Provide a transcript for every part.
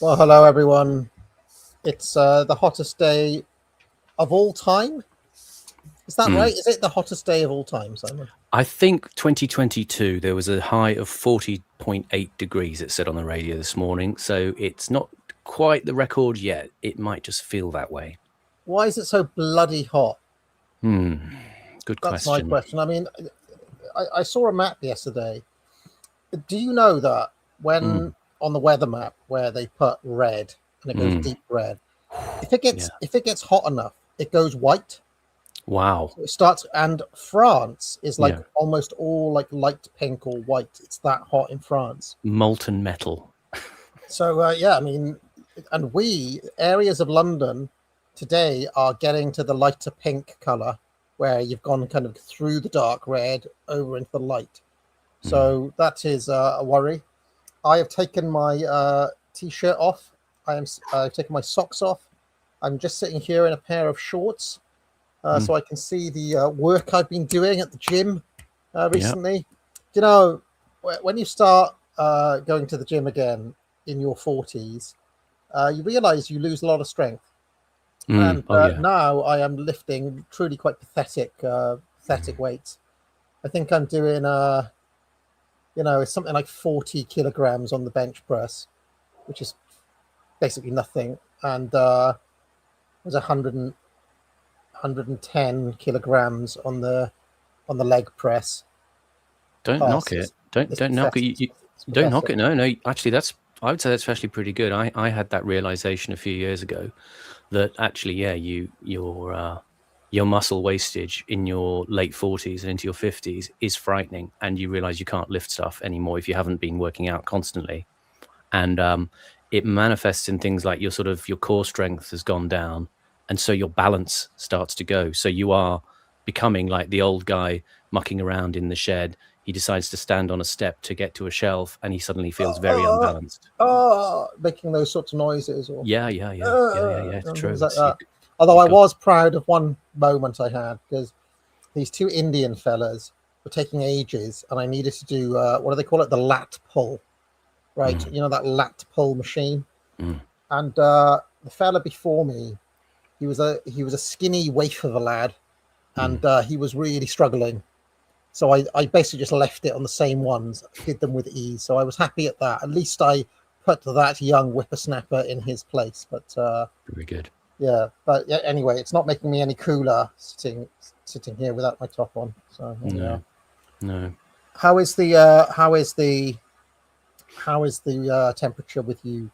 Well, hello everyone. It's the hottest day of all time. Is that right? Is it the hottest day of all time, Simon? I think 2022, there was a high of 40.8 degrees, it said on the radio this morning. So it's not quite the record yet. It might just feel that way. Why is it so bloody hot? Good That's question. my question. I mean, I saw a map yesterday. Do you know that when on the weather map where they put red and it goes deep red, if it gets hot enough, it goes white. Wow. So it starts, and France is like almost all like light pink or white. It's that hot in France. Molten metal. So yeah, I mean, and areas of London today are getting to the lighter pink color, where you've gone kind of through the dark red over into the light. So that is a worry. I have taken my t-shirt off. I've taken my socks off. I'm just sitting here in a pair of shorts, so I can see the work I've been doing at the gym recently. You know, when you start going to the gym again in your 40s, you realize you lose a lot of strength. And now I am lifting truly quite pathetic weights. I think I'm doing it's something like 40 kilograms on the bench press, which is basically nothing, and there's 110 kilograms on the leg press. Don't knock it. Don't knock it. You don't knock it. No. Actually, I would say that's actually pretty good. I had that realization a few years ago that actually, your muscle wastage in your late 40s and into your 50s is frightening, and you realize you can't lift stuff anymore if you haven't been working out constantly. And it manifests in things like your core strength has gone down, and so your balance starts to go. So you are becoming like the old guy mucking around in the shed. He decides to stand on a step to get to a shelf, and he suddenly feels very unbalanced. Making those sorts of noises. Or, yeah. It's true. Like that. Although I was proud of one moment I had, because these two Indian fellas were taking ages, and I needed to do what do they call it? The lat pull, right? You know, that lat pull machine. And the fella before me, he was a skinny waif of a lad, and he was really struggling. So I basically just left it on the same ones, did them with ease. So I was happy at that. At least I put that young whippersnapper in his place. But very good. Yeah, but yeah, anyway, it's not making me any cooler sitting here without my top on. So no. How is the temperature with you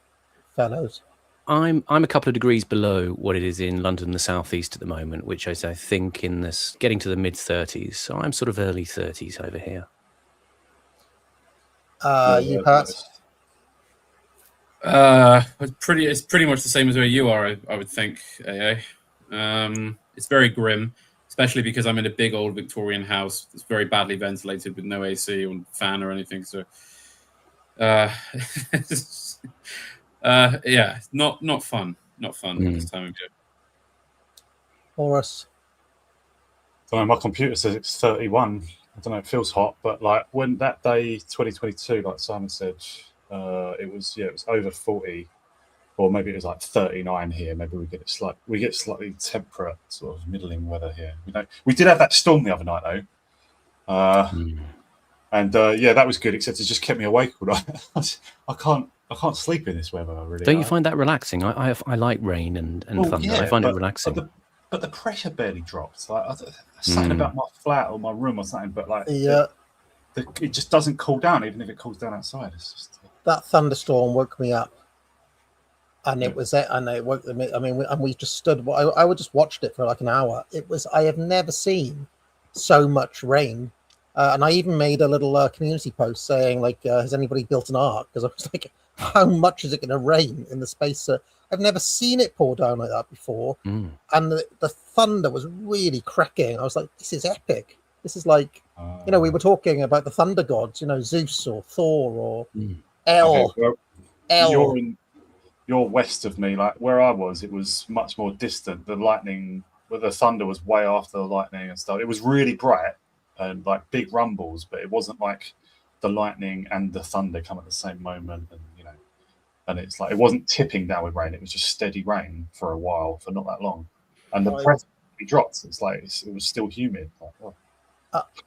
fellows? I'm a couple of degrees below what it is in London, the southeast at the moment, which is, I think, in this getting to the mid 30s. So I'm sort of early 30s over here. You Pat? It's pretty much the same as where you are, I would think. It's very grim, especially because I'm in a big old Victorian house. It's very badly ventilated with no AC or fan or anything. So, not fun. Not fun this time of year. Horace. I don't know, my computer says it's 31. I don't know, it feels hot, but like when that day 2022, like Simon said, it was over 40, or maybe it was like 39 here. Maybe we get slightly temperate, sort of middling weather here. We did have that storm the other night though, and that was good. Except it just kept me awake all night. I can't sleep in this weather. Really. Don't you find that relaxing? I like rain and thunder. Yeah, I find it relaxing. But the pressure barely drops. Like something about my flat or my room or something. But like it just doesn't cool down, even if it cools down outside. It's just that thunderstorm woke me up. And it was it, and and we just stood. I would just watched it for like an hour. I have never seen so much rain, and I even made a little community post saying like, has anybody built an ark? Because I was like, how much is it going to rain in the space? I've never seen it pour down like that before, and the thunder was really cracking. I was like, this is epic. This is like, we were talking about the thunder gods, Zeus or Thor or El. Okay, well, you're west of me. Like where I was, it was much more distant. The lightning, the thunder was way after the lightning and stuff. It was really bright and like big rumbles, but it wasn't like the lightning and the thunder come at the same moment. And it's like it wasn't tipping down with rain. It was just steady rain for a while, for not that long. And the pressure dropped. It's like it was still humid.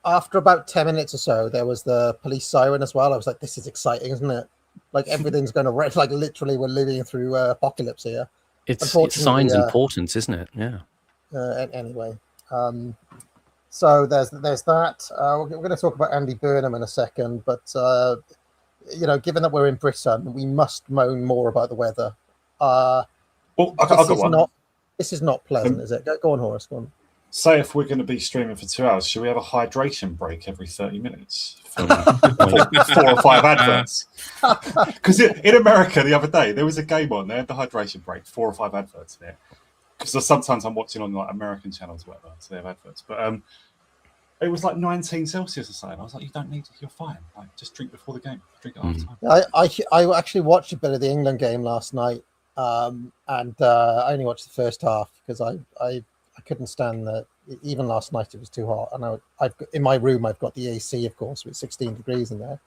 After about 10 minutes or so, there was the police siren as well. I was like, this is exciting, isn't it? Like everything's going to wreck. Like literally, we're living through apocalypse here. It's signs importance, isn't it? Yeah. Anyway, so there's that. We're going to talk about Andy Burnham in a second, but given that we're in Britain, we must moan more about the weather. This is not pleasant, is it? Go on, Horace. Go on. Say if we're going to be streaming for 2 hours, should we have a hydration break every 30 minutes? 4 or 5 adverts. Because in America the other day, there was a game on, they had the hydration break, 4 or 5 adverts in it. Because sometimes I'm watching on like American channels, whatever, so they have adverts. But it was like 19 Celsius or something. I was like, you don't need to, you're fine. Like, just drink before the game. Drink at half time. I actually watched a bit of the England game last night. And I only watched the first half because I couldn't stand that. Even last night it was too hot, and in my room I've got the AC, of course, with 16 degrees in there.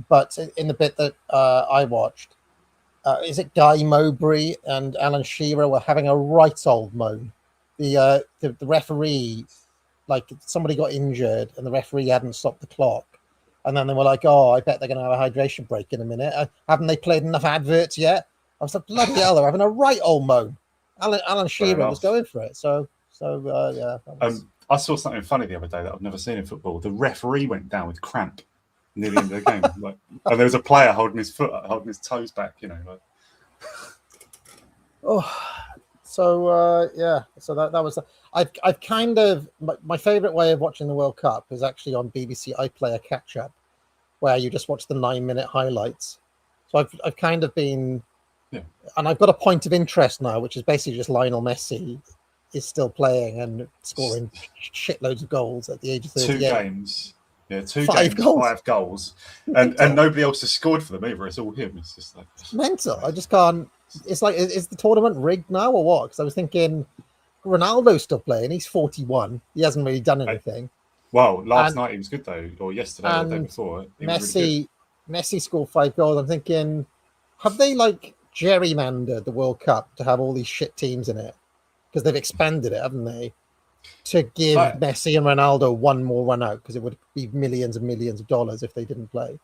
But in the bit that I watched, is it Guy Mowbray and Alan Shearer were having a right old moan. The referee, like somebody got injured, and the referee hadn't stopped the clock, and then they were like, "Oh, I bet they're going to have a hydration break in a minute. Haven't they played enough adverts yet?" I was like, "Bloody hell, they're having a right old moan." Alan Shearer was going for it, so yeah. I saw something funny the other day that I've never seen in football. The referee went down with cramp near the end of the game, and there was a player holding his toes back. So that was. I've kind of my favorite way of watching the World Cup is actually on BBC iPlayer catch up, where you just watch the 9-minute highlights. So I've kind of been. Yeah. And I've got a point of interest now, which is basically just Lionel Messi is still playing and scoring shitloads of goals at the age of 38. 2 games. Yeah, 2 games, 5 goals. And nobody else has scored for them either. It's all him. It's just like... It's mental. I just can't... It's like, is the tournament rigged now or what? Because I was thinking Ronaldo's still playing. He's 41. He hasn't really done anything. Well, last night he was good, though. Or yesterday or the day before. Messi scored 5 goals. I'm thinking, have they, gerrymandered the World Cup to have all these shit teams in it? Because they've expanded it, haven't they? To give Messi and Ronaldo one more run out, because it would be millions and millions of dollars if they didn't play.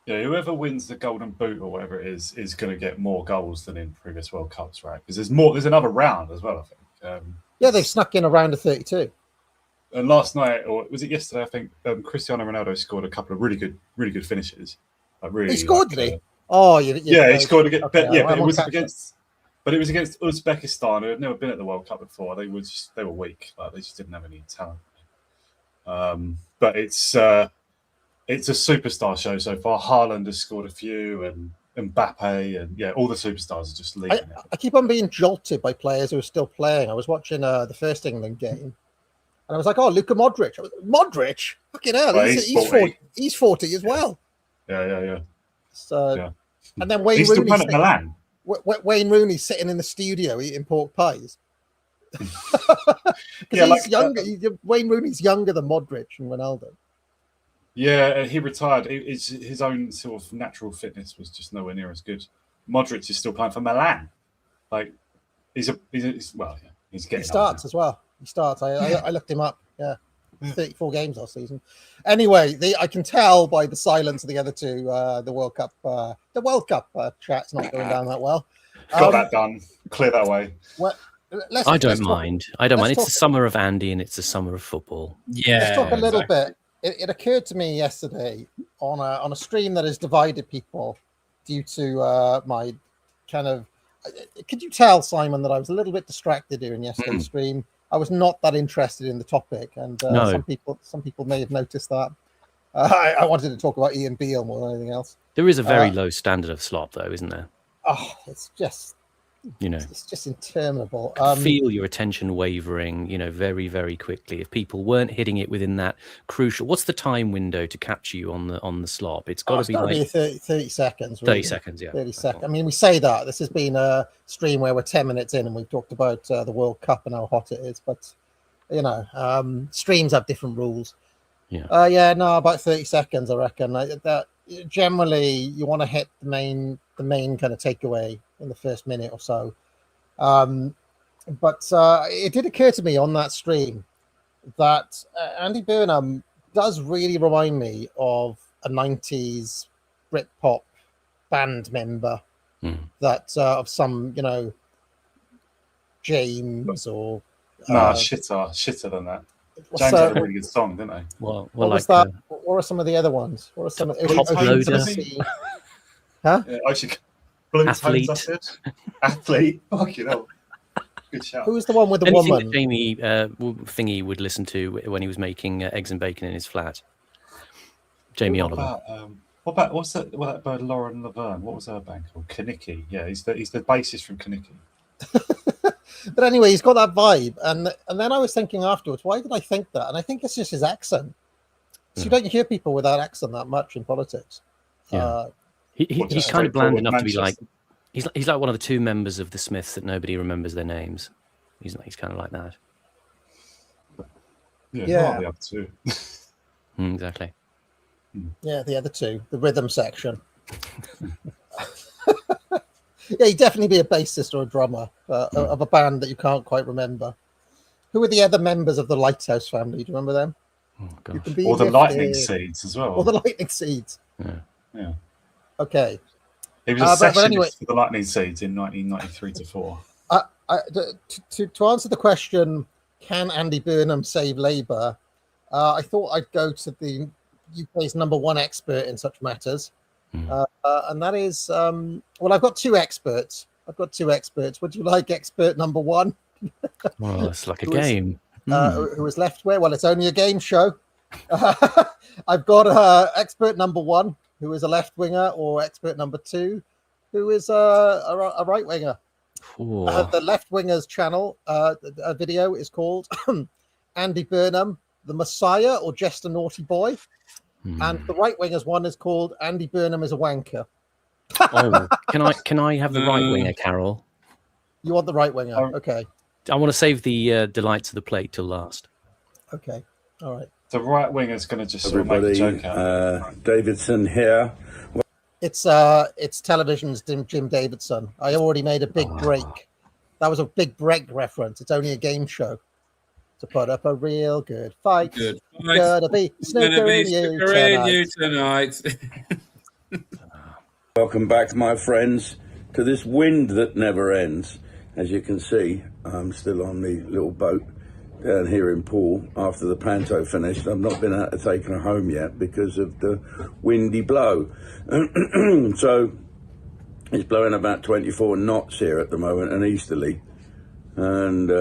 Yeah, whoever wins the Golden Boot or whatever it is going to get more goals than in previous World Cups, right? Because there's another round as well, I think. Yeah, they've snuck in a round of 32. And last night, or was it yesterday? I think Cristiano Ronaldo scored a couple of really good finishes. He scored, did he? Oh, yeah, he scored again. Okay, but it was against Uzbekistan, who had never been at the World Cup before. They were weak. They just didn't have any talent. But it's a superstar show so far. Haaland has scored a few, and Mbappe, and all the superstars are just leading it. I keep on being jolted by players who are still playing. I was watching the first England game, and I was like, "Oh, Luka Modric! Modric, fucking hell, well, he's 40 as well." Yeah. So. Yeah. And then Wayne Rooney still playing at Milan. Wayne Rooney's sitting in the studio eating pork pies. He's younger. Wayne Rooney's younger than Modric and Ronaldo. Yeah, he retired. His own sort of natural fitness was just nowhere near as good. Modric is still playing for Milan. He starts as well. He starts. I looked him up. Yeah. 34 games last season. Anyway, I can tell by the silence of the other two. The World Cup chat's not going down that well. Got that done. Clear that way. Well, I don't mind. It's the summer of Andy, and it's the summer of football. Yeah. Let's talk a little bit. It occurred to me yesterday on a stream that has divided people due to my kind of. Could you tell, Simon, that I was a little bit distracted during yesterday's stream? I was not that interested in the topic, and No. some people may have noticed that. I wanted to talk about Ian Beale more than anything else. There is a very low standard of slop, though, isn't there? Oh, it's just, it's just interminable. Feel your attention wavering, very, very quickly. If people weren't hitting it within that crucial, what's the time window to capture you on the slop? It's got to be like 30 seconds. Really. 30 seconds, yeah. 30 seconds. I mean, we say that this has been a stream where we're 10 minutes in, and we've talked about the World Cup and how hot it is. But streams have different rules. Yeah. About 30 seconds, I reckon. That generally you want to hit the main kind of takeaway in the first minute or so. But it did occur to me on that stream that Andy Burnham does really remind me of a 90s Britpop band member that of some, James or... shitter than that. James had a really good song, didn't they? What was that? What are some of the other ones? What are some of the... Huh? Yeah, Athlete. Athlete. Fucking hell. Good shout. Who was the one with the Anything woman? that Jamie Thingy would listen to when he was making eggs and bacon in his flat. Jamie Oliver. What's that bird, Lauren Laverne? What was her band called? Kaniki. Yeah, he's the bassist from Kaniki. But anyway, he's got that vibe, and then I was thinking afterwards, why did I think that? And I think it's just his accent. So you don't hear people with that accent that much in politics. Yeah. He's kind of bland enough to be like, he's like one of the two members of the Smiths that nobody remembers their names. He's kind of like that. Yeah. The other two. Exactly. Yeah, the other two, the rhythm section. Yeah, he'd definitely be a bassist or a drummer of a band that you can't quite remember. Who are the other members of the Lighthouse family? Do you remember them? Oh, gosh. Or the Lightning Seeds as well. Or the Lightning Seeds. Yeah. Okay. He was a sessionist for the Lightning Seeds in 1993 to 4. To answer the question, can Andy Burnham save Labour? I thought I'd go to the UK's #1 expert in such matters. And that is, I've got two experts. Would you like expert number one? Well, it's like a game. Who is left wing? Well, it's only a game show. I've got expert number one, who is a left winger, or expert number two, who is a right winger. The left winger's channel video is called Andy Burnham, the Messiah, or just a naughty boy. And the right winger's one is called Andy Burnham is a wanker. Can I have the right winger, Carol? You want the right winger? Okay. I want to save the delights of the plate till last. Okay. All right. The right winger's going to just sort of make a joke out. Davidson here. It's television's Jim Davidson. I already made a big break. That was a big break reference. It's only a game show. To put up a real good fight. Gonna be snooker in you tonight. Welcome back, my friends, to this wind that never ends. As you can see, I'm still on the little boat down here in Poole after the panto finished. I've not been able to take her home yet because of the windy blow. So it's blowing about 24 knots here at the moment and easterly. And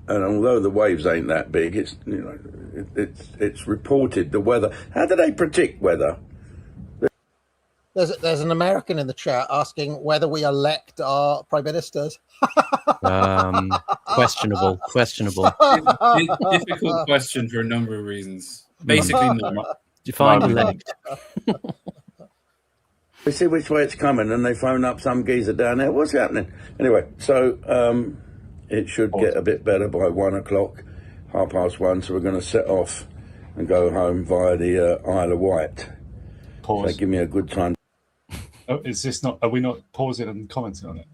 although the waves ain't that big, it's reported the weather. How do they predict weather? There's an American in the chat asking whether we elect our prime ministers. Questionable. Difficult question for a number of reasons. Basically, not. Define elect. We see which way it's coming, and they phone up some geezer down there. What's happening? Anyway, so. It should get a bit better by 1 o'clock, 1:30. So we're going to set off and go home via the Isle of Wight. Pause. So give me a good time. Oh, is this not? Are we not pausing and commenting on it?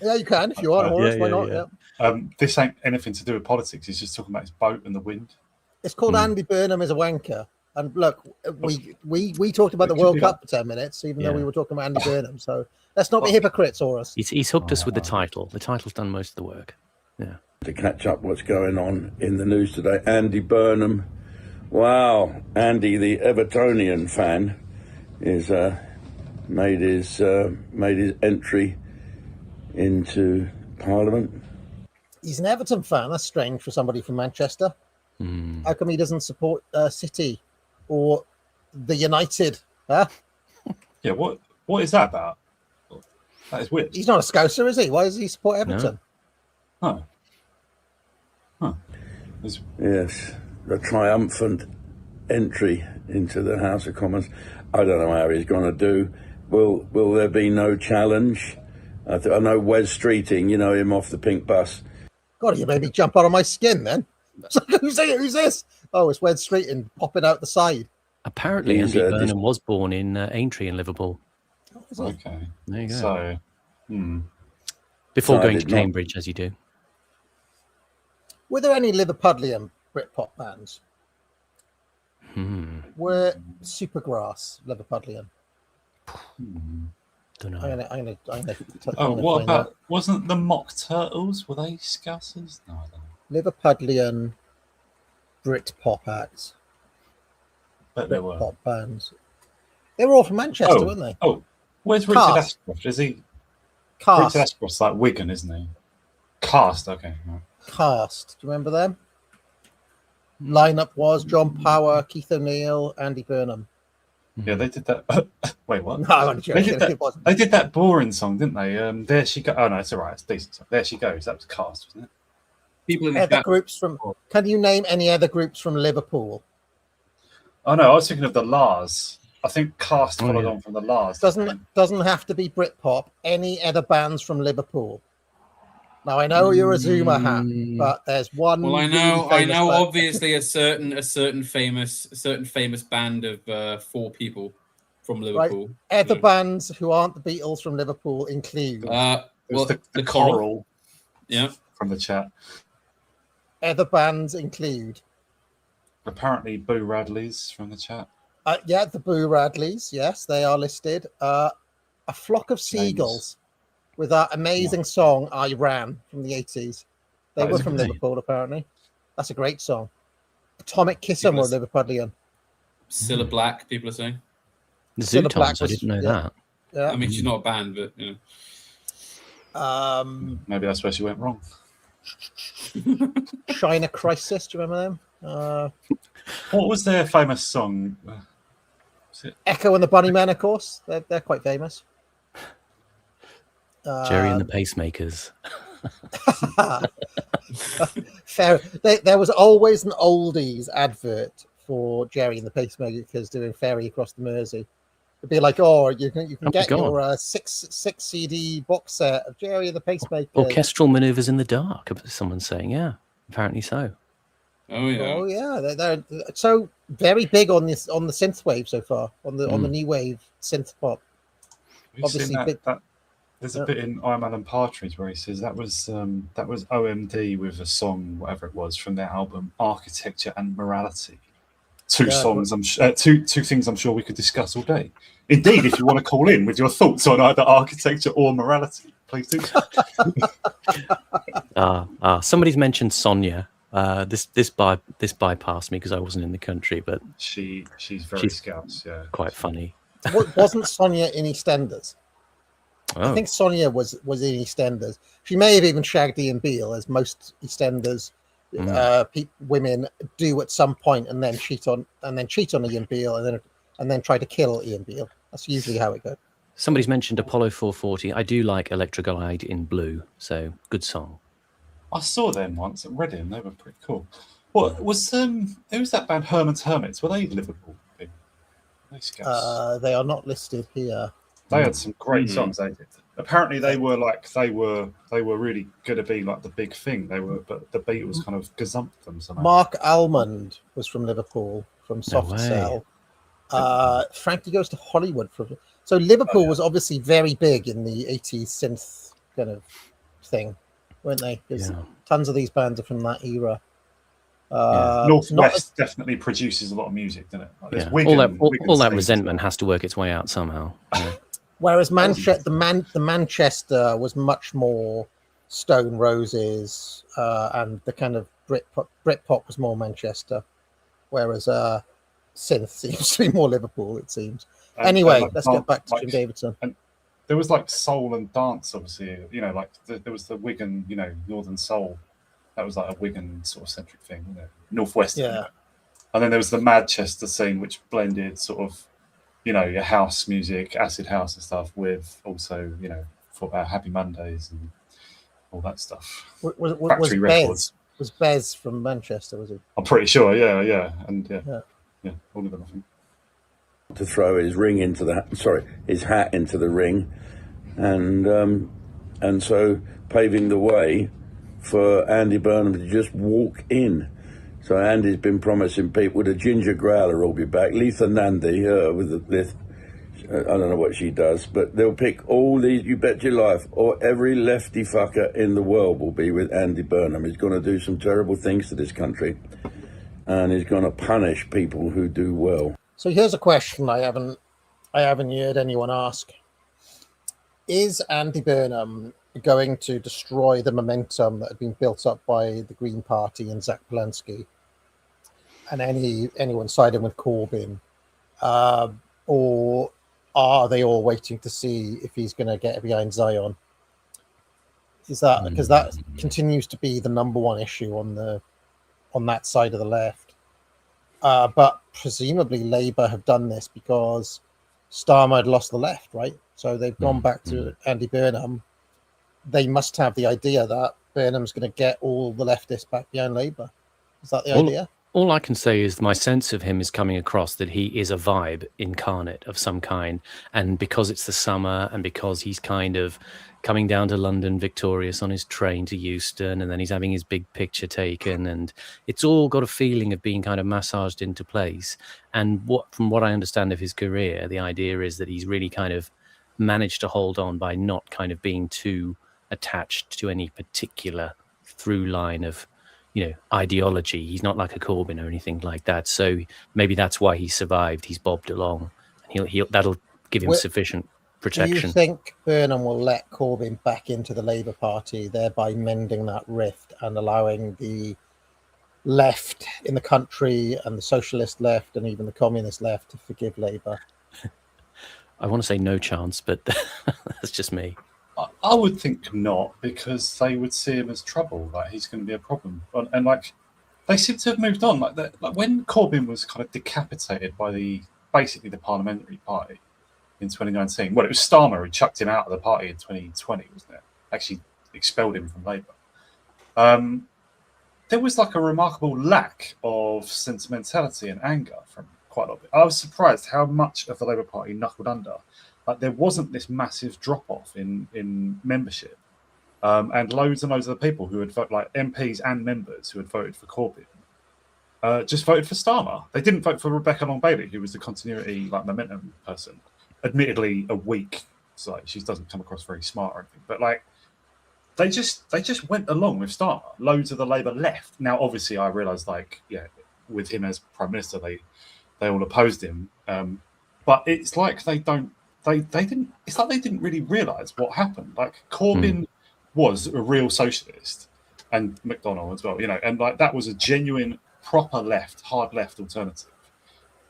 Yeah, you can if you want. Why not? Yeah. This ain't anything to do with politics. He's just talking about his boat and the wind. It's called Andy Burnham is a wanker. And look, we talked about the World Cup for 10 minutes, even though we were talking about Andy Burnham. So let's not be hypocrites, Horus. He's hooked us with the title. The title's done most of the work. Yeah. To catch up what's going on in the news today. Andy Burnham. Wow. Andy, the Evertonian fan, is made his entry into Parliament. He's an Everton fan. That's strange for somebody from Manchester. How come he doesn't support City or the United? Huh? Yeah, what is that about? That is weird. He's not a Scouser, is he? Why does he support Everton? No. Yes, the triumphant entry into the House of Commons. I don't know how he's going to do. Will there be no challenge? I know Wes Streeting, you know him off the pink bus. God, you made me jump out of my skin then. Who's this? Oh, it's Wed Streeting popping out the side. Apparently, Andy Burnham was born in Aintree in Liverpool. Okay. There you go. So, Before So I going to did not- Cambridge, as you do. Were there any Liverpudlian Britpop bands? Were Supergrass Liverpudlian? Don't know. I'm gonna what find about? out. Wasn't the Mock Turtles? Were they Scousers? No, I don't know. Liverpudlian Britpop acts. Bet they were. Britpop bands. They were all from Manchester, weren't they? Oh, where's Richard Cast. Ashcroft? Is he? Cast. Richard Ashcroft's like Wigan, isn't he? Cast. Okay. Right. Cast. Do you remember them? Lineup was John Power, Keith O'Neill, Andy Burnham. Yeah, they did that. Wait, what? No, I'm joking. They did that. It wasn't. They did that boring song, didn't they? There she goes. Oh no, it's all right. It's a decent song. There she goes. That was Cast, wasn't it? People in the Other chat. groups from. Can you name any other groups from Liverpool? Oh no, I was thinking of the Lars. I think Cast followed on from the Lars. Doesn't have to be Britpop. Any other bands from Liverpool? Now I know you're a Zoomer hat, but there's one. Well, I really know, famous band. obviously a certain famous band of 4 people from Liverpool. Other bands who aren't the Beatles from Liverpool include. It was Well, the Coral. Yeah. From the chat. Other bands include. Apparently, Boo Radley's from the chat. Yeah, the Boo Radleys. Yes, they are listed. A Flock of Seagulls with that amazing song "I Ran" from the 80s. They were from Liverpool, apparently. That's a great song. Atomic Kiss'em were Liverpudlian. Cilla Black, people are saying. The Cilla Black Zootons, I was- didn't know yeah. that. Yeah. I mean, she's not a band, but you know. Maybe that's where she went wrong. China Crisis. Do you remember them? What was their famous song? Was it? Echo and the Bunnymen, of course. They're quite famous. Jerry and the Pacemakers. Fair. There was always an oldies advert for Jerry and the Pacemakers doing Ferry Across the Mersey. It'd be like, oh, you can get your six CD box set of Jerry and the Pacemakers. Orchestral Maneuvers in the Dark, someone's saying. Yeah, apparently so. Oh yeah. Oh yeah, they're so very big on this on the synth wave so far on the new wave synth pop. Have you Obviously, seen that? There's a bit in I'm Alan Partridge where he says that was OMD with a song, whatever it was, from their album Architecture and Morality. Two things I'm sure we could discuss all day. Indeed, if you want to call in with your thoughts on either architecture or morality, please do. Somebody's mentioned Sonia. This bypassed me because I wasn't in the country, but she's very Scouts, yeah. Quite funny. Wasn't Sonia in EastEnders? Oh. I think Sonia was in EastEnders. She may have even shagged Ian Beale, as most EastEnders women do at some point, and then cheat on Ian Beale, and then try to kill Ian Beale. That's usually how it goes. Somebody's mentioned Apollo 440. I do like Electra Glide in Blue, so good song. I saw them once at Reading. They were pretty cool. What was who was that band? Herman's Hermits. Were they Liverpool? They Scouts. They are not listed here. They had some great songs. They did. Apparently, they were really going to be like the big thing. But the Beatles kind of gazumped them somehow. Mark Almond was from Liverpool, from Soft Cell. Frankie Goes to Hollywood. So Liverpool was obviously very big in the 80s synth kind of thing, weren't they? Because tons of these bands are from that era. Northwest definitely produces a lot of music, doesn't it? Like all that resentment has to work its way out somehow. Whereas the Manchester was much more Stone Roses, and the kind of Britpop was more Manchester, whereas synth seems to be more Liverpool. It seems. Anyway, let's get back to Jim Davidson. there was like soul and dance, obviously. You know, like there was the Wigan, you know, Northern Soul. That was like a Wigan sort of centric thing, you know, Northwest. Yeah. Anyway. And then there was the Manchester scene, which blended sort of, you know, your house music, acid house and stuff, with also, you know, Happy Mondays and all that stuff. Factory records. Was Bez from Manchester? Was he? I'm pretty sure. Yeah, and yeah, all of them. I think. To throw his his hat into the ring, and so paving the way for Andy Burnham to just walk in. So Andy's been promising people the Ginger Growler will be back. Letha Nandi with the I don't know what she does, but they'll pick all these. You bet your life, or every lefty fucker in the world will be with Andy Burnham. He's going to do some terrible things to this country, and he's going to punish people who do well. So here's a question I haven't heard anyone ask: is Andy Burnham going to destroy the momentum that had been built up by the Green Party and Zach Polanski and anyone siding with Corbyn, or are they all waiting to see if he's going to get behind Zion? Is that because that continues to be the number one issue on that side of the left? But presumably Labour have done this because Starmer had lost the left, right? So they've gone back to Andy Burnham. They must have the idea that Burnham's going to get all the leftists back behind Labour. Is that the idea? All I can say is my sense of him is coming across that he is a vibe incarnate of some kind. And because it's the summer and because he's kind of coming down to London victorious on his train to Euston, and then he's having his big picture taken, and it's all got a feeling of being kind of massaged into place. And from what I understand of his career, the idea is that he's really kind of managed to hold on by not kind of being too attached to any particular through line of, you know, ideology. He's not like a Corbyn or anything like that. So maybe that's why he survived. He's bobbed along. He'll that'll give him sufficient protection. Do you think Burnham will let Corbyn back into the Labour Party, thereby mending that rift and allowing the left in the country and the socialist left and even the communist left to forgive Labour? I want to say no chance, but that's just me. I would think not, because they would see him as trouble. Like he's going to be a problem, and like they seem to have moved on. Like when Corbyn was kind of decapitated by basically the Parliamentary Party in 2019. Well, it was Starmer who chucked him out of the party in 2020, wasn't it? Actually expelled him from Labour. There was like a remarkable lack of sentimentality and anger from quite a lot of it. I was surprised how much of the Labour Party knuckled under. Like there wasn't this massive drop off in membership, and loads and loads of the people who had voted, like MPs and members who had voted for Corbyn, just voted for Starmer. They didn't vote for Rebecca Long Bailey, who was the continuity, like momentum person. Admittedly, a weak, so she doesn't come across very smart or anything, but like they just went along with Starmer. Loads of the Labour left. Now, obviously, I realised with him as Prime Minister, they all opposed him, but it's like they didn't. It's like they didn't really realise what happened. Like Corbyn was a real socialist, and McDonnell as well, you know, and like that was a genuine, proper left, hard left alternative,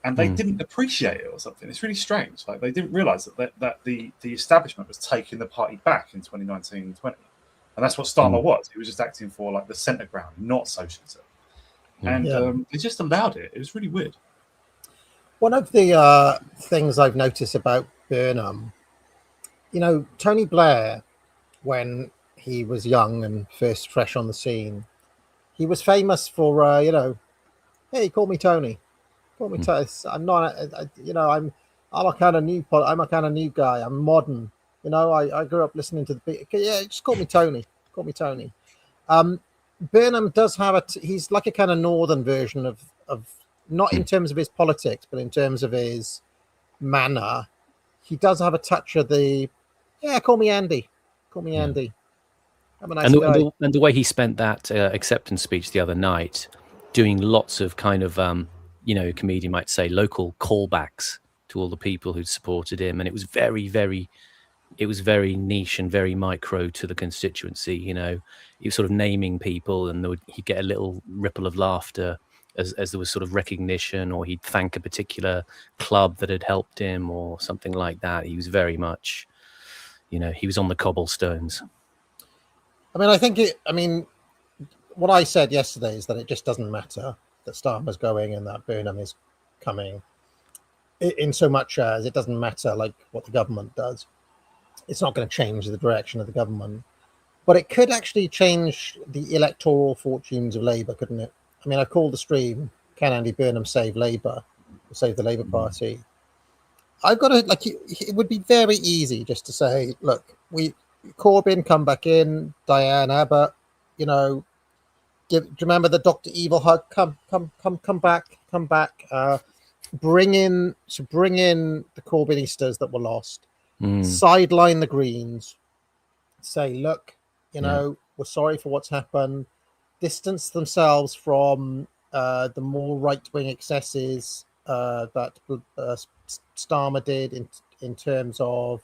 and they didn't appreciate it or something. It's really strange. Like they didn't realise that the establishment was taking the party back in 2019-20, and that's what Starmer was. He was just acting for like the centre ground, not socialism, and they just allowed it. It was really weird. One of the things I've noticed about Burnham, you know, Tony Blair, when he was young and first fresh on the scene, he was famous for, you know, hey, call me Tony. Call me Tony. I'm not, I'm a kind of new guy. I'm modern. You know, I grew up listening to just call me Tony. Call me Tony. Burnham does have he's like a kind of northern version of not in terms of his politics, but in terms of his manner. He does have a touch of call me Andy. Call me Andy. I'm a nice guy. And the way he spent that acceptance speech the other night, doing lots of kind of, a comedian might say, local callbacks to all the people who'd supported him. And it was very, very niche and very micro to the constituency. You know, he was sort of naming people, and he'd get a little ripple of laughter as there was sort of recognition, or he'd thank a particular club that had helped him or something like that. He was very much he was on the cobblestones. I mean, what I said yesterday is that it just doesn't matter that Starmer's going and that Burnham is coming, in so much as it doesn't matter like what the government does. It's not going to change the direction of the government, but it could actually change the electoral fortunes of Labour, couldn't it? I mean, I called the stream, "Can Andy Burnham save Labour, or save the Labour Party?" I've got to it would be very easy just to say, look, Corbyn come back in, Diane Abbott, do you remember the Dr. Evil hug? Come back. Bring in the Corbynistas that were lost. Sideline the Greens. Say, look, we're sorry for what's happened. Distance themselves from the more right-wing excesses that Starmer did in terms of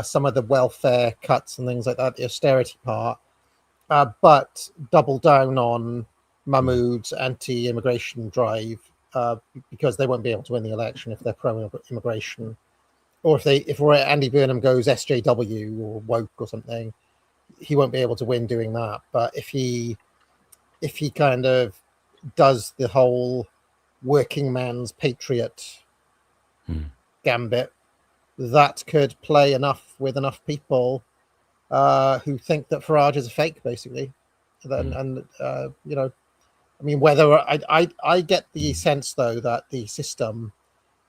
some of the welfare cuts and things like that, the austerity part. But double down on Mahmood's anti-immigration drive because they won't be able to win the election if they're pro-immigration, or if Andy Burnham goes SJW or woke or something, he won't be able to win doing that. But if he kind of does the whole working man's patriot gambit, that could play with enough people who think that Farage is a fake, basically. Whether I get the sense though that the system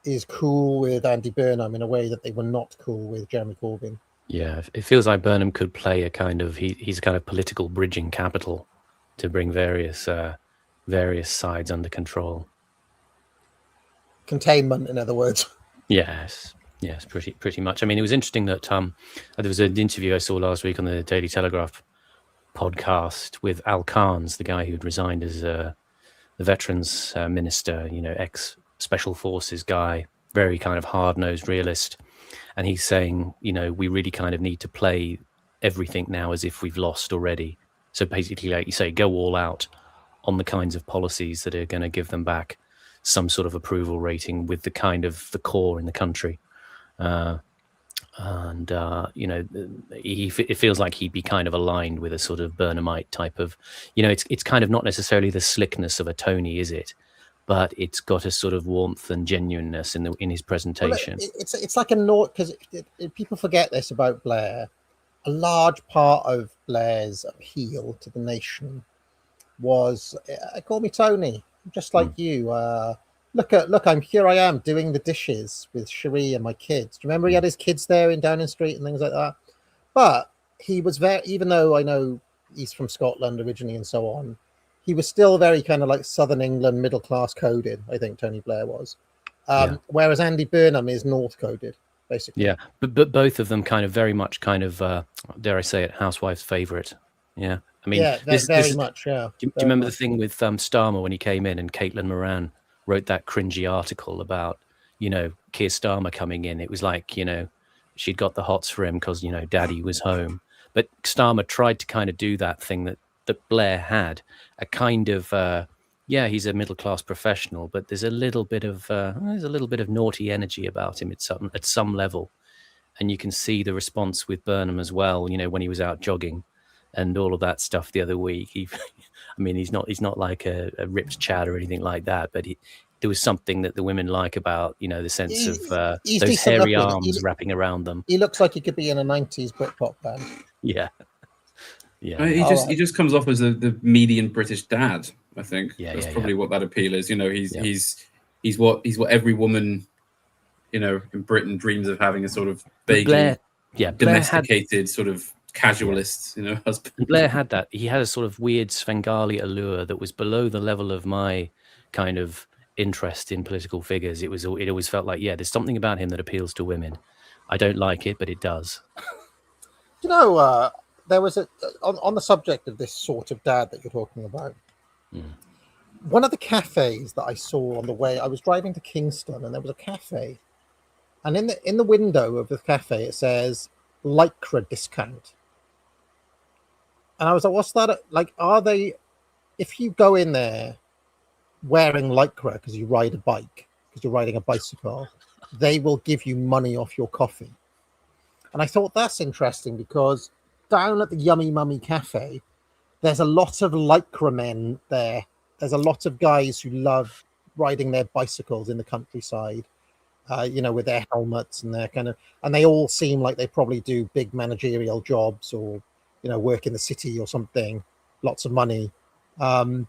is cool with Andy Burnham in a way that they were not cool with Jeremy Corbyn. Yeah, it feels like Burnham could play a kind of he's a kind of political bridging capital to bring various sides under control. Containment, in other words. Yes, pretty much. I mean, it was interesting that there was an interview I saw last week on the Daily Telegraph podcast with Al Khan's, the guy who'd resigned as the veterans minister, ex-special forces guy, very kind of hard-nosed realist. And he's saying, we really kind of need to play everything now as if we've lost already. So basically, like you say, go all out on the kinds of policies that are going to give them back some sort of approval rating with the kind of the core in the country. It feels like he'd be kind of aligned with a sort of Burnhamite type of, it's kind of not necessarily the slickness of a Tony, is it? But it's got a sort of warmth and genuineness in his presentation. Well, it's like a note, because people forget this about Blair. A large part of Blair's appeal to the nation was, call me Tony, just like you. Look, I am doing the dishes with Cherie and my kids. Do you remember he had his kids there in Downing Street and things like that? But he was very, even though I know he's from Scotland originally and so on, he was still very kind of like Southern England middle class coded. I think Tony Blair was, whereas Andy Burnham is North coded, basically. Yeah, but both of them kind of very much kind of dare I say it, housewife's favorite. Yeah, I mean, very much. Yeah. Do you remember the thing with Starmer when he came in and Caitlin Moran wrote that cringy article about, Keir Starmer coming in? It was like, she'd got the hots for him because, daddy was home. But Starmer tried to kind of do that thing that Blair had, a kind of, he's a middle-class professional, but there's a little bit of naughty energy about him at some level. And you can see the response with Burnham as well, when he was out jogging and all of that stuff the other week. He's not like a ripped Chad or anything like that, but there was something that the women like about, the sense of those hairy arms wrapping around them. He looks like he could be in a 90s Britpop band. Yeah. Yeah. He just comes off as the median British dad, I think. That's probably what that appeal is. He's what every woman, in Britain dreams of having, a sort of vaguely domesticated sort of casualist, husband. Blair had that. He had a sort of weird Svengali allure that was below the level of my kind of interest in political figures. It always felt like, there's something about him that appeals to women. I don't like it, but it does. There was on the subject of this sort of dad that you're talking about. One of the cafes that I saw on the way, I was driving to Kingston, and there was a cafe, and in the window of the cafe it says Lycra discount. And I was like, what's that? Like, are they, if you go in there wearing Lycra because you ride a bike, because you're riding a bicycle, they will give you money off your coffee. And I thought that's interesting because down at the Yummy Mummy Cafe, there's a lot of lycra men there. There's a lot of guys who love riding their bicycles in the countryside, with their helmets and their and they all seem like they probably do big managerial jobs or, work in the city or something, lots of money. And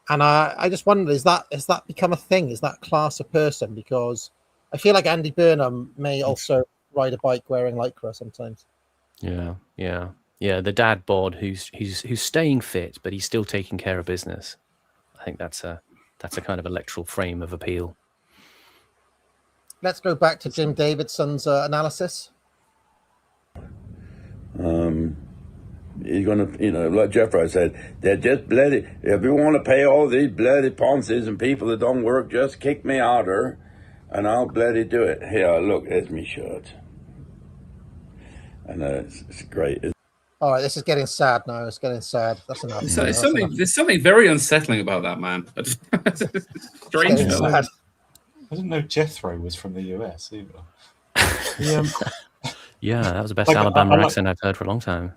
I just wonder, has that become a thing? Is that class of person? Because I feel like Andy Burnham may also ride a bike wearing lycra sometimes. Yeah. The dad bod who's staying fit, but he's still taking care of business. I think that's a kind of electoral frame of appeal. Let's go back to Jim Davidson's analysis. You're gonna, like Jeffro said, they're just bloody. If you want to pay all these bloody ponces and people that don't work, just kick me out her, and I'll bloody do it. Here, look, there's me shirt. And it's great. All right, this is getting sad now. It's getting sad. That's enough. There's something very unsettling about that man. Strange. I didn't know Jethro was from the US either. Yeah, that was the best Alabama accent I've heard for a long time.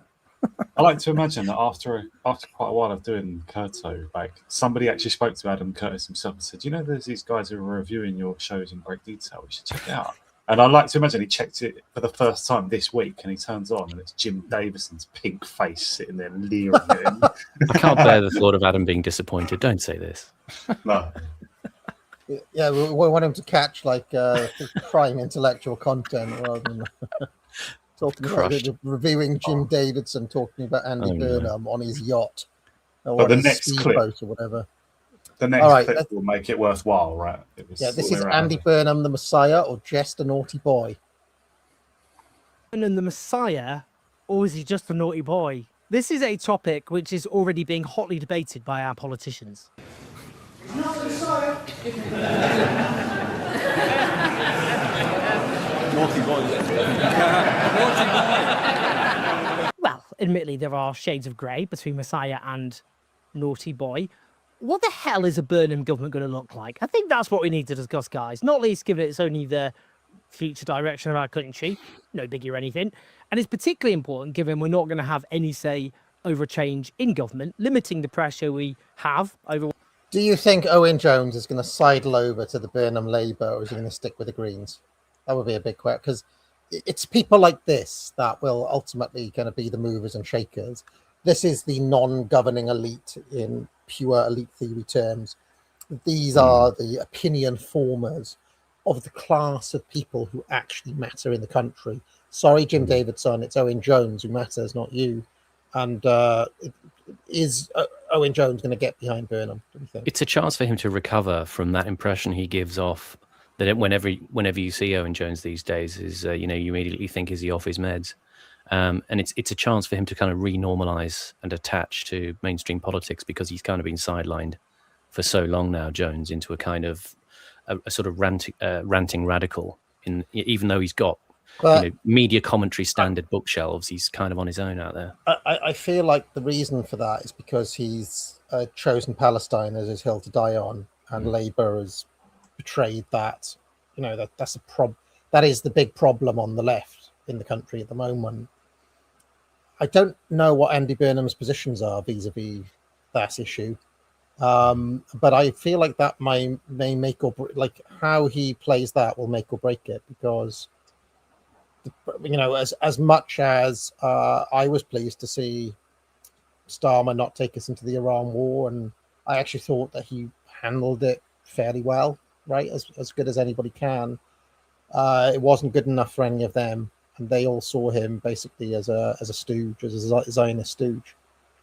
I like to imagine that after quite a while of doing Curto, like somebody actually spoke to Adam Curtis himself and said, there's these guys who are reviewing your shows in great detail. We should check it out. And I like to imagine he checked it for the first time this week, and he turns on, and it's Jim Davidson's pink face sitting there leering at him. I can't bear the thought of Adam being disappointed. Don't say this. No. Yeah, we want him to catch prime intellectual content rather than talking about reviewing Jim Davidson talking about Andy Burnham on his yacht or the next clip or whatever. The next clip will make it worthwhile, right? This is Andy Burnham, the Messiah, or just a naughty boy? Burnham, the Messiah, or is he just a naughty boy? This is a topic which is already being hotly debated by our politicians. Not the Messiah. Naughty boy. Well, admittedly, there are shades of grey between Messiah and naughty boy. What the hell is a Burnham government going to look like? I think that's what we need to discuss, guys. Not least given it's only the future direction of our country. No biggie or anything. And it's particularly important given we're not going to have any say over a change in government, limiting the pressure we have over... Do you think Owen Jones is going to sidle over to the Burnham Labour, or is he going to stick with the Greens? That would be a big question, because it's people like this that will ultimately going to be the movers and shakers. This is the non-governing elite in pure elite theory terms. These are the opinion formers of the class of people who actually matter in the country. Sorry, Jim Davidson, it's Owen Jones who matters, not you. And is Owen Jones going to get behind Burnham, do you think? It's a chance for him to recover from that impression he gives off that whenever you see Owen Jones these days is, you immediately think, is he off his meds? And it's a chance for him to kind of renormalize and attach to mainstream politics, because he's kind of been sidelined for so long now, Jones, into a kind of a sort of ranting radical. Even though he's got media commentary standard bookshelves, he's kind of on his own out there. I feel like the reason for that is because he's chosen Palestine as his hill to die on, and Labour has betrayed that. That's a that is the big problem on the left in the country at the moment. I don't know what Andy Burnham's positions are vis-a-vis that issue, but I feel like that may make or break, how he plays that will make or break it, because as much as I was pleased to see Starmer not take us into the Iran war, and I actually thought that he handled it fairly well, right, as good as anybody can. It wasn't good enough for any of them, and they all saw him basically as a stooge, as a Zionist stooge,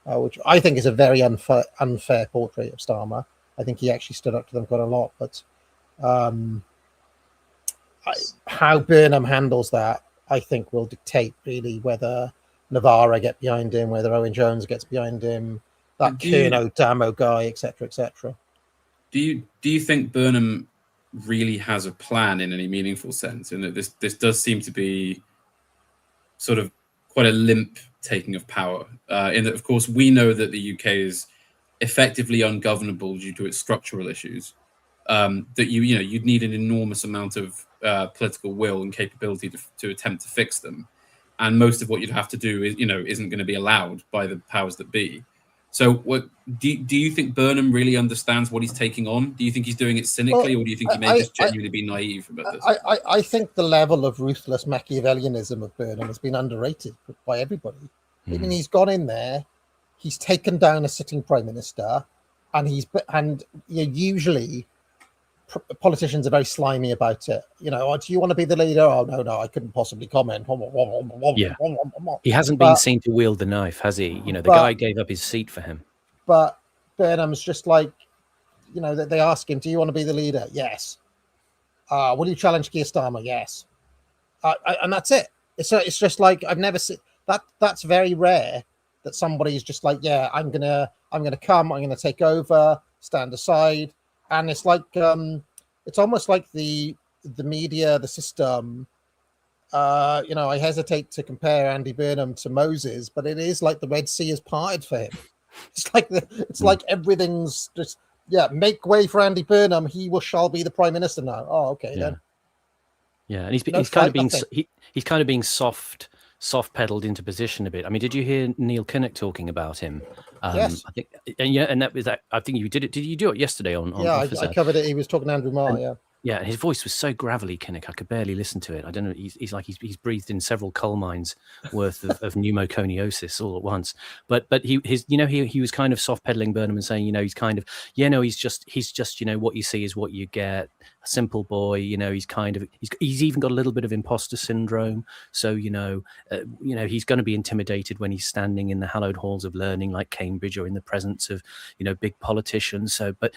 which I think is a very unfair portrait of Starmer. I think he actually stood up to them quite a lot, but how Burnham handles that, I think, will dictate really whether Navarra get behind him, whether Owen Jones gets behind him, that Kern O'Damo guy, etc., etc. Do you think Burnham really has a plan in any meaningful sense, and that this does seem to be sort of quite a limp taking of power, in that, of course, we know that the UK is effectively ungovernable due to its structural issues, that you'd need an enormous amount of political will and capability to attempt to fix them. and most of what you'd have to do is, isn't going to be allowed by the powers that be. So, what do you think Burnham really understands what he's taking on? Do you think he's doing it cynically, or do you think he may just genuinely be naive about this? I think the level of ruthless Machiavellianism of Burnham has been underrated by everybody. I mean, he's gone in there, he's taken down a sitting prime minister, and usually politicians are very slimy about it. Oh, do you want to be the leader? Oh, no, I couldn't possibly comment. Yeah. He hasn't been seen to wield the knife, has he? The guy gave up his seat for him. But Burnham's just like, they ask him, do you want to be the leader? Yes. Will you challenge Keir Starmer? Yes. And that's it. It's just like, I've never seen that. That's very rare that somebody's just like, yeah, I'm gonna come, I'm gonna take over, stand aside. And it's like, it's almost like the media, the system. I hesitate to compare Andy Burnham to Moses, but it is like the Red Sea is parted for him. It's like everything's just, make way for Andy Burnham. He shall be the prime minister now. Oh, okay then. Yeah, and he's kind of being soft pedaled into position a bit. I mean, did you hear Neil Kinnock talking about him? Yes. I think, and that was that. I think you did it. Did you do it yesterday on? Yeah, I covered it. He was talking to Andrew Marr. Yeah, and his voice was so gravelly, Kinnock. I could barely listen to it. I don't know. He's like he's breathed in several coal mines worth of pneumoconiosis all at once. But he was kind of soft pedaling Burnham and saying, he's kind of, he's just what you see is what you get. A simple boy, he's even got a little bit of imposter syndrome. So he's going to be intimidated when he's standing in the hallowed halls of learning like Cambridge or in the presence of big politicians. So, but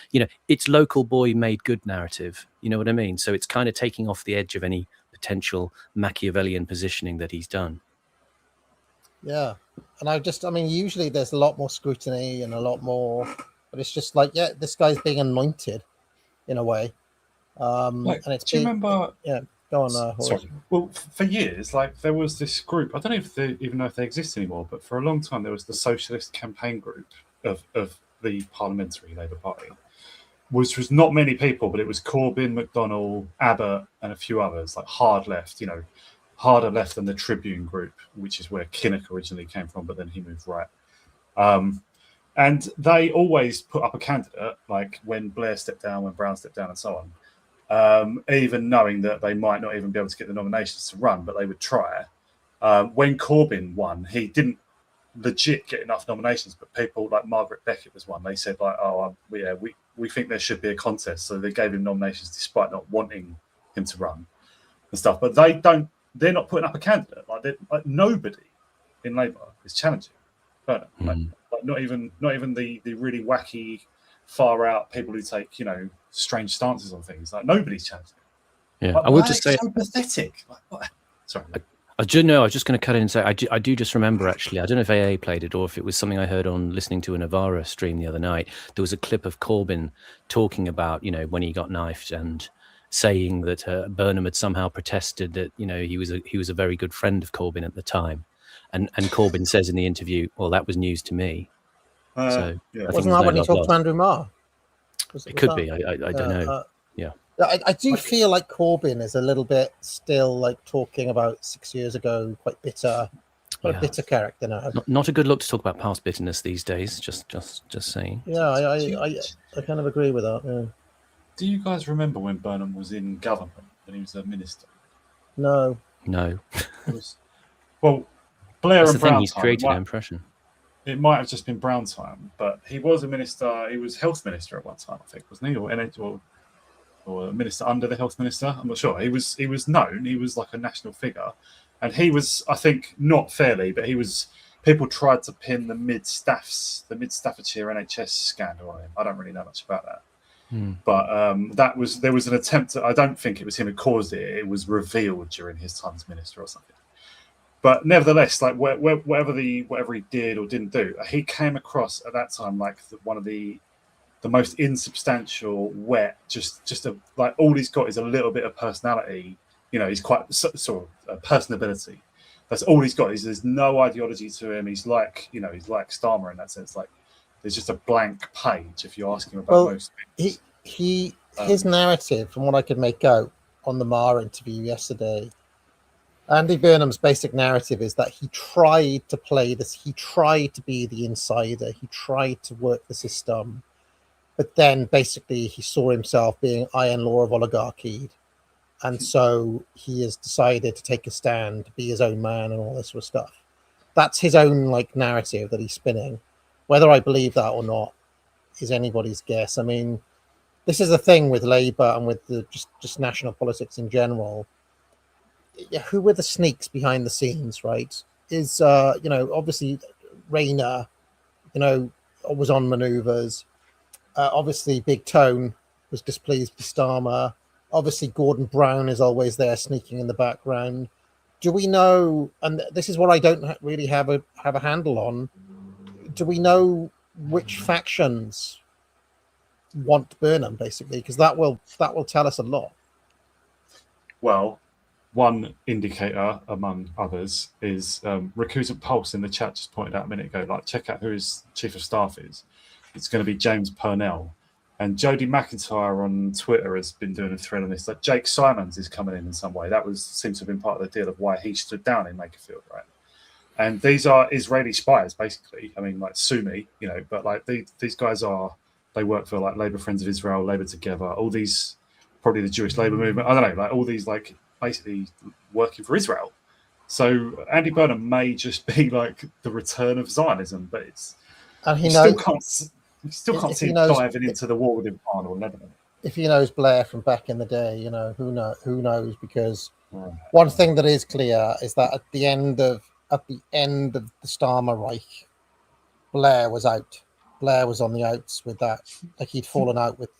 it's local boy made good narrative. You know what I mean? So it's kind of taking off the edge of any potential Machiavellian positioning that he's done. Yeah. And usually there's a lot more scrutiny and a lot more, but it's just like, this guy's being anointed in a way. And it's do you remember? Yeah, go on. Sorry. Well, for years, there was this group. I don't know if they even know if they exist anymore, but for a long time there was the Socialist Campaign Group of the Parliamentary Labour Party, which was not many people, but it was Corbyn, McDonnell, Abbott, and a few others, like hard left. Harder left than the Tribune Group, which is where Kinnock originally came from, but then he moved right. And they always put up a candidate, like when Blair stepped down, when Brown stepped down, and so on. Even knowing that they might not even be able to get the nominations to run, but they would try. When Corbyn won, he didn't legit get enough nominations, but people like Margaret Beckett was one. They said we think there should be a contest, so they gave him nominations despite not wanting him to run and stuff. But they're not putting up a candidate. Like nobody in Labour is challenging Burnham. Like not even the really wacky far out people who take strange stances on things. Like nobody's challenging. Yeah, I would just say so pathetic. Like, what? Sorry. I do know. I was just going to cut in and say I do just remember actually. I don't know if AA played it or if it was something I heard on listening to a Navarra stream the other night. There was a clip of Corbyn talking about when he got knifed and saying that Burnham had somehow protested that he was a very good friend of Corbyn at the time, and Corbyn says in the interview, "Well, that was news to me." Wasn't that when he talked to Andrew Marr? It could be. I don't know. Yeah. I do feel like Corbyn is a little bit still like talking about 6 years ago, quite bitter, a bitter character now. Not a good look to talk about past bitterness these days. Just saying. Yeah, I kind of agree with that. Yeah. Do you guys remember when Burnham was in government when he was a minister? No. Well, Blair That's and the Brown thing. He's time, created an impression. It might have just been Brown time, but he was a minister. He was health minister at one time, I think, wasn't he, or a minister under the health minister? I'm not sure. He was known. He was like a national figure, and he was, I think, not fairly, but he was. People tried to pin the Mid Staffordshire NHS scandal on him. I don't really know much about that. But there was an attempt. I don't think it was him who caused it. It was revealed during his time as minister or something. But nevertheless, like whatever he did or didn't do, he came across at that time like one of the most insubstantial, wet, like all he's got is a little bit of personality. He's quite sort of personability. That's all he's got. There's no ideology to him. He's like Starmer in that sense. Like there's just a blank page if you ask him about most things. His narrative, from what I could make out on the Marr interview yesterday, Andy Burnham's basic narrative is that he tried to play this, he tried to be the insider, he tried to work the system, but then basically he saw himself being iron law of oligarchy, and so he has decided to take a stand, to be his own man and all this sort of stuff. That's his own like narrative that he's spinning. Whether I believe that or not is anybody's guess. I mean, this is the thing with Labour and with the just national politics in general. Who were the sneaks behind the scenes, right? Is obviously Rayner, was on manoeuvres. Obviously Big Tone was displeased with Starmer. Obviously Gordon Brown is always there sneaking in the background. Do we know, and this is what I don't really have a handle on, do we know which factions want Burnham, basically? Because that will tell us a lot. Well, one indicator among others is Recruitment Pulse in the chat just pointed out a minute ago, like, check out who his chief of staff is. It's going to be James Purnell. And Jodie McIntyre on Twitter has been doing a thread on this. Like, Jake Simons is coming in some way. That seems to have been part of the deal of why he stood down in Makerfield, right? And these are Israeli spies, basically. I mean, like, sue me, but like these guys they work for like Labour Friends of Israel, Labour Together, all these, probably the Jewish Labour movement. I don't know, like all these, like, basically working for Israel. So Andy Burnham may just be like the return of Zionism, but he still can't see diving into the war with Iran or Lebanon. If he knows Blair from back in the day, who knows? Because one thing that is clear is that at the end of the Starmer Reich, Blair was out. Blair was on the outs with that. Like, he'd fallen out with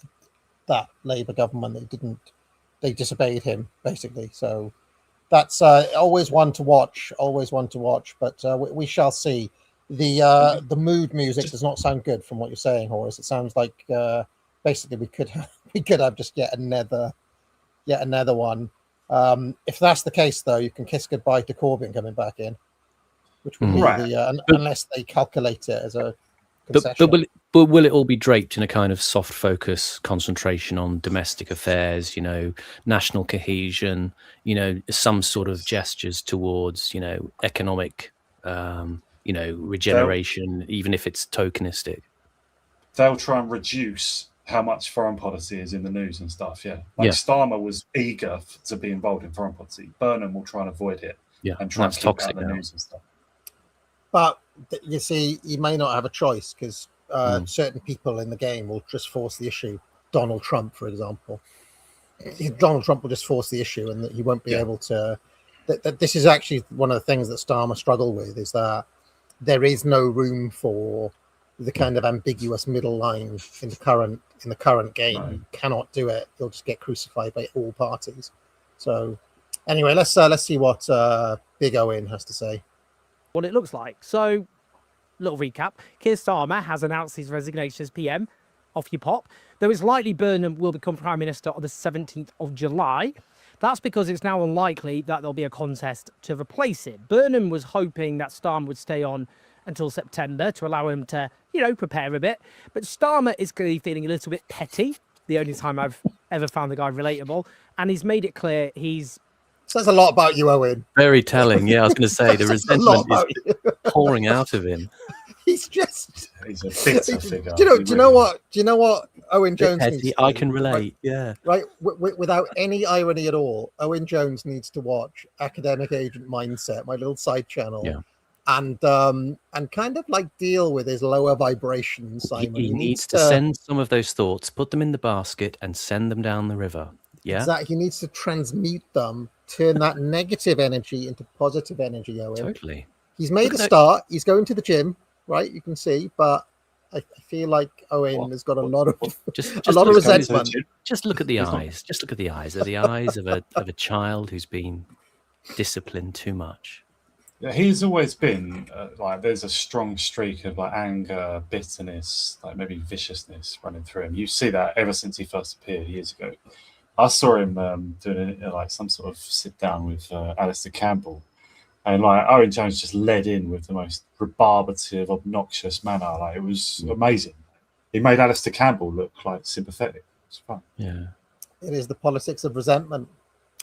that Labour government. They disobeyed him, basically. So that's always one to watch. But we shall see. The mood music does not sound good from what you're saying, Horace. It sounds like basically we could have just yet another one. If that's the case, though, you can kiss goodbye to Corbyn coming back in, which would be unless they calculate it as a concession. But will it all be draped in a kind of soft focus concentration on domestic affairs, national cohesion, some sort of gestures towards, economic, regeneration, even if it's tokenistic? They'll try and reduce how much foreign policy is in the news and stuff, Starmer was eager to be involved in foreign policy. Burnham will try and avoid it and try and keep out the news and stuff. But you see, you may not have a choice, because certain people in the game will just force the issue. Donald Trump, for example. Donald Trump will just force the issue, and that he won't be able to. That this is actually one of the things that Starmer struggle with, is that there is no room for the kind of ambiguous middle line in the current game. Right. You cannot do it. You'll just get crucified by all parties. So anyway, let's see what Big Owen has to say. What it looks like. So, little recap. Keir Starmer has announced his resignation as PM. Off you pop. Though it's likely Burnham will become Prime Minister on the 17th of July. That's because it's now unlikely that there'll be a contest to replace him. Burnham was hoping that Starmer would stay on until September to allow him to, prepare a bit. But Starmer is clearly feeling a little bit petty, the only time I've ever found the guy relatable. And he's made it clear he's... Says a lot about you, Owen. Very telling. Yeah, I was going to say, the resentment is pouring out of him. He's a bitter figure. Do you know what Owen Jones needs? I can relate. Yeah. Right. Without any irony at all, Owen Jones needs to watch Academic Agent Mindset, my little side channel, and kind of like deal with his lower vibrations. Simon, he needs to send some of those thoughts, put them in the basket, and send them down the river. Yeah. Exactly. He needs to transmute them, turn that negative energy into positive energy. Owen. Totally. He's made a start. He's going to the gym. Right, you can see, but I feel like Owen has got a lot of resentment. Just look at the eyes. Just look at the eyes. They're the eyes of a child who's been disciplined too much. Yeah, he's always been like, there's a strong streak of like anger, bitterness, like maybe viciousness running through him. You see that ever since he first appeared years ago. I saw him doing like some sort of sit down with Alistair Campbell. And like Owen Jones just led in with the most rebarbative, obnoxious manner. Like, it was amazing. He made Alistair Campbell look like sympathetic. It's fun. Yeah. It is the politics of resentment,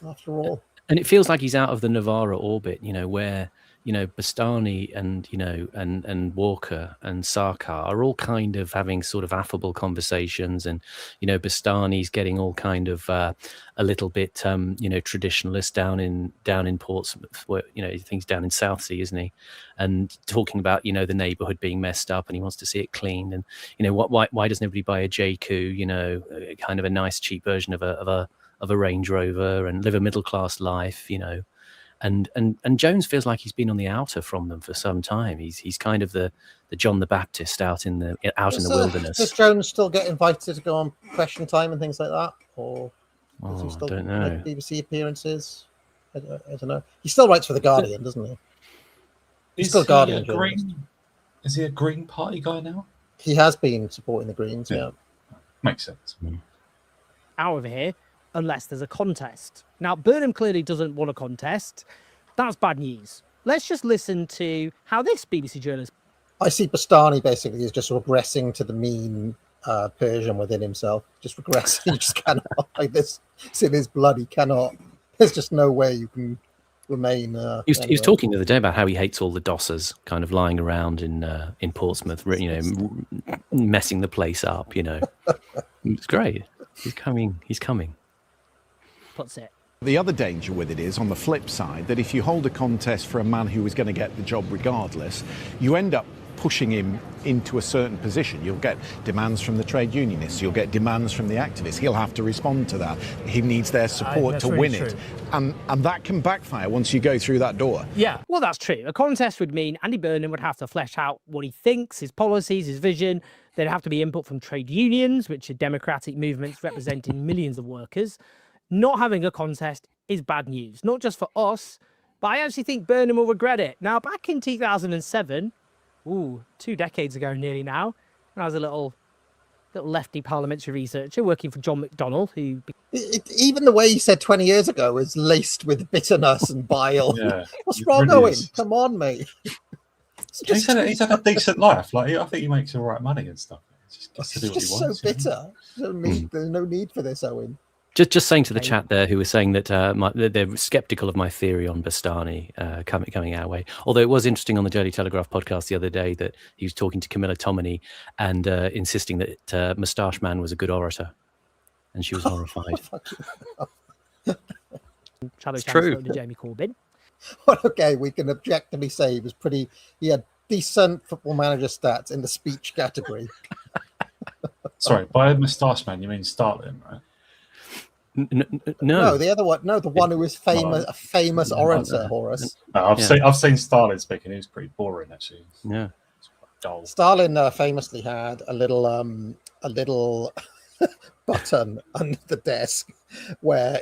after all. And it feels like he's out of the Navarra orbit, where Bastani and Walker and Sarkar are all kind of having sort of affable conversations, and Bastani's getting all kind of a little bit traditionalist down in Portsmouth, where he thinks he's down in Southsea, isn't he? And talking about the neighbourhood being messed up, and he wants to see it cleaned, and why doesn't everybody buy a JQ, kind of a nice cheap version of a Range Rover, and live a middle class life, And Jones feels like he's been on the outer from them for some time. He's kind of the John the Baptist out in the wilderness. Does Jones still get invited to go on Question Time and things like that, or does he still I don't know. make BBC appearances? I don't know. He still writes for the Guardian, doesn't he? He's still Guardian. Is he a Green Party guy now? He has been supporting the Greens. Yeah. Makes sense. Out of here, unless there's a contest. Now, Burnham clearly doesn't want a contest. That's bad news. Let's just listen to how this BBC journalist... I see Bastani basically is just regressing to the mean Persian within himself. Just regressing. He just cannot. Like this. It's in his blood. He cannot. There's just no way you can remain... He was talking the other day about how he hates all the dossers kind of lying around in Portsmouth, messing the place up, It's great. He's coming. Puts it. The other danger with it is, on the flip side, that if you hold a contest for a man who is going to get the job regardless, you end up pushing him into a certain position. You'll get demands from the trade unionists, you'll get demands from the activists. He'll have to respond to that. He needs their support to win it. And that can backfire once you go through that door. Yeah, well, that's true. A contest would mean Andy Burnham would have to flesh out what he thinks, his policies, his vision. There'd have to be input from trade unions, which are democratic movements representing millions of workers. Not having a contest is bad news, not just for us, but I actually think Burnham will regret it. Now, back in 2007, 2 decades ago nearly now, when I was a little lefty parliamentary researcher working for John McDonnell, who... even the way you said 20 years ago is laced with bitterness and bile. Yeah. What's wrong, Owen? Come on, mate. He's had a decent life. Like, I think he makes all right money and stuff. He It's to do what he just wants, so bitter. There's no need for this, Owen. Just saying to the chat there, who was saying that they're sceptical of my theory on Bastani coming our way. Although it was interesting on the Daily Telegraph podcast the other day that he was talking to Camilla Tominey and insisting that Moustache Man was a good orator, and she was horrified. It's true. To Jamie Corbyn. Well, okay, we can objectively say he had decent Football Manager stats in the speech category. Sorry, by a Moustache Man you mean Starlin, right? No, the other one. No, the one who was famous, a famous orator, Horace. No, I've seen Stalin speaking. He was pretty boring, actually. Yeah, dull. Stalin famously had a little button under the desk where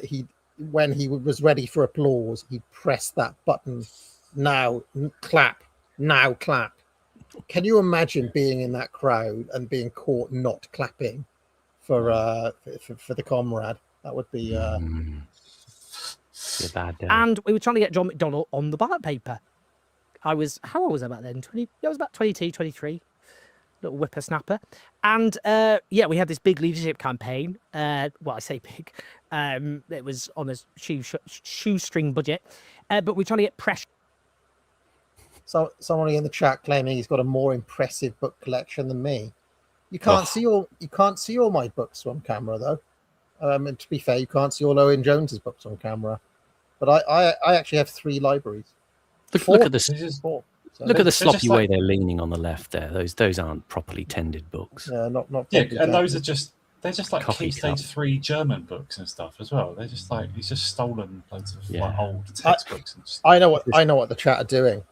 when he was ready for applause, he pressed that button. Now clap. Now clap. Can you imagine being in that crowd and being caught not clapping for the comrade? That would be a bad day. And we were trying to get John McDonnell on the ballot paper. How old was I back then? I was about 22, 23. Little whippersnapper. And we had this big leadership campaign. Well, I say big. It was on a shoestring budget. But we're trying to get pressure. So somebody in the chat claiming he's got a more impressive book collection than me. You can't see all my books on camera though. And to be fair, you can't see all Owen Jones's books on camera. But I actually have 3 libraries. Look at this. Look at the sloppy way they're leaning on the left there. Those aren't properly tended books. Yeah, not and those are they're just like Key Stage 3 German books and stuff as well. They're just like he's just stolen loads of like old textbooks. I know what the chat are doing.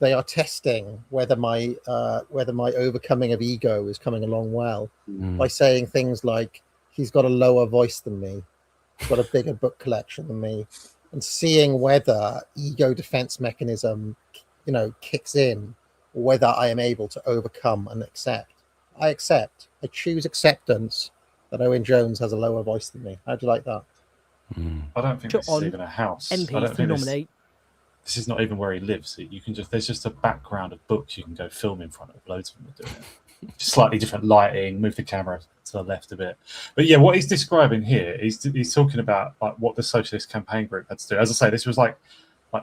They are testing whether my overcoming of ego is coming along well by saying things like he's got a lower voice than me, he's got a bigger book collection than me, and seeing whether ego defense mechanism, kicks in, or whether I am able to overcome and accept. I accept. I choose acceptance that Owen Jones has a lower voice than me. How do you like that? I don't think this is even a house. MPs to nominate. This is not even where he lives. There's just a background of books you can go film in front of. Loads of them are doing it. slightly different lighting, move the camera to the left a bit. But yeah, what he's describing here is he's talking about like what the Socialist Campaign Group had to do. As I say, this was like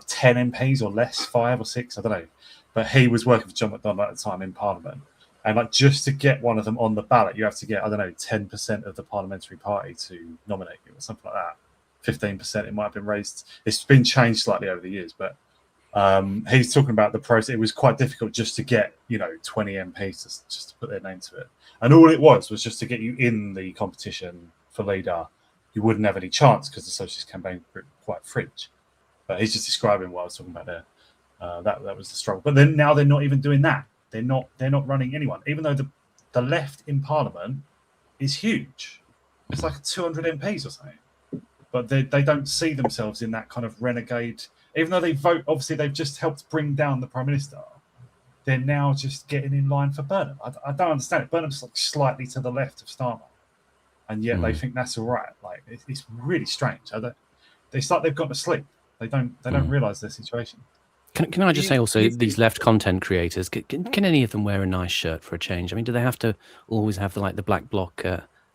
10 MPs or less, 5 or 6, I don't know. But he was working for John McDonnell at the time in Parliament. And like just to get one of them on the ballot, you have to get, I don't know, 10% of the parliamentary party to nominate you or something like that. 15%, it might have been raised. It's been changed slightly over the years, but he's talking about the process. It was quite difficult just to get, 20 MPs just to put their name to it. And all it was just to get you in the competition for leader. You wouldn't have any chance because the Socialist Campaign Group were quite fringe. But he's just describing what I was talking about there. That was the struggle. But then now they're not even doing that. They're not running anyone, even though the left in Parliament is huge. It's like 200 MPs or something. But they don't see themselves in that kind of renegade. Even though they vote, obviously they've just helped bring down the Prime Minister. They're now just getting in line for Burnham. I don't understand it. Burnham's like slightly to the left of Starmer, and yet they think that's all right. Like it's really strange. It's like they've gone to sleep. They don't realise their situation. Can I just say also, these left content creators, can any of them wear a nice shirt for a change? I mean, do they have to always have the black bloc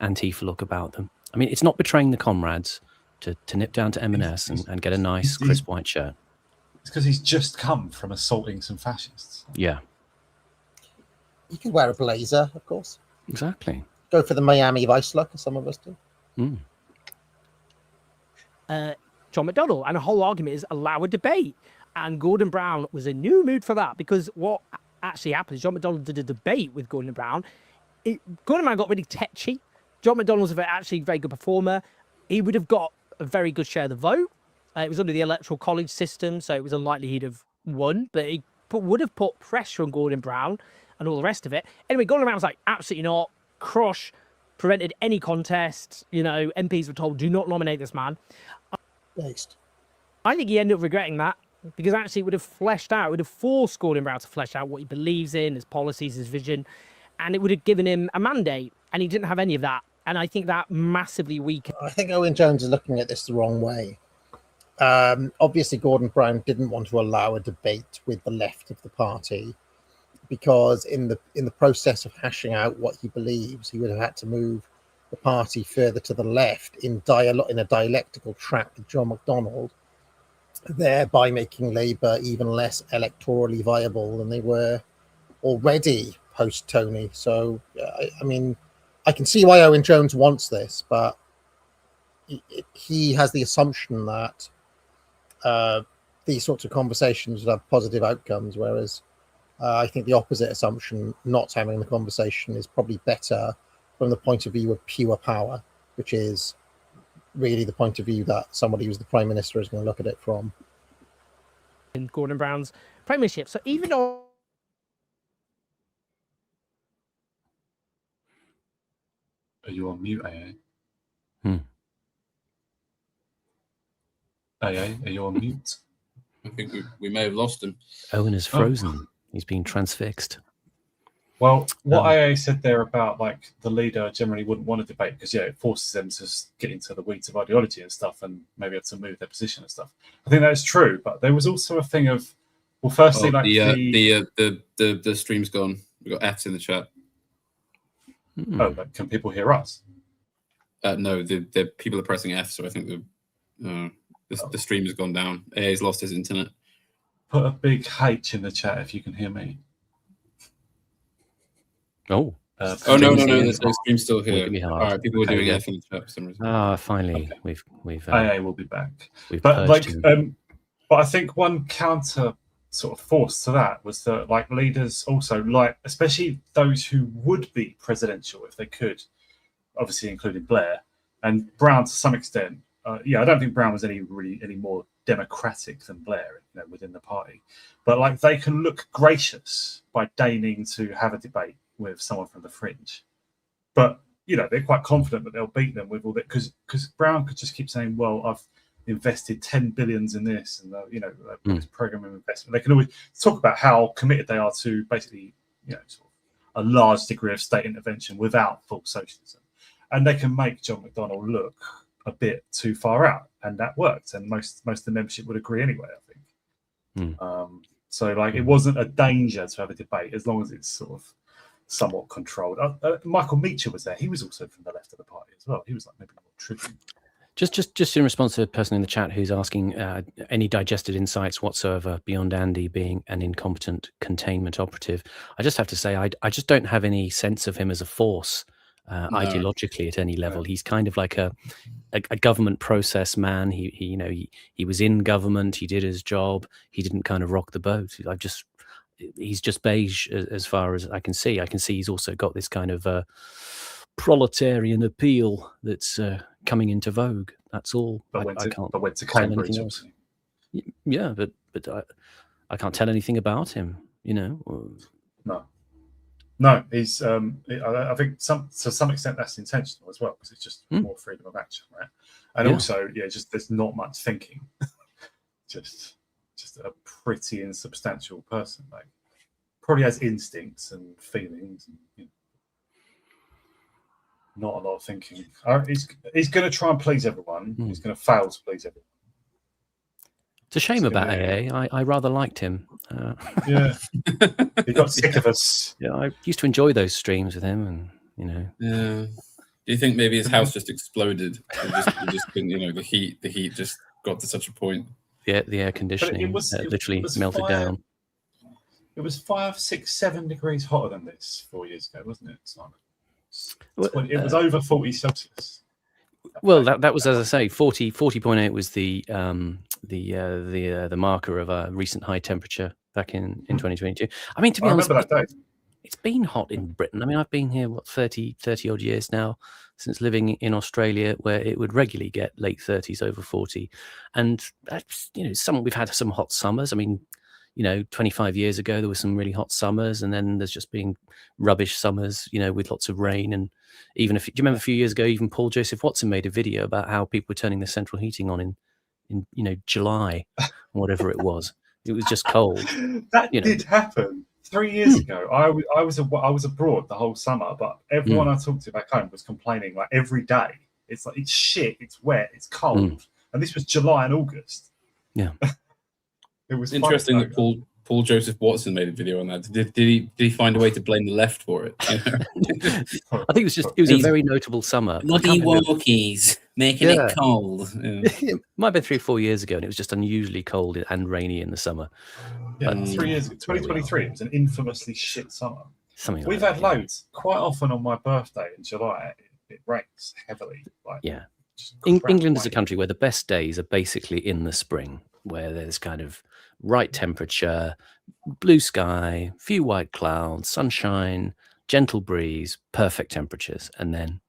Antifa look about them? I mean, it's not betraying the comrades to nip down to M&S and get a nice crisp white shirt. It's because he's just come from assaulting some fascists. Yeah. You can wear a blazer, of course. Exactly. Go for the Miami Vice look, as some of us do. John McDonnell, and the whole argument is allow a debate. And Gordon Brown was in no mood for that, because what actually happened is John McDonnell did a debate with Gordon Brown. Gordon Brown got really tetchy. John McDonnell was actually a very good performer. He would have got a very good share of the vote. It was under the electoral college system, so it was unlikely he'd have won, but he would have put pressure on Gordon Brown and all the rest of it. Anyway, Gordon Brown was like, absolutely not. Crush, prevented any contest. MPs were told, do not nominate this man. Next. I think he ended up regretting that, because actually it would have forced Gordon Brown to flesh out what he believes in, his policies, his vision, and it would have given him a mandate, and he didn't have any of that. And I think that massively weakened. I think Owen Jones is looking at this the wrong way. Obviously, Gordon Brown didn't want to allow a debate with the left of the party, because in the process of hashing out what he believes, he would have had to move the party further to the left in a dialectical track with John McDonnell, thereby making Labour even less electorally viable than they were already post-Tony. So, I mean, I can see why Owen Jones wants this, but he has the assumption that these sorts of conversations would have positive outcomes, whereas I think the opposite assumption, not having the conversation, is probably better from the point of view of pure power, which is really the point of view that somebody who's the Prime Minister is going to look at it from. In Gordon Brown's premiership. So even though Are you on mute, AA? AA, are you on mute? I think we may have lost him. Owen is frozen. He's been transfixed. Well, what AA said there about the leader generally wouldn't want to debate because it forces them to get into the weeds of ideology and stuff, and maybe have to move their position and stuff. I think that is true, but there was also a thing of, well, firstly, the stream's gone. We've got F's in the chat. Oh, but can people hear us? No, the people are pressing F, so I think the stream has gone down. AA's lost his internet. Put a big H in the chat if you can hear me. Oh. No, the stream's still here. All right, people were doing F in the chat for some reason. Finally, okay. we've AA will be back. But I think one counter sort of force to that was that leaders also, especially those who would be presidential if they could, obviously including Blair and Brown to some extent. I don't think Brown was any more democratic than Blair, within the party. But they can look gracious by deigning to have a debate with someone from the fringe. But they're quite confident that they'll beat them with all that, because Brown could just keep saying, "Well, I've invested 10 billions in this, and this program of investment." They can always talk about how committed they are to basically, sort of a large degree of state intervention without full socialism, and they can make John McDonnell look a bit too far out, and that worked. And most of the membership would agree anyway, I think. So it wasn't a danger to have a debate as long as it's sort of somewhat controlled. Michael Meacher was there. He was also from the left of the party as well. He was like maybe more tribune. Just in response to a person in the chat who's asking any digested insights whatsoever beyond Andy being an incompetent containment operative, I just have to say I just don't have any sense of him as a force ideologically at any level. He's kind of like a government process man. He was in government. He did his job. He didn't kind of rock the boat. He's just beige as far as I can see. I can see he's also got this kind of proletarian appeal that's coming into vogue. That's all. But I can't went to tell Cambridge, anything else. Yeah, but I can't tell anything about him. No, he's. I think to some extent that's intentional as well, because it's just more freedom of action, right? And also, just there's not much thinking. just a pretty insubstantial person, like probably has instincts and feelings, and, not a lot of thinking. He's going to try and please everyone. He's going to fail to please everyone. It's a shame about AA. I rather liked him. Yeah, he got sick of us. Yeah, I used to enjoy those streams with him, and Yeah. Do you think maybe his house just exploded? The heat just got to such a point. The air conditioning literally melted down. It was 5, 6, 7 degrees hotter than this 4 years ago, wasn't it, Simon? It was over 40 Celsius. Well, that was, as I say, 40.8 was the marker of a recent high temperature back in 2022. I mean, to be honest, remember that day. It's been hot in Britain. I mean, I've been here 30 odd years now, since living in Australia, where it would regularly get late 30s, over 40, and that's, we've had some hot summers. I mean, 25 years ago there were some really hot summers, and then there's just been rubbish summers, with lots of rain. And even do you remember a few years ago, even Paul Joseph Watson made a video about how people were turning the central heating on in July, whatever it was. It was just cold. That did happen 3 years ago. I was abroad the whole summer, but everyone I talked to back home was complaining like every day. It's like it's shit, it's wet, it's cold, and this was July and August. Yeah. It was interesting that Paul Joseph Watson made a video on that. Did he find a way to blame the left for it? I think it was a very notable summer. Muddy walkies making it cold. Yeah. It might have been 3 or 4 years ago, and it was just unusually cold and rainy in the summer. Yeah, 3 years ago, 2023. It was an infamously shit summer. We've had loads. Quite often on my birthday in July, it rains heavily. England is a country where the best days are basically in the spring, where there's kind of right temperature, blue sky, few white clouds, sunshine, gentle breeze, perfect temperatures. And then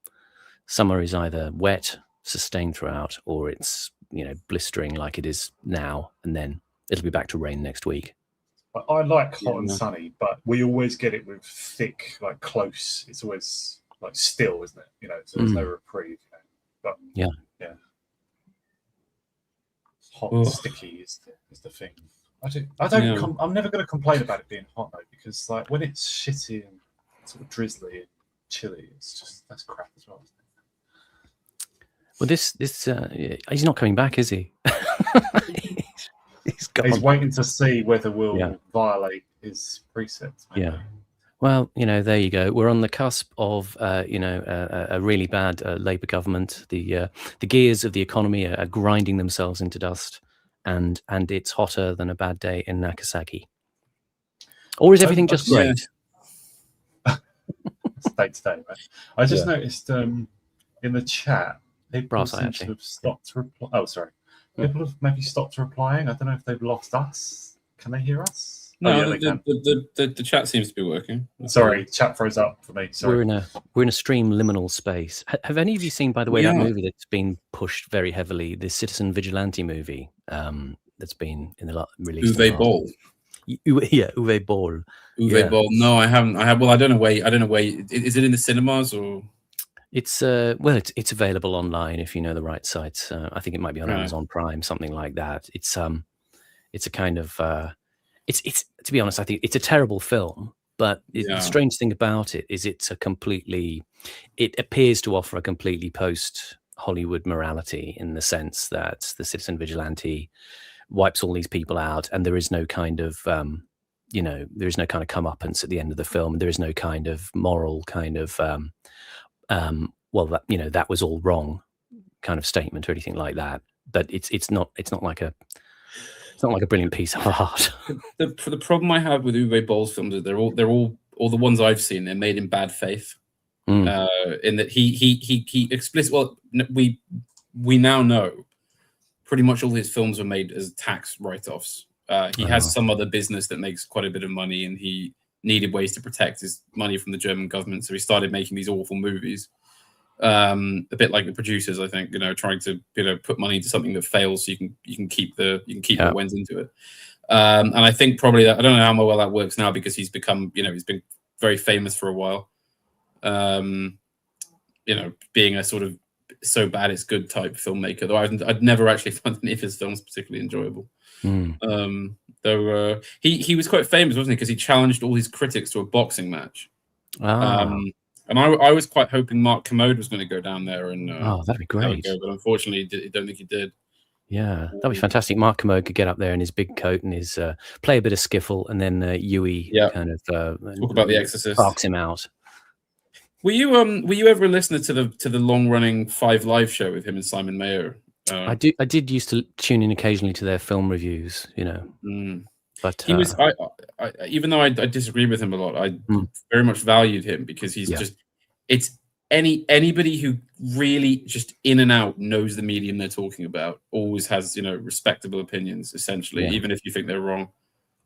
summer is either wet, sustained throughout, or it's, blistering like it is now, and then it'll be back to rain next week. I like hot and sunny, but we always get it with thick, like close. It's always like still, isn't it? So there's no reprieve. But yeah. Hot and sticky is the thing. I don't. I'm never going to complain about it being hot though, because like when it's shitty and sort of drizzly and chilly, that's crap as well. Well, this he's not coming back, is he? He's gone. He's waiting to see whether we'll violate his precepts. Maybe. Yeah. Well, there you go. We're on the cusp of, a really bad Labour government. The gears of the economy are grinding themselves into dust, and it's hotter than a bad day in Nagasaki. Or is everything just great? It's day to day, right? I just noticed in the chat, people seem to have stopped replying. Oh, sorry. People have maybe stopped replying. I don't know if they've lost us. Can they hear us? No, the chat seems to be working. Sorry, chat froze up for me. Sorry. We're in a stream liminal space. Have any of you seen, by the way, that movie that's been pushed very heavily, the Citizen Vigilante movie that's been in the release? Uwe Boll. Uwe Boll. Uwe Boll. No, I haven't. Well, I don't know where. Is it in the cinemas or? It's it's available online if you know the right sites. I think it might be on Amazon Prime, something like that. It's a kind of it's to be honest, I think it's a terrible film, but the strange thing about it is it appears to offer a completely post Hollywood morality, in the sense that the citizen vigilante wipes all these people out, and there is no kind of you know, there is no kind of comeuppance at the end of the film. There is no kind of moral kind of well, that, you know, that was all wrong kind of statement or anything like that. But it's not like a brilliant piece of art. The problem I have with Uwe Boll's films is they're all the ones I've seen, they're made in bad faith. In that he explicit. Well, we now know pretty much all his films were made as tax write-offs. He has some other business that makes quite a bit of money, and he needed ways to protect his money from the German government, so he started making these awful movies. A bit like the producers, I think, you know, trying to, you know, put money into something that fails so you can keep what went into it. And I think probably that, I don't know how well that works now, because he's become, you know, he's been very famous for a while. You know, being a sort of so bad it's good type filmmaker, though I'd never actually found any of his films particularly enjoyable. Though he was quite famous, wasn't he? Because he challenged all his critics to a boxing match. And I was quite hoping Mark Kermode was going to go down there and that'd be great. But unfortunately, I don't think he did. Yeah, that'd be fantastic. Mark Kermode could get up there in his big coat and his play a bit of skiffle, and then Yui kind of talk about The Exorcist, barks him out. Were you ever a listener to the long running 5 Live show with him and Simon Mayo? I did used to tune in occasionally to their film reviews, you know. But he was I even though I disagree with him a lot, I very much valued him, because he's just, it's anybody who really just in and out knows the medium they're talking about always has, you know, respectable opinions, essentially, even if you think they're wrong.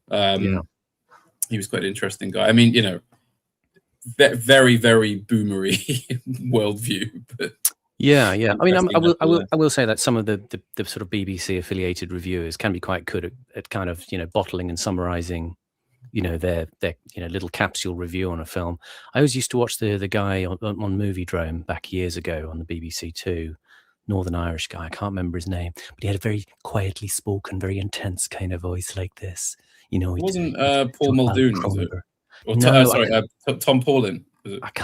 He was quite an interesting guy. I mean, you know, very, very boomery worldview, but I mean, I will say that some of the sort of BBC affiliated reviewers can be quite good at kind of, you know, bottling and summarizing, you know, their you know, little capsule review on a film. I always used to watch the guy on Movie Drome back years ago on the BBC Two, Northern Irish guy. I can't remember his name, but he had a very quietly spoken, very intense kind of voice like this. You know, it wasn't Paul Muldoon, was it? Or Tom Paulin.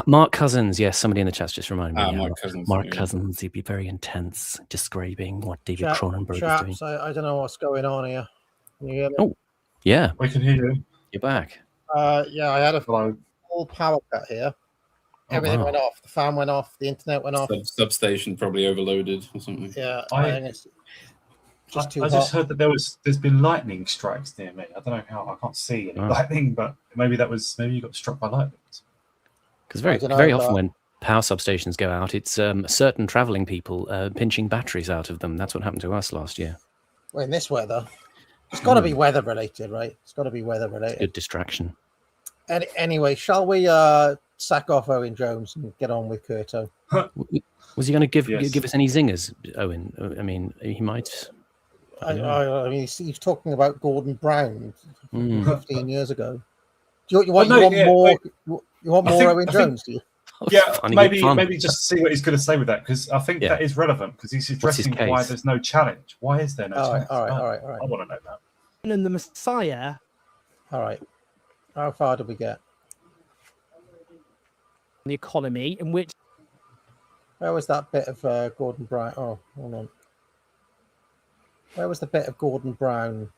Mark Cousins, yes, somebody in the chat's just reminded me. Mark Cousins, he'd be very intense, describing what David Cronenberg is doing. I don't know what's going on here. Can you hear me? Oh, yeah. We can hear you. You're back. I had a full power cut here. Everything went off. The fan went off. The internet went off. Substation probably overloaded or something. Yeah, I think it's just too hot. I just heard that there's been lightning strikes near me. I don't know how. I can't see any lightning, but maybe you got struck by lightning. Because very often when power substations go out, it's certain travelling people pinching batteries out of them. That's what happened to us last year. Well, in this weather, it's got to be weather related, right? It's got to be weather related. Good distraction. Anyway, shall we sack off Owen Jones and get on with Curto? Was he going to give us any zingers, Owen? I mean, he might. I mean, he's talking about Gordon Brown 15 years ago. You want more Owen Jones? Do you? Yeah, maybe just see what he's going to say with that, because I think that is relevant, because he's addressing why there's no challenge. Why is there no challenge? All right. I want to know that. And then the Messiah. All right. How far did we get? The economy, in which. Where was that bit of Gordon Brown? Oh, hold on. Where was the bit of Gordon Brown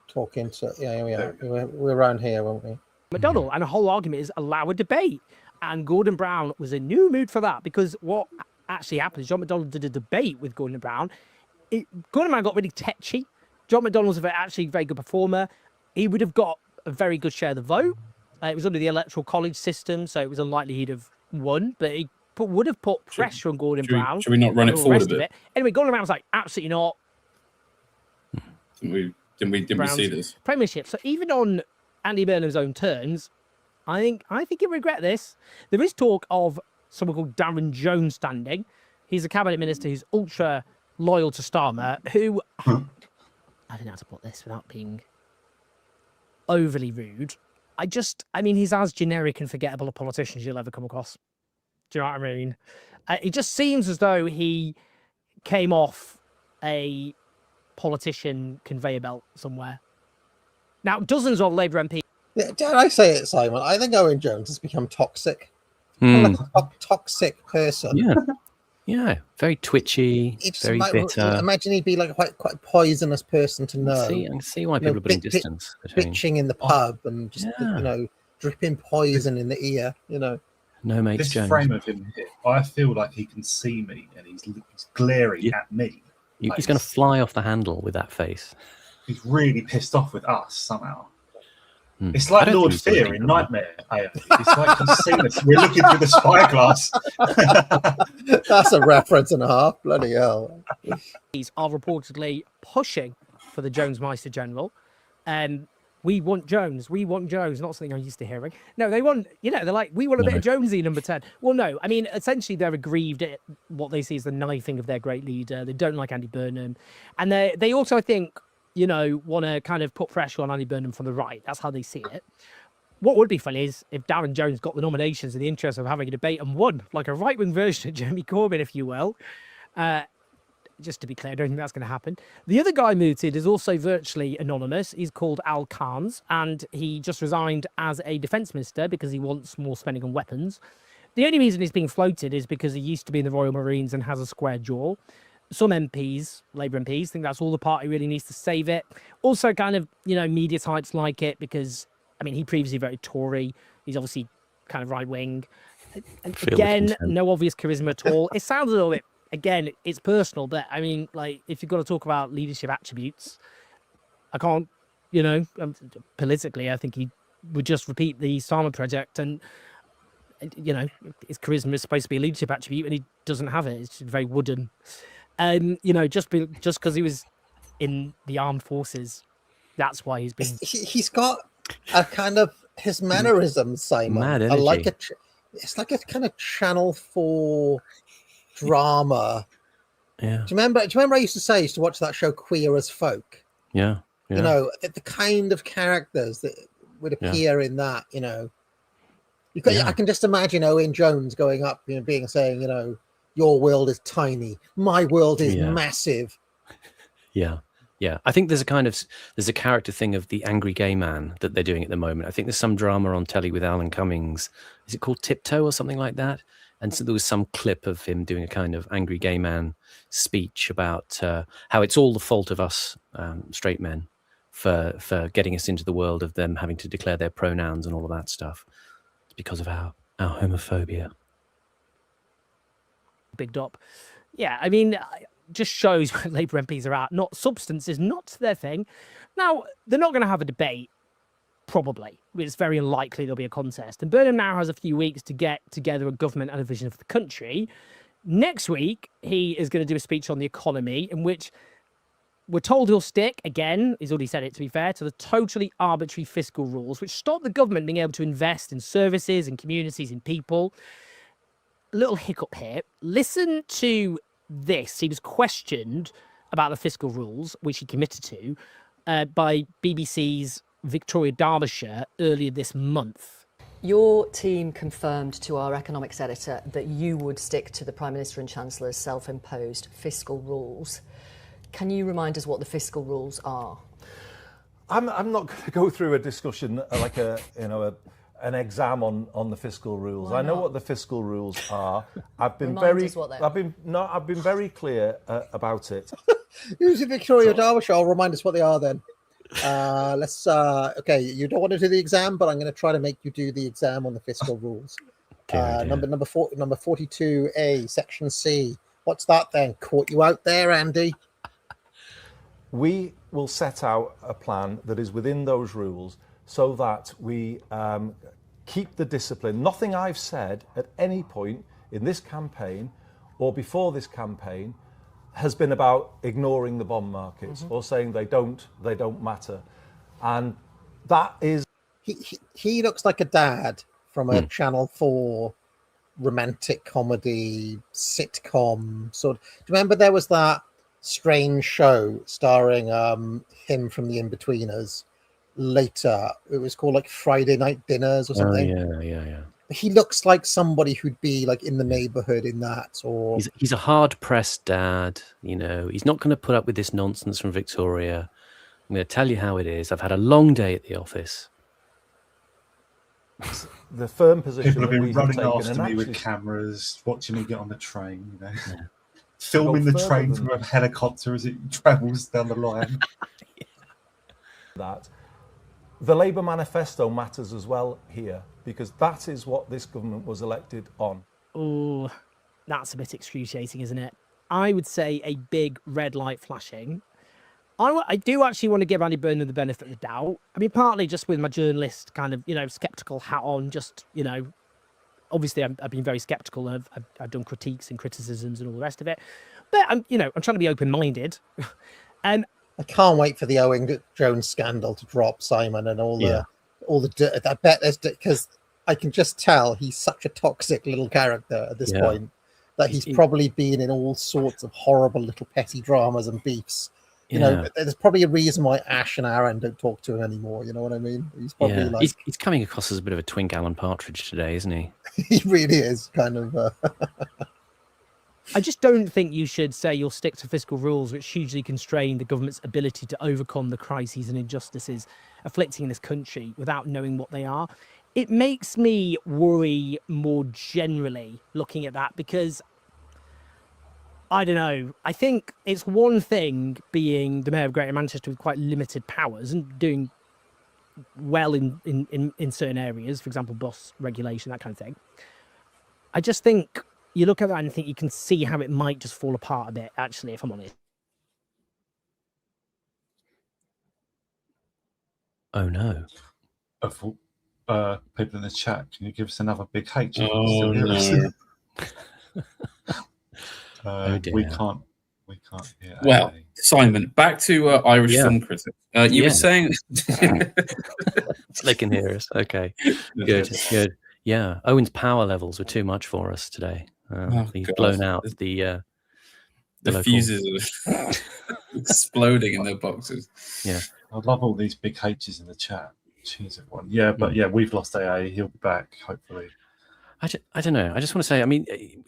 talking to? Yeah, we are. We're around here, weren't we? McDonald, and the whole argument is allow a debate. And Gordon Brown was in no mood for that, because what actually happened is John McDonald did a debate with Gordon Brown. Gordon Brown got really tetchy. John McDonald was actually a very good performer. He would have got a very good share of the vote. It was under the electoral college system, so it was unlikely he'd have won, but he would have put pressure on Gordon Brown. Should we not run it forward a bit? Anyway, Gordon Brown was like, absolutely not. Didn't we see this? Premiership. So even on Andy Burnham's own terms, I think he'll regret this. There is talk of someone called Darren Jones standing. He's a cabinet minister who's ultra loyal to Starmer, who I don't know how to put this without being overly rude. I mean, he's as generic and forgettable a politician as you'll ever come across. Do you know what I mean? It just seems as though he came off a politician conveyor belt somewhere. Now, dozens of Labour MPs. Yeah, dare I say it, Simon? I think Owen Jones has become toxic. Like a toxic person. Yeah. Yeah, very twitchy, very bitter. Imagine he'd be like quite a poisonous person to know. I can see why people are putting distance between. Bitching in the pub and just dripping poison in the ear. No mates. This Jones. frame of him here, I feel like he can see me and he's glaring at me. Like He's going to fly off the handle with that face. He's really pissed off with us somehow. It's like Lord Fear in Nightmare. It's like he's seen us. We're looking through the spyglass. That's a reference and a half. Bloody hell. These are reportedly pushing for the Jones Meister General. We want Jones. We want Jones. Not something I'm used to hearing. No, they want, they're like, we want a bit of Jonesy, number 10. Well, no, I mean, essentially they're aggrieved at what they see as the knifing of their great leader. They don't like Andy Burnham. And they also, I think, want to kind of put pressure on Andy Burnham from the right. That's how they see it. What would be funny is if Darren Jones got the nominations in the interest of having a debate and won, like a right-wing version of Jeremy Corbyn, if you will. Just to be clear, I don't think that's going to happen. The other guy mooted is also virtually anonymous. He's called Al Khans, and he just resigned as a defence minister because he wants more spending on weapons. The only reason he's being floated is because he used to be in the Royal Marines and has a square jaw. Some MPs, Labour MPs, think that's all the party really needs to save it. Also kind of, media types like it because, I mean, he previously voted Tory. He's obviously kind of right-wing. Again, no obvious charisma at all. It sounds a little bit, again, it's personal, but I mean, like, if you've got to talk about leadership attributes, I can't, politically, I think he would just repeat the Sama project and, his charisma is supposed to be a leadership attribute and he doesn't have it. It's very wooden. Just because he was in the armed forces, that's why he's been. He's got a kind of his mannerisms, Simon. Mad energy. It's like a kind of Channel 4 drama. Yeah. Do you remember I used to watch that show Queer as Folk? Yeah. The kind of characters that would appear in that. I can just imagine Owen Jones going up, saying, your world is tiny, my world is massive. Yeah. I think there's a character thing of the angry gay man that they're doing at the moment. I think there's some drama on telly with Alan Cummings. Is it called Tiptoe or something like that? And so there was some clip of him doing a kind of angry gay man speech about how it's all the fault of us straight men for getting us into the world of them having to declare their pronouns and all of that stuff. It's because of our homophobia. Bigged up. Yeah, I mean, just shows where Labour MPs are at. Not substance is not their thing. Now, they're not going to have a debate, probably. It's very unlikely there'll be a contest. And Burnham now has a few weeks to get together a government and a vision for the country. Next week, he is going to do a speech on the economy in which we're told he'll stick, again, he's already said it to be fair, to the totally arbitrary fiscal rules, which stop the government being able to invest in services, in communities, in people. A little hiccup here. Listen to this. He was questioned about the fiscal rules, which he committed to, by BBC's Victoria Derbyshire earlier this month. Your team confirmed to our economics editor that you would stick to the Prime Minister and Chancellor's self-imposed fiscal rules. Can you remind us what the fiscal rules are? I'm not going to go through a discussion like an exam on the fiscal rules. I know what the fiscal rules are. I've been I've been very clear about it. Who's in Victoria Derbyshire? I'll remind us what they are then. Let's okay, you don't want to do the exam, but I'm going to try to make you do the exam on the fiscal rules. Number 42A, section C. What's that then? Caught you out there, Andy. We will set out a plan that is within those rules so that we keep the discipline. Nothing I've said at any point in this campaign or before this campaign has been about ignoring the bond markets or saying they don't matter. And that is... He looks like a dad from a Channel 4 romantic comedy sitcom sort. Do you remember there was that strange show starring him from the In-Betweeners later? It was called like Friday Night Dinners or something. Oh, yeah. He looks like somebody who'd be like in the neighborhood in that. Or he's a hard-pressed dad. He's not going to put up with this nonsense from Victoria. I'm going to tell you how it is. I've had a long day at the office. the firm position People have that been we have running taken, after and me with actually, cameras, watching me get on the train, you know, Yeah. filming the further train than from a helicopter as it travels down the line. that the Labour manifesto matters as well here, because that is what this government was elected on. Oh, that's a bit excruciating, isn't it? I would say a big red light flashing. I do actually want to give Andy Burnham the benefit of the doubt. I mean, partly just with my journalist kind of, skeptical hat on, just, obviously I've been very skeptical and I've done critiques and criticisms and all the rest of it. But I'm trying to be open-minded. And I can't wait for the Owen Jones scandal to drop, Simon, and all the I bet there's, because I can just tell he's such a toxic little character at this point that he's probably been in all sorts of horrible little petty dramas and beefs. You know, there's probably a reason why Ash and Aaron don't talk to him anymore. You know what I mean? He's probably like he's coming across as a bit of a twink Alan Partridge today, isn't he? He really is kind of. I just don't think you should say you'll stick to fiscal rules which hugely constrain the government's ability to overcome the crises and injustices afflicting this country without knowing what they are. It makes me worry more generally looking at that, because I don't know. I think it's one thing being the mayor of Greater Manchester with quite limited powers and doing well in certain areas, for example, bus regulation, that kind of thing. I just think you look at that and think you can see how it might just fall apart a bit, actually, if I'm honest. Oh, no. People in the chat, can you give us another big H? Oh, no. Oh dear. We can't. Yeah, well, okay. Simon, back to Irish film critics. You were saying they can hear us. Okay, good. Yeah, Owen's power levels were too much for us today. He's blown out the fuses are exploding in their boxes. Yeah, I love all these big H's in the chat. Jeez, everyone. Yeah, but we've lost AA. He'll be back hopefully. I don't know. I just want to say, I mean,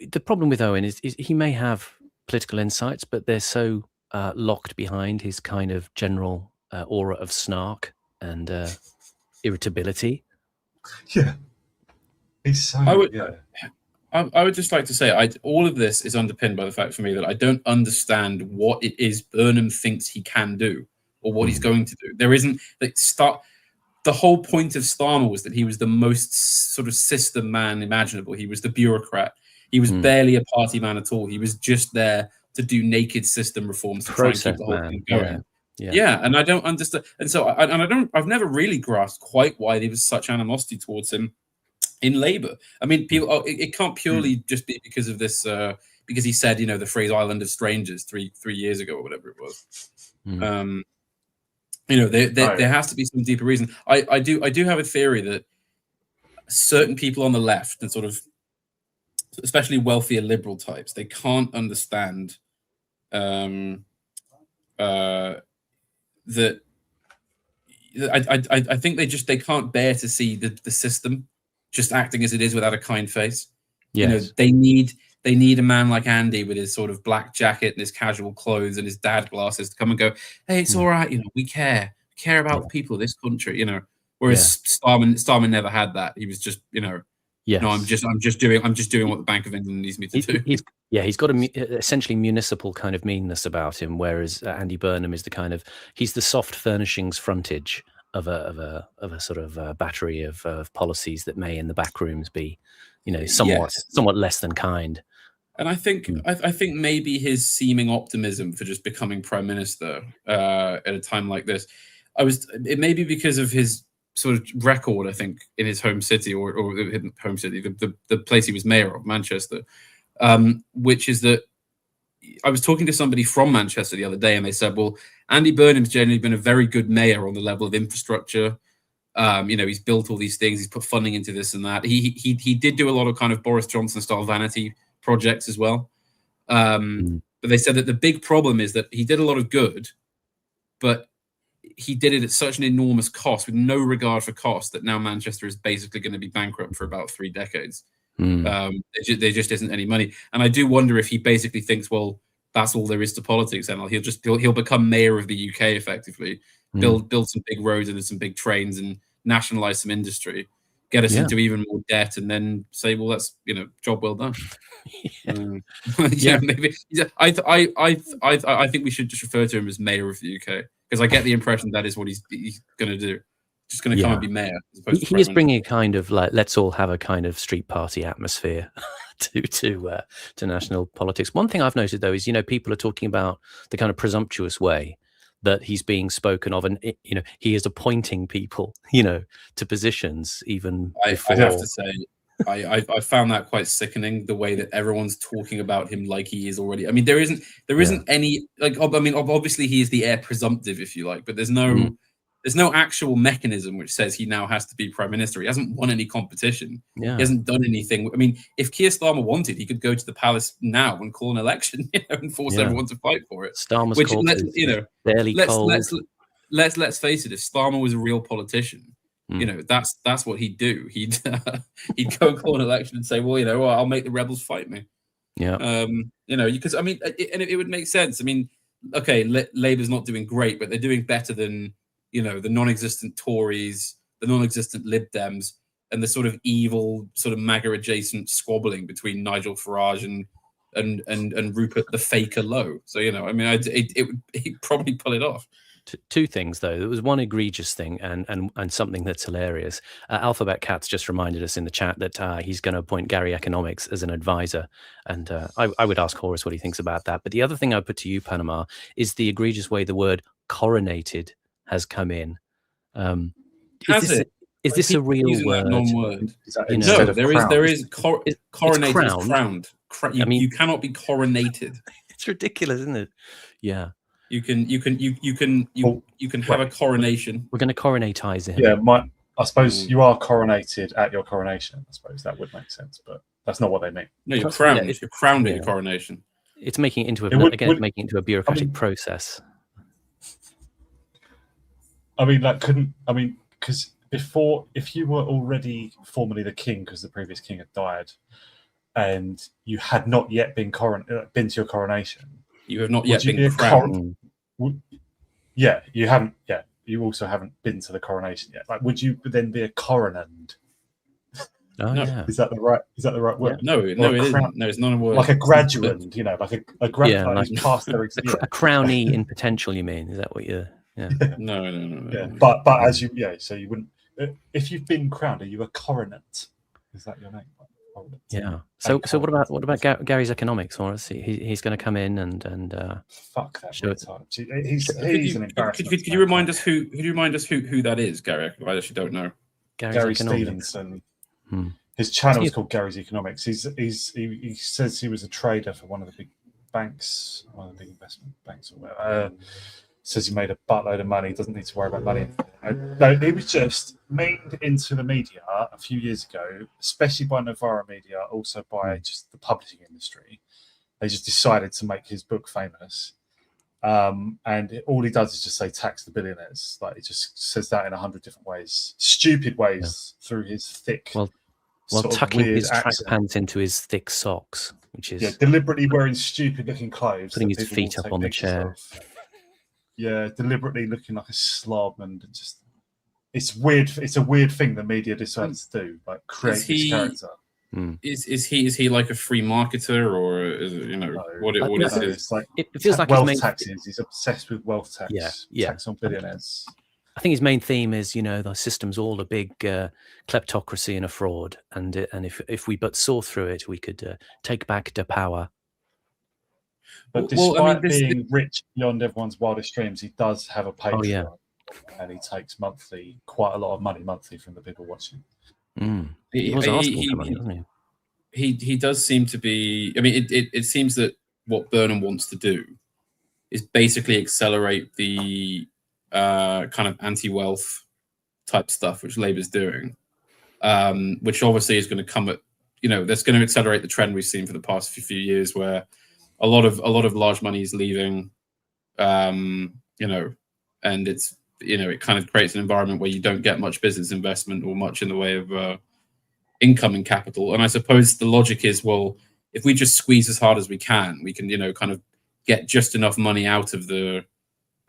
the problem with Owen is he may have political insights, but they're so locked behind his kind of general aura of snark and irritability. Yeah, he's so. I would just like to say, all of this is underpinned by the fact for me that I don't understand what it is Burnham thinks he can do or what he's going to do. There isn't the whole point of Starmer was that he was the most sort of system man imaginable. He was the bureaucrat. He was barely a party man at all. He was just there to do naked system reforms to try and keep the whole thing going. Yeah, and I don't understand. And so I've never really grasped quite why there was such animosity towards him in Labour. I mean, people. It can't purely just be because of this. Because he said, the phrase "island of strangers" three years ago or whatever it was. There has to be some deeper reason. I do have a theory that certain people on the left and sort of, especially wealthier liberal types, they can't understand that. I think they can't bear to see the system just acting as it is without a kind face. Yes. They need a man like Andy with his sort of black jacket and his casual clothes and his dad glasses to come and go, hey, it's all right, we care about the people of this country, Whereas Starmer never had that. He was just, yes. No, I'm just doing what the Bank of England needs me to do. He's got essentially municipal kind of meanness about him, whereas Andy Burnham is he's the soft furnishings frontage of a sort of battery of policies that may in the back rooms be, somewhat less than kind. And I think I think maybe his seeming optimism for just becoming prime minister at a time like this, it may be because of his sort of record, I think, in his home city or home city, the place he was mayor of, Manchester, which is that I was talking to somebody from Manchester the other day, and they said, well, Andy Burnham's generally been a very good mayor on the level of infrastructure. He's built all these things, he's put funding into this and that. He did do a lot of kind of Boris Johnson style vanity projects as well. But they said that the big problem is that he did a lot of good, but he did it at such an enormous cost with no regard for cost that now Manchester is basically going to be bankrupt for about 3 decades. There just isn't any money. And I do wonder if he basically thinks, well, that's all there is to politics, and he'll become mayor of the UK effectively, build some big roads and some big trains and nationalize some industry, get us into even more debt, and then say, well, that's job well done. Maybe. I think we should just refer to him as mayor of the UK, because I get the impression that is what he's going to do. Just going to come and be mayor. He is bringing a kind of like, let's all have a kind of street party atmosphere to national politics. One thing I've noted though is, people are talking about the kind of presumptuous way that he's being spoken of, and he is appointing people, to positions even before. I have to say, I found that quite sickening, the way that everyone's talking about him like he is already. I mean, there isn't any, like, I mean, obviously he is the heir presumptive, if you like, but there's no actual mechanism which says he now has to be prime minister. He hasn't won any competition. He hasn't done anything. I mean, if Keir Starmer wanted, he could go to the palace now and call an election, and force everyone to fight for it. Starmer's called, barely cold. Let's face it. If Starmer was a real politician, that's what he'd do. He'd go and call an election and say, well, I'll make the rebels fight me. Yeah. Because I mean, it would make sense. I mean, okay, Labour's not doing great, but they're doing better than the non-existent Tories, the non-existent Lib Dems, and the sort of evil, sort of MAGA adjacent squabbling between Nigel Farage and Rupert the Faker Lowe. So I mean, he'd probably pull it off. Two things though. There was one egregious thing and something that's hilarious. Alphabet Cat's just reminded us in the chat that he's going to appoint Gary Economics as an advisor, and I would ask Horace what he thinks about that. But the other thing I put to you, Panama, is the egregious way the word coronated has come in. Is this a real word? Non-word. No, there is coronated. Crowned. You cannot be coronated. It's ridiculous, isn't it? Yeah. You can have a coronation. We're going to coronatize him. Yeah, I suppose you are coronated at your coronation. I suppose that would make sense, but that's not what they mean. No, you're crowned. You're crowned at your coronation. It's making it into making it into a bureaucratic process. Because before, if you were already formally the king because the previous king had died, and you had not yet been to your coronation, you have not yet been crowned. Yeah, you haven't. Yeah, you also haven't been to the coronation yet. Like, would you then be a coronand? Oh, no. Yeah. Is that the right word? Yeah. No, it isn't. No, it's not a word. Like a graduand, like a graduate who's past their exam. A crownee in potential, you mean? Is that what you're? Yeah. No. Yeah, but as so you wouldn't. If you've been crowned, are you a coronet? Is that your name? Yeah. So what about Gary's economics? Or he's going to come in and fuck that. Show it. He's an embarrassment. Could you remind us who that is, Gary? I actually don't know. Gary Stevenson. His channel is called Gary's Economics. He says he was a trader for one of the big banks, one of the big investment banks or whatever. Says he made a buttload of money, doesn't need to worry about money. No, he was just memed into the media a few years ago, especially by Novara Media, also by just the publishing industry. They just decided to make his book famous. And all he does is just say tax the billionaires. Like, he just says that in 100 different ways, stupid ways, through his thick, while tucking his track pants into his thick socks, which is deliberately wearing stupid looking clothes, putting his feet up on the chair. Yeah, deliberately looking like a slob, and just it's weird. It's a weird thing the media decided to do, like create his character. Is he like a free marketer, or is what is his? It's like it feels like wealth taxes. He's obsessed with wealth tax. Yeah. Tax on billionaires. I think his main theme is, the system's all a big kleptocracy and a fraud, and if we but saw through it, we could take back the power. But despite being rich beyond everyone's wildest dreams, he does have a Patreon, and he takes quite a lot of money monthly from the people watching. He was asking for money, doesn't he? He does seem to be. I mean, it seems that what Burnham wants to do is basically accelerate the kind of anti-wealth type stuff which Labour's doing, which obviously is going to come at that's going to accelerate the trend we've seen for the past few years, where a lot of large money is leaving, and it's it kind of creates an environment where you don't get much business investment or much in the way of income and capital. And I suppose the logic is, well, if we just squeeze as hard as we can kind of get just enough money out of the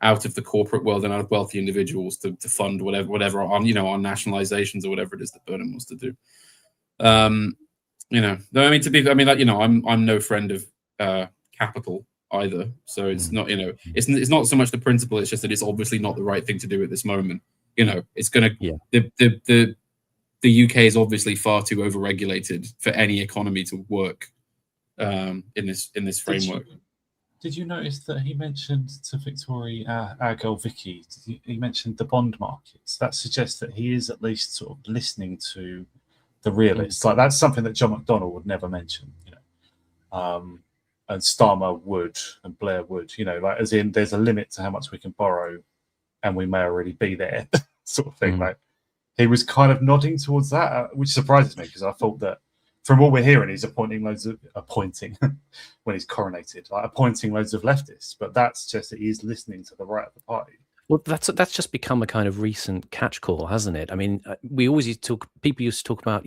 out of the corporate world and out of wealthy individuals to fund whatever on on nationalizations or whatever it is that Burnham wants to do. I mean, I'm no friend of capital either, so it's not it's not so much the principle, it's just that it's obviously not the right thing to do at this moment. It's gonna the UK is obviously far too overregulated for any economy to work in this framework. Did you notice that he mentioned to Victoria, our girl Vicky, he mentioned the bond markets? That suggests that he is at least sort of listening to the realists. Like, that's something that John McDonnell would never mention, and Starmer would, and Blair would, like, as in there's a limit to how much we can borrow and we may already be there sort of thing. Like, he was kind of nodding towards that, which surprises me, because I thought that from what we're hearing, he's appointing when he's coronated, like appointing loads of leftists. But that's just that he's listening to the right of the party. Well, that's just become a kind of recent catch-call, hasn't it? I mean, people used to talk about,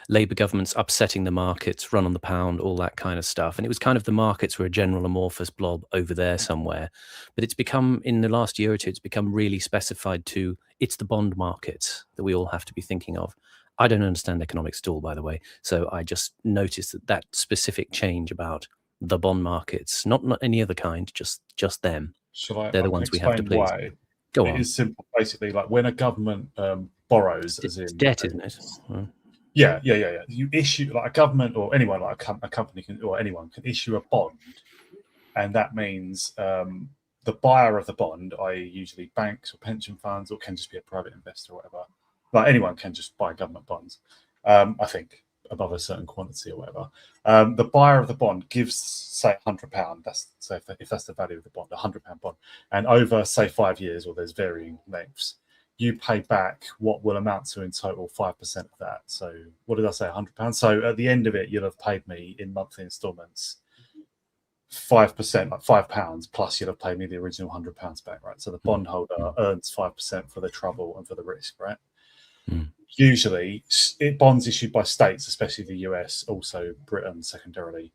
Labour governments upsetting the markets, run on the pound, all that kind of stuff. And it was kind of the markets were a general amorphous blob over there somewhere. But it's become, in the last year or two, it's become really specified to, it's the bond markets that we all have to be thinking of. I don't understand economics at all, by the way. So I just noticed that specific change about the bond markets, not any other kind, just them. They're the ones we have to please. Why. Go on. It is simple, basically, like when a government borrows, it's debt, isn't it? Yeah. You issue, like a government or anyone, like a company or anyone can issue a bond, and that means the buyer of the bond, i.e., usually banks or pension funds, or can just be a private investor or whatever. Like, anyone can just buy government bonds. I think above a certain quantity or whatever. The buyer of the bond gives, say, £100. If that's the value of the bond, £100 bond, and over, say, 5 years, or there's varying lengths, you pay back what will amount to in total 5% of that. So what did I say, £100? So at the end of it, you'll have paid me in monthly instalments 5%, like £5, plus you'll have paid me the original £100 back, right? So the bondholder earns 5% for the trouble and for the risk, right? Usually, bonds issued by states, especially the US, also Britain secondarily,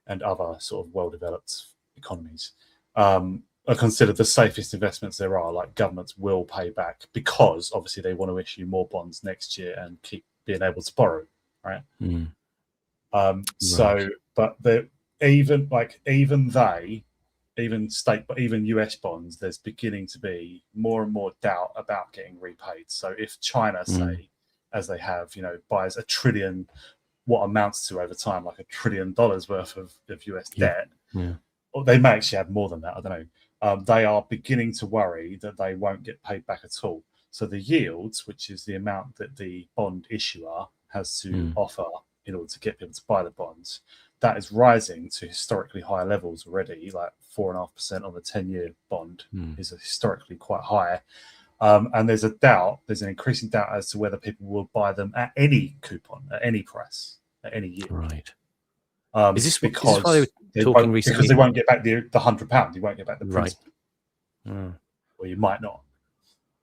and other sort of well-developed economies, are considered the safest investments there are. Like, governments will pay back because obviously they want to issue more bonds next year and keep being able to borrow, right? So, but even state, but even US bonds, there's beginning to be more and more doubt about getting repaid. So if China, say, as they have, buys $1 trillion, what amounts to over time, like $1 trillion worth of US debt, or they may actually have more than that, I don't know. They are beginning to worry that they won't get paid back at all. So the yields, which is the amount that the bond issuer has to offer in order to get people to buy the bonds, that is rising to historically high levels already. Like 4.5% on the 10-year bond is historically quite high. And there's an increasing doubt as to whether people will buy them at any coupon, at any price, at any yield. Right. Is this because they won't get back the £100? You won't get back the principal. Or you might not.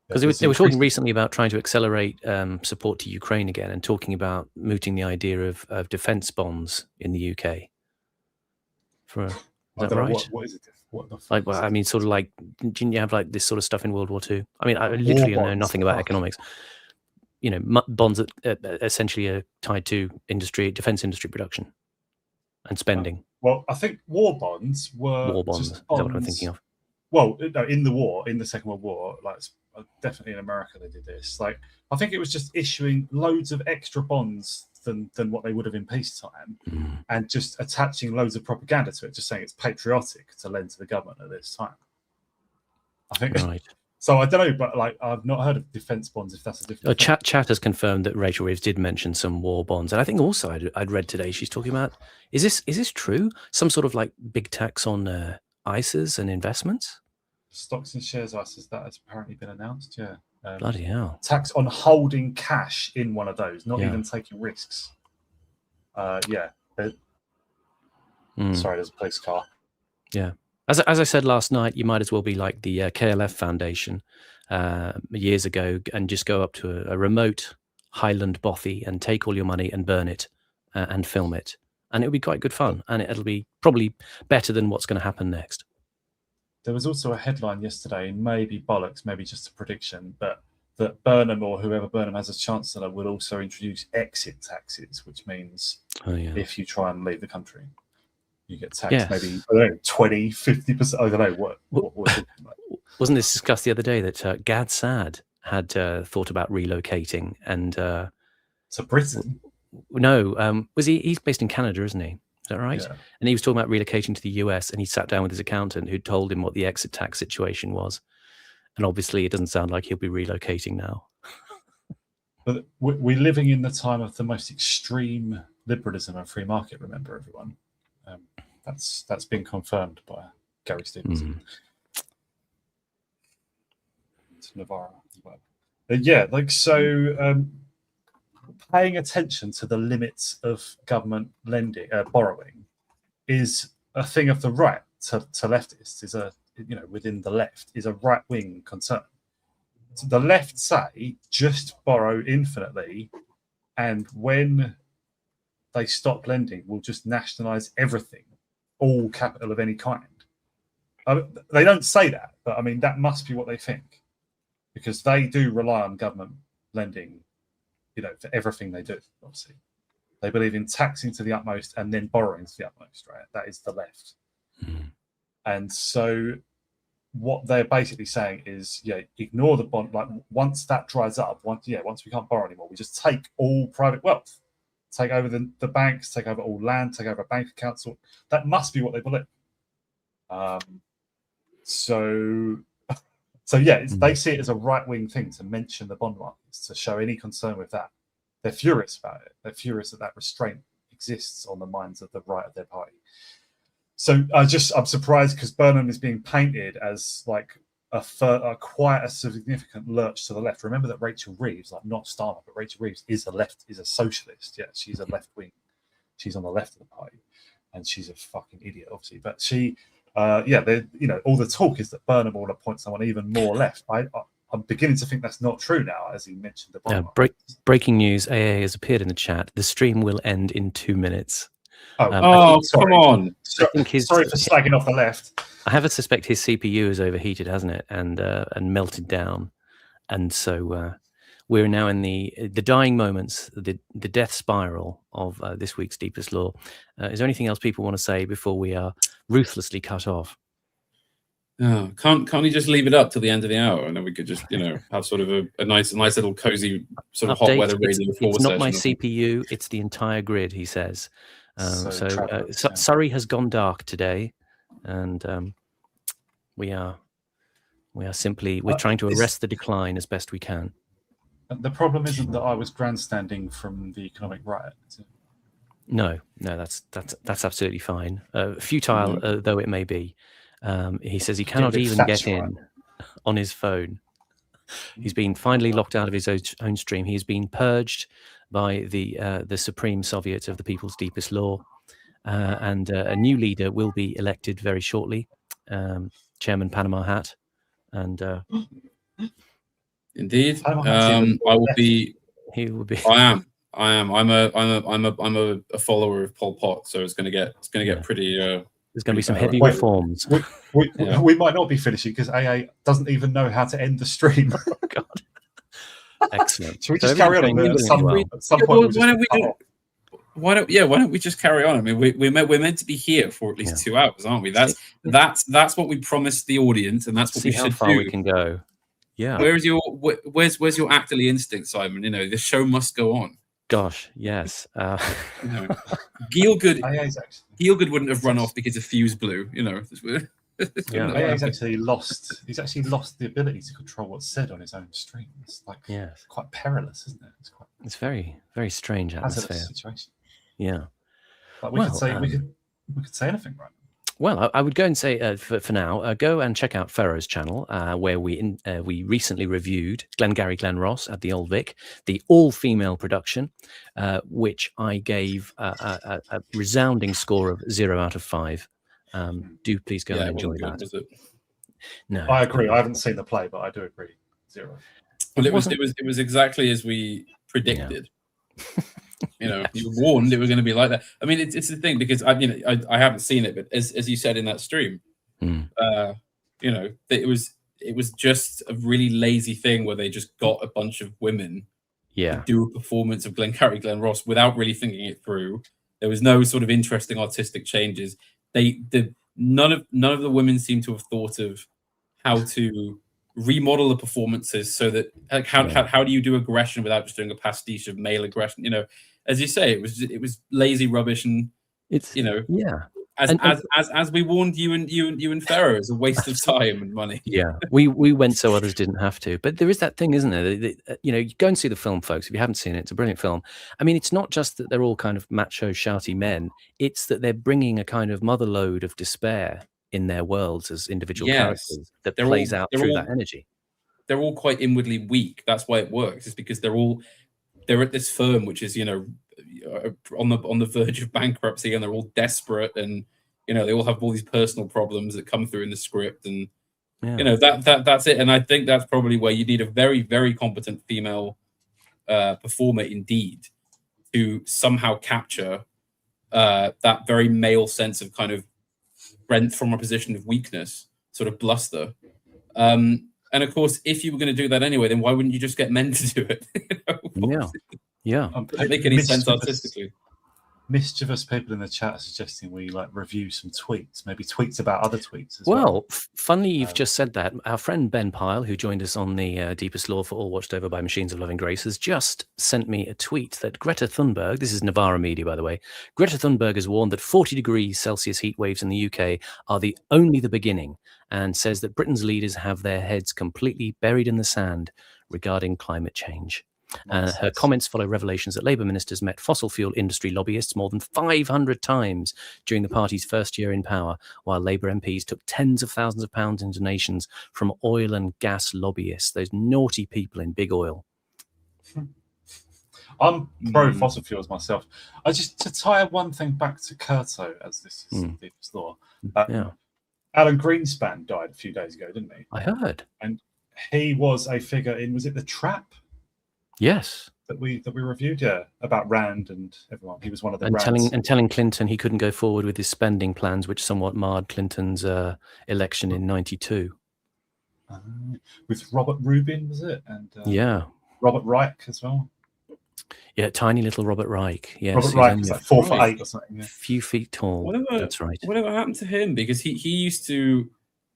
Because they were talking recently about trying to accelerate support to Ukraine again, and talking about mooting the idea of defence bonds in the UK. Is that right? What is it? What the like, well, I mean, sort of like, didn't you have like this sort of stuff in World War II? I mean, I literally know nothing about economics. Bonds that essentially are tied to defence industry production and spending. Well, I think war bonds were war bonds. Is that what I'm thinking of? Well, no, in the Second World War, like definitely in America they did this. Like, I think it was just issuing loads of extra bonds than what they would have in peacetime, and just attaching loads of propaganda to it, just saying it's patriotic to lend to the government at this time. I think. Right. So I don't know, but like, I've not heard of defence bonds. If that's a different. Chat has confirmed that Rachel Reeves did mention some war bonds, and I think also I'd read today she's talking about is this true? Some sort of like big tax on ISAs and investments. Stocks and shares ISAs, that has apparently been announced. Yeah. Bloody hell. Tax on holding cash in one of those, not even taking risks. Sorry, there's a police car. Yeah. As I said last night, you might as well be like the KLF Foundation years ago and just go up to a remote Highland bothy and take all your money and burn it and film it. And it'll be quite good fun. And it'll be probably better than what's going to happen next. there was also a headline yesterday, maybe bollocks, maybe just a prediction, but that Burnham or whoever Burnham has as Chancellor will also introduce exit taxes, which means if you try and leave the country, you get taxed maybe, I don't know, 20, 50%. I don't know what we're talking about. Wasn't this discussed the other day that Gad Saad had thought about relocating and to Britain? No, was he's based in Canada, isn't he? Is that right? Yeah. And he was talking about relocating to the US, and he sat down with his accountant who told him what the exit tax situation was. And obviously it doesn't sound like he'll be relocating now. But we're living in the time of the most extreme liberalism and free market, remember, everyone. That's been confirmed by Gary Stevenson. To Navarra as well. But yeah, like, so paying attention to the limits of government lending, borrowing, is a thing of the right to leftists, is a, within the left, is a right-wing concern. So the left say, just borrow infinitely, and when they stop lending, we'll just nationalise everything, all capital of any kind. They don't say that, but I mean, that must be what they think, because they do rely on government lending, for everything they do, obviously. They believe in taxing to the utmost and then borrowing to the utmost, right? That is the left. And so what they're basically saying is, ignore the bond. Like, once that dries up, once we can't borrow anymore, we just take all private wealth, take over the banks, take over all land, take over bank accounts. That must be what they believe. They see it as a right-wing thing to mention the bond markets, to show any concern with that. They're furious about it. They're furious that restraint exists on the minds of the right of their party. So I'm surprised, because Burnham is being painted as like quite a significant lurch to the left. Remember that Rachel Reeves, like not Starmer, but Rachel Reeves is a socialist. Yeah, she's a left-wing. She's on the left of the party, and she's a fucking idiot, obviously. But she, all the talk is that Burnham will appoint someone even more left. I'm beginning to think that's not true now, as he mentioned the bond. Breaking news: AA has appeared in the chat. The stream will end in 2 minutes. Come on! I think sorry for slagging off the left. I have a suspect his CPU is overheated, hasn't it, and melted down, and so we're now in the dying moments, the death spiral of this week's Deepest Law. Is there anything else people want to say before we are ruthlessly cut off? Oh, can't you just leave it up till the end of the hour, and then we could just have sort of a nice little cozy sort of Update, hot weather radio floor It's not session. my CPU, it's the entire grid, he says. Surrey has gone dark today, and we're trying to arrest the decline as best we can. The problem isn't that I was grandstanding from the economic riot, is it? No, that's absolutely fine. Futile though it may be. He says he cannot even get in on his phone. He's been finally locked out of his own stream. He's been purged by the Supreme Soviet of the People's Deepest Law, and a new leader will be elected very shortly. Chairman Panama Hat, and indeed, I will be. He will be. I am. I'm a follower of Pol Pot, so it's going to get pretty. There's going to be some heavy reforms. We might not be finishing because AA doesn't even know how to end the stream. Oh, God. Excellent. Should we just carry on? At some point, why don't we just carry on? I mean, we're meant to be here for at least 2 hours, aren't we? That's what we promised the audience, and that's what we should do. How far we can go. Yeah. Where's your actorly instinct, Simon? The show must go on. Gosh, yes. Gielgud wouldn't have run off because a fuse blew. He's actually lost the ability to control what's said on his own stream. It's quite perilous, isn't it? It's very, very strange atmosphere. Situation. Yeah. Like we could say anything, right? Well, I would go and say for now, go and check out Ferro's channel, where we recently reviewed Glengarry Glen Ross at the Old Vic, the all-female production, which I gave a resounding score of 0 out of 5. Do please go and enjoy that. No, I agree. I haven't seen the play, but I do agree. 0. Well, it was exactly as we predicted. Yeah. You were warned it was going to be like that. I mean, it's the thing, because I haven't seen it, but as you said in that stream, You know, that it was just a really lazy thing where they just got a bunch of women to do a performance of Glengarry Glen Ross without really thinking it through. There was no sort of interesting artistic changes. None of the women seem to have thought of how to remodel the performances so that how do you do aggression without just doing a pastiche of male aggression? You know, as you say, it was lazy rubbish, and it's, you know, as we warned you and Ferro, it's a waste of time and money. Yeah, we went so others didn't have to. But there is that thing, isn't there? You know, you go and see the film, folks. If you haven't seen it, it's a brilliant film. I mean, it's not just that they're all kind of macho, shouty men. It's that they're bringing a kind of mother lode of despair in their worlds as individual characters that plays out through that energy. They're all quite inwardly weak. That's why it works. It's because they're at this firm which is, you know, on the verge of bankruptcy, and they're all desperate, and you know, they all have all these personal problems that come through in the script, and you know, that's it. And I think that's probably where you need a very, very competent female performer indeed to somehow capture that very male sense of kind of strength from a position of weakness, sort of bluster. And of course, if you were going to do that anyway, then why wouldn't you just get men to do it? You know? Yeah. Doesn't make any sense artistically. Mischievous people in the chat are suggesting we like review some tweets, maybe tweets about other tweets as well. Well, funnily you've just said that. Our friend Ben Pyle, who joined us on the Deepest Law for All Watched Over by Machines of Loving Grace, has just sent me a tweet that Greta Thunberg, this is Navarra Media, by the way, Greta Thunberg has warned that 40 degrees Celsius heat waves in the UK are only the beginning, and says that Britain's leaders have their heads completely buried in the sand regarding climate change. Her comments follow revelations that Labour ministers met fossil fuel industry lobbyists more than 500 times during the party's first year in power, while Labour MPs took tens of thousands of pounds in donations from oil and gas lobbyists, those naughty people in big oil. I'm pro fossil fuels myself. I just, to tie one thing back to Curto, as this is the Deepest Law. Alan Greenspan died a few days ago, didn't he? I heard. And he was a figure in, was it The Trap? Yes. That we reviewed, about Rand and everyone. He was one of the telling Clinton he couldn't go forward with his spending plans, which somewhat marred Clinton's election in '92. With Robert Rubin, was it? And Robert Reich as well. Yeah, tiny little Robert Reich. Yes, Robert Reich was like 4'8" or something. Yeah. A few feet tall. That's right. Whatever happened to him? Because he used to,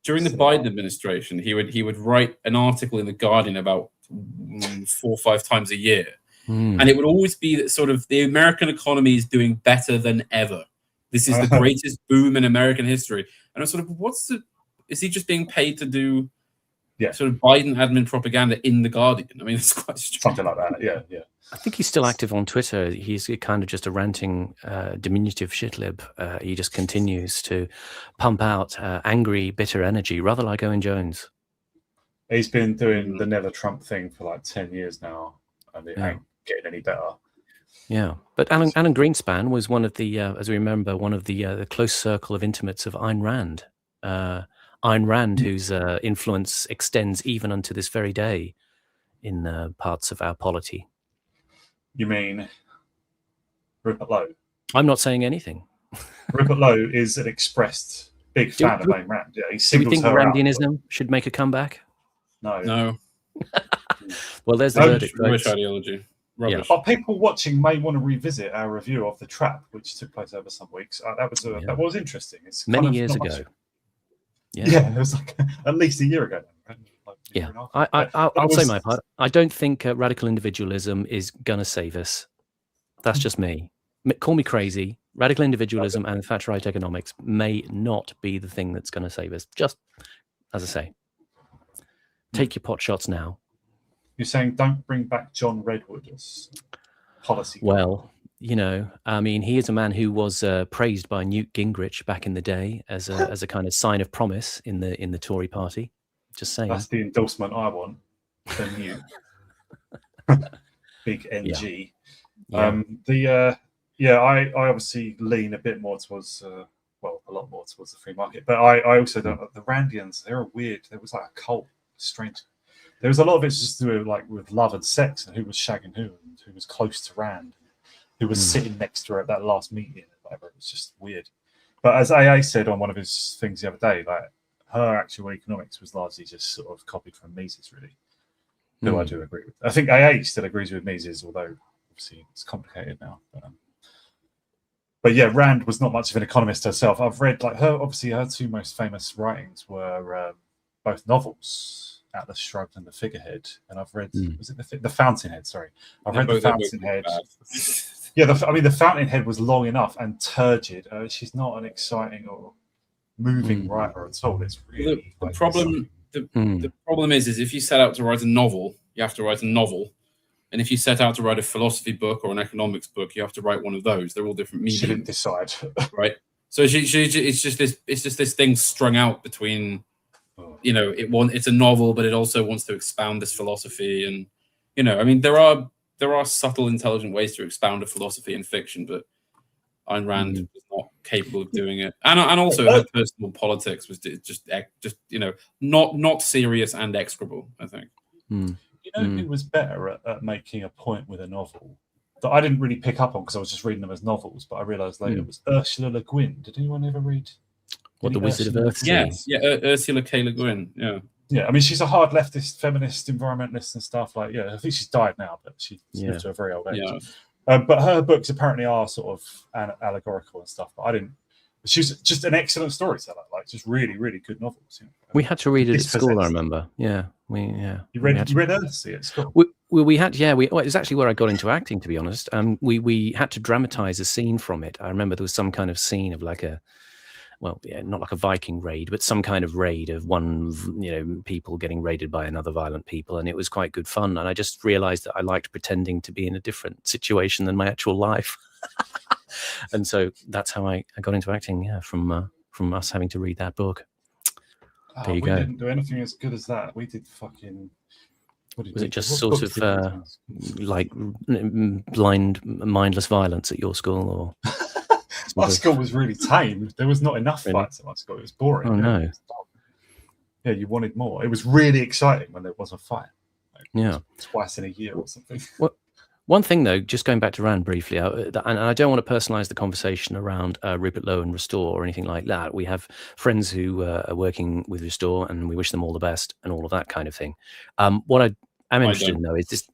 during the Biden administration, he would write an article in the Guardian about 4 or 5 times a year, and it would always be that sort of the American economy is doing better than ever. This is the greatest boom in American history. And I was sort of, is he just being paid to do sort of Biden admin propaganda in the Guardian? I mean, it's quite strange. Something like that. Yeah. I think he's still active on Twitter. He's kind of just a ranting, diminutive shitlib. He just continues to pump out angry, bitter energy, rather like Owen Jones. He's been doing the Never Trump thing for like 10 years now, and it ain't getting any better. Yeah, but Alan Greenspan was one of the, as we remember, one of the close circle of intimates of Ayn Rand. Ayn Rand, whose influence extends even unto this very day in parts of our polity. You mean Rupert Lowe? I'm not saying anything. Rupert Lowe is an expressed big fan of Ayn Rand. Yeah, he singles her out. Do you think Randianism should make a comeback? No. Well, there's the verdict. Rubbish ideology. Rubbish. Yeah. But people watching may want to revisit our review of The Trap, which took place over some weeks. That was interesting. It's many years ago. Yeah, it was like at least a year ago. I'll say my part. I don't think radical individualism is gonna save us. That's just me. Call me crazy. Radical individualism and Thatcherite economics may not be the thing that's going to save us. Just as I say, take your pot shots now. You're saying don't bring back John Redwood as policy. Well, you know, I mean, he is a man who was praised by Newt Gingrich back in the day as a kind of sign of promise in the Tory party. Just saying. That's the endorsement I want. The Newt. Big NG. Yeah. I obviously lean a bit more towards, a lot more towards the free market. But I also don't. The Randians, they're weird. There was like a cult, strange. There was a lot of it's just to do with love and sex and who was shagging who and who was close to Rand, who was sitting next to her at that last meeting and whatever. It was just weird. But as AA said on one of his things the other day, like her actual economics was largely just sort of copied from Mises, really. Who I do agree with. I think AA still agrees with Mises, although obviously it's complicated now. But yeah, Rand was not much of an economist herself. I've read like her. Obviously, her two most famous writings were both novels, Atlas Shrugged and The Figurehead. And I've read was it the Fountainhead? Sorry, I've read The Fountainhead. Yeah, the Fountainhead was long enough and turgid. She's not an exciting or moving writer at all. It's really the problem. The problem is if you set out to write a novel, you have to write a novel. And if you set out to write a philosophy book or an economics book, you have to write one of those. They're all different mediums. She didn't decide. Right? So it's just this thing strung out between, it's a novel, but it also wants to expound this philosophy. And, there are subtle, intelligent ways to expound a philosophy in fiction, but Ayn Rand was not capable of doing it, and also her personal politics was just not serious and execrable. I think. Who was better at making a point with a novel that I didn't really pick up on because I was just reading them as novels, but I realised later it was Ursula Le Guin. Did anyone ever read? The Wizard of Earthsea? Yes, Ursula K. Le Guin. Yeah. I mean, she's a hard leftist, feminist, environmentalist, and stuff. I think she's died now, but she lived to a very old age. Yeah. But her books apparently are sort of allegorical and stuff. But I didn't. She's just an excellent storyteller, like just really, really good novels. We had to read it at school. I remember. You read Earthsea at school. We had. It was actually where I got into acting, to be honest. We had to dramatize a scene from it. I remember there was some kind of scene of like not like a Viking raid, but some kind of raid of people getting raided by another violent people, and it was quite good fun. And I just realized that I liked pretending to be in a different situation than my actual life. And so that's how I got into acting, from us having to read that book. There you go. We didn't do anything as good as that. We did fucking... Was it just sort of like blind, mindless violence at your school? Or my school was really tame. There was not enough fights at my school. It was boring. Oh, no. Yeah, you wanted more. It was really exciting when there was a fight. Twice in a year or something. One thing, though, just going back to Rand briefly, and I don't want to personalise the conversation around Rupert Lowe and Restore or anything like that. We have friends who are working with Restore, and we wish them all the best and all of that kind of thing. What I am interested in, though, is this.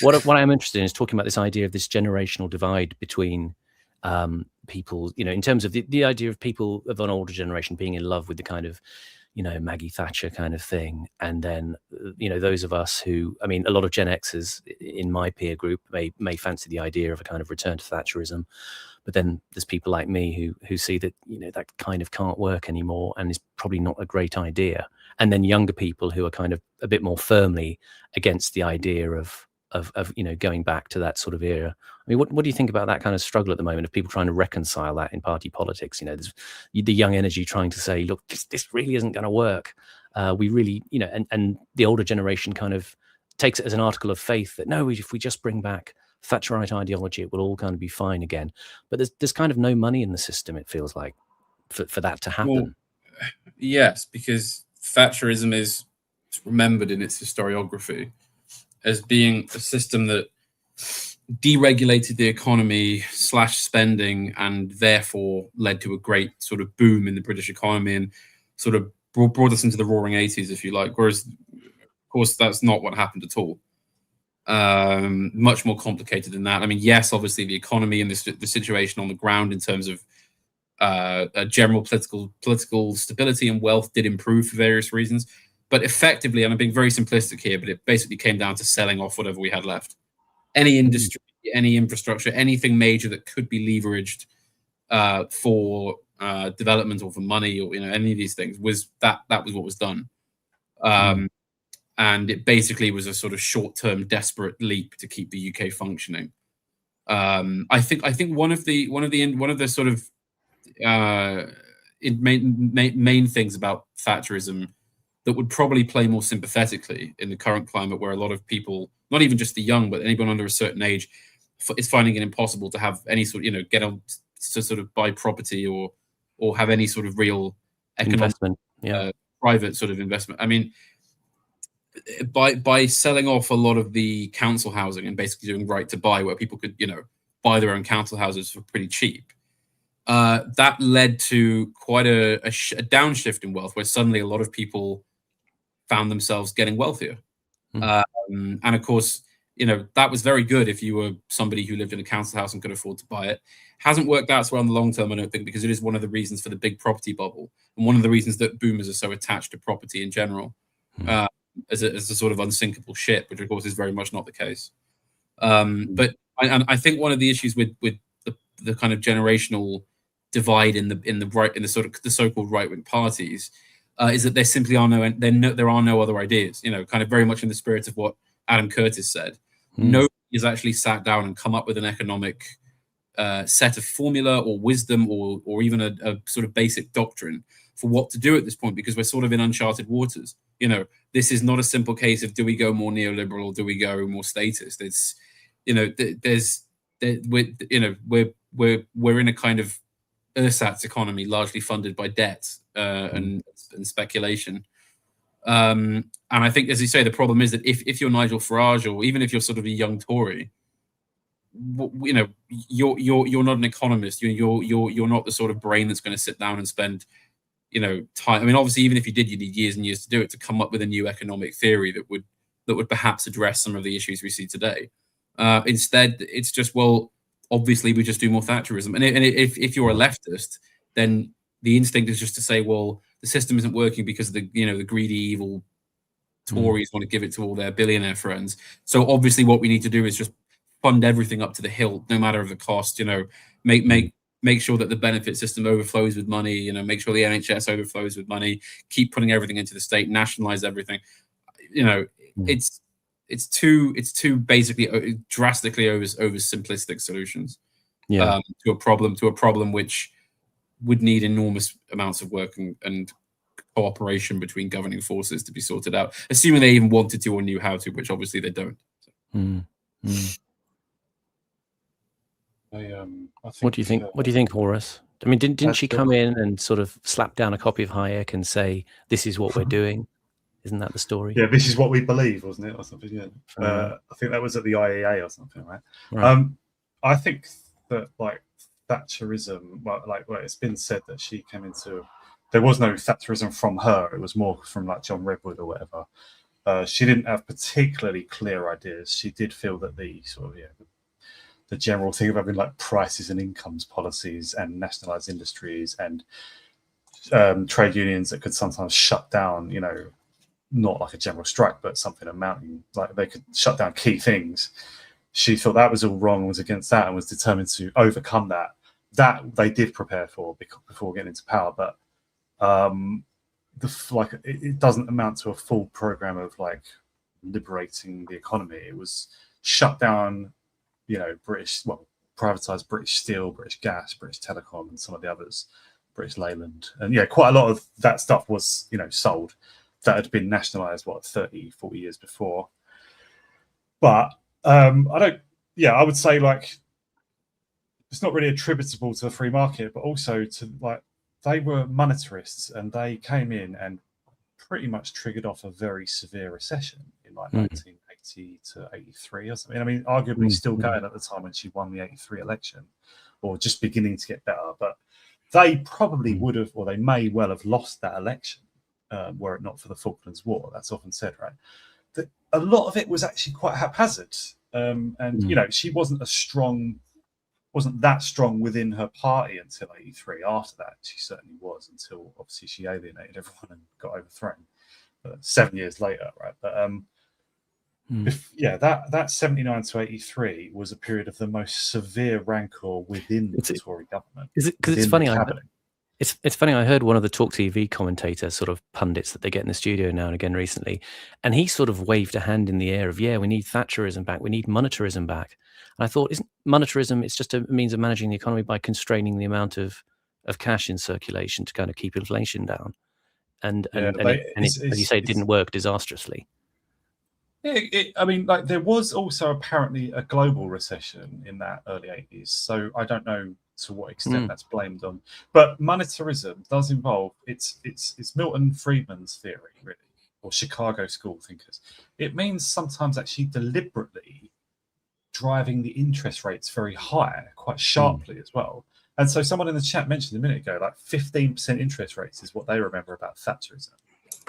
What I am interested in is talking about this idea of this generational divide between people, in terms of the idea of people of an older generation being in love with the kind of Maggie Thatcher kind of thing. And then, those of us who, a lot of Gen Xers in my peer group may fancy the idea of a kind of return to Thatcherism. But then there's people like me who see that, that kind of can't work anymore and is probably not a great idea. And then younger people who are kind of a bit more firmly against the idea of going back to that sort of era. What do you think about that kind of struggle at the moment of people trying to reconcile that in party politics? There's the young energy trying to say, look, this really isn't going to work. We really, and the older generation kind of takes it as an article of faith that no, if we just bring back Thatcherite ideology, it will all kind of be fine again. But there's kind of no money in the system, it feels like, for that to happen. Well, yes, because Thatcherism is remembered in its historiography as being a system that deregulated the economy / spending, and therefore led to a great sort of boom in the British economy and sort of brought us into the roaring 80s, if you like. Whereas, of course, that's not what happened at all. Much more complicated than that. Yes, obviously the economy and the situation on the ground in terms of general political stability and wealth did improve for various reasons. But effectively, and I'm being very simplistic here, but it basically came down to selling off whatever we had left. Any industry, any infrastructure, anything major that could be leveraged for development or for money or any of these things was what was done. And it basically was a sort of short-term desperate leap to keep the UK functioning. I think one of the sort of main things about Thatcherism that would probably play more sympathetically in the current climate, where a lot of people, not even just the young, but anyone under a certain age, is finding it impossible to have any sort of, get on to sort of buy property or have any sort of real economic investment, private sort of investment. By selling off a lot of the council housing and basically doing right to buy, where people could, buy their own council houses for pretty cheap, that led to quite a downshift in wealth, where suddenly a lot of people found themselves getting wealthier. And of course, that was very good if you were somebody who lived in a council house and could afford to buy it. Hasn't worked out so well in the long term, I don't think, because it is one of the reasons for the big property bubble, and one of the reasons that boomers are so attached to property in general, as a sort of unsinkable ship, which of course is very much not the case. But I think one of the issues with the kind of generational divide in the sort of the so-called right-wing parties is that there simply are there are no other ideas. Kind of very much in the spirit of what Adam Curtis said. Nobody has actually sat down and come up with an economic set of formula or wisdom or even a sort of basic doctrine for what to do at this point, because we're sort of in uncharted waters. This is not a simple case of do we go more neoliberal or do we go more statist. It's we're in a kind of ersatz economy, largely funded by debt and speculation. And I think, as you say, the problem is that if you're Nigel Farage, or even if you're sort of a young Tory, you're not an economist. You're not the sort of brain that's going to sit down and spend time. I mean, obviously, even if you did, you need years and years to do it, to come up with a new economic theory that would perhaps address some of the issues we see today. Instead, it's just, well, obviously we just do more Thatcherism. And if you're a leftist, then the instinct is just to say, well, the system isn't working because the greedy, evil Tories want to give it to all their billionaire friends. So obviously what we need to do is just fund everything up to the hilt, no matter the cost, make sure that the benefit system overflows with money, make sure the NHS overflows with money, keep putting everything into the state, nationalize everything. It's too basically drastically over simplistic solutions to a problem which would need enormous amounts of work and cooperation between governing forces to be sorted out, assuming they even wanted to or knew how to, which obviously they don't. What do you think? What do you think, Horace? I mean, didn't she come in and sort of slap down a copy of Hayek and say, "This is what we're doing"? Isn't that the story? Yeah, this is what we believe, wasn't it, or something? Yeah, I think that was at the IEA or something, right? I think that Thatcherism, it's been said that she came into. There was no Thatcherism from her; it was more from John Redwood or whatever. She didn't have particularly clear ideas. She did feel that the sort of the general thing of having prices and incomes policies and nationalized industries and trade unions that could sometimes shut down, not like a general strike, but something amounting, they could shut down key things. She thought that was all wrong, was against that, and was determined to overcome that. That they did prepare for before getting into power, but it doesn't amount to a full program of liberating the economy. It was shut down, privatized British Steel, British Gas, British Telecom, and some of the others, British Leyland, and quite a lot of that stuff was sold. That had been nationalized 30, 40 years before. But I would say it's not really attributable to the free market, but also to they were monetarists, and they came in and pretty much triggered off a very severe recession in 1980 to 83 or something. I mean, arguably still going at the time when she won the 83 election, or just beginning to get better. But they probably would have, or they may well have lost that election. Were it not for the Falklands War. That's often said, right? That a lot of it was actually quite haphazard, and she wasn't that strong within her party until 83. After that, she certainly was, until obviously she alienated everyone and got overthrown 7 years later, right? But that 79 to 83 was a period of the most severe rancor within the Tory government. Is it because it's funny? It's funny. I heard one of the Talk TV commentators, sort of pundits that they get in the studio now and again recently, and he sort of waved a hand in the air of, we need Thatcherism back, we need monetarism back. And I thought, isn't monetarism? It's just a means of managing the economy by constraining the amount of cash in circulation to kind of keep inflation down. And as you say, it didn't work disastrously. Yeah, there was also apparently a global recession in that early 80s. So I don't know to what extent that's blamed on, but monetarism does involve it's Milton Friedman's theory, really, or Chicago school thinkers. It means sometimes actually deliberately driving the interest rates very high, quite sharply as well, And so someone in the chat mentioned a minute ago, like 15% interest rates is what they remember about Thatcherism.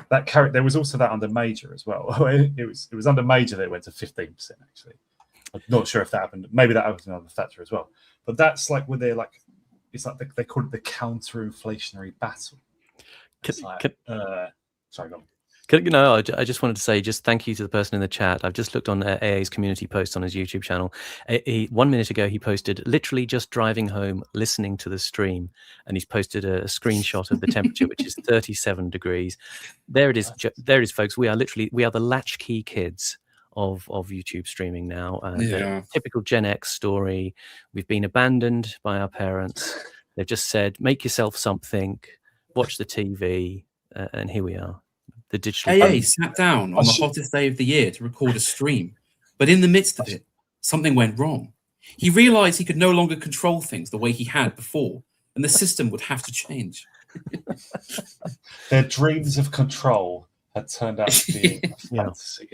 That there was also that under Major as well. It was under Major that it went to 15% actually. I'm not sure if that happened. Maybe that happened under Thatcher as well. But that's like where they're like, it's like they call it the counter-inflationary battle. Sorry, go on. I just wanted to say thank you to the person in the chat. I've just looked on AA's community post on his YouTube channel. 1 minute ago, he posted literally just driving home, listening to the stream, and he's posted a screenshot of the temperature, which is 37 degrees. There it is. There it is, folks. We are the latchkey kids of YouTube streaming now. Typical Gen X story. We've been abandoned by our parents. They've just said, make yourself something, watch the TV, and here we are. The digital. AA sat down on the hottest day of the year to record a stream, but in the midst of it, something went wrong. He realized he could no longer control things the way he had before, and the system would have to change. Their dreams of control had turned out to be a fantasy.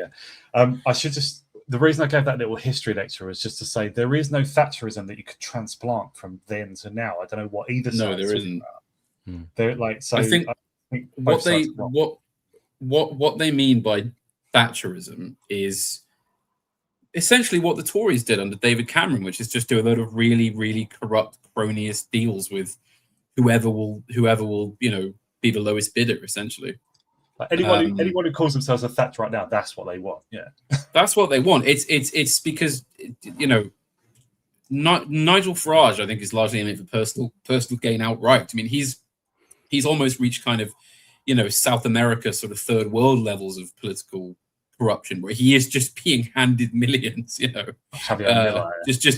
I should just. The reason I gave that little history lecture was just to say there is no Thatcherism that you could transplant from then to now. I don't know what either side. No, there isn't. They're like so. I think what they mean by Thatcherism is essentially what the Tories did under David Cameron, which is just do a load of really, really corrupt cronyist deals with whoever will be the lowest bidder, essentially. Like anyone who calls themselves a Thatcher right now, that's what they want. Yeah, that's what they want. It's because Nigel Farage, I think, is largely in it for personal gain outright. I mean, he's almost reached kind of South America sort of third world levels of political corruption, where he is just being handed millions, just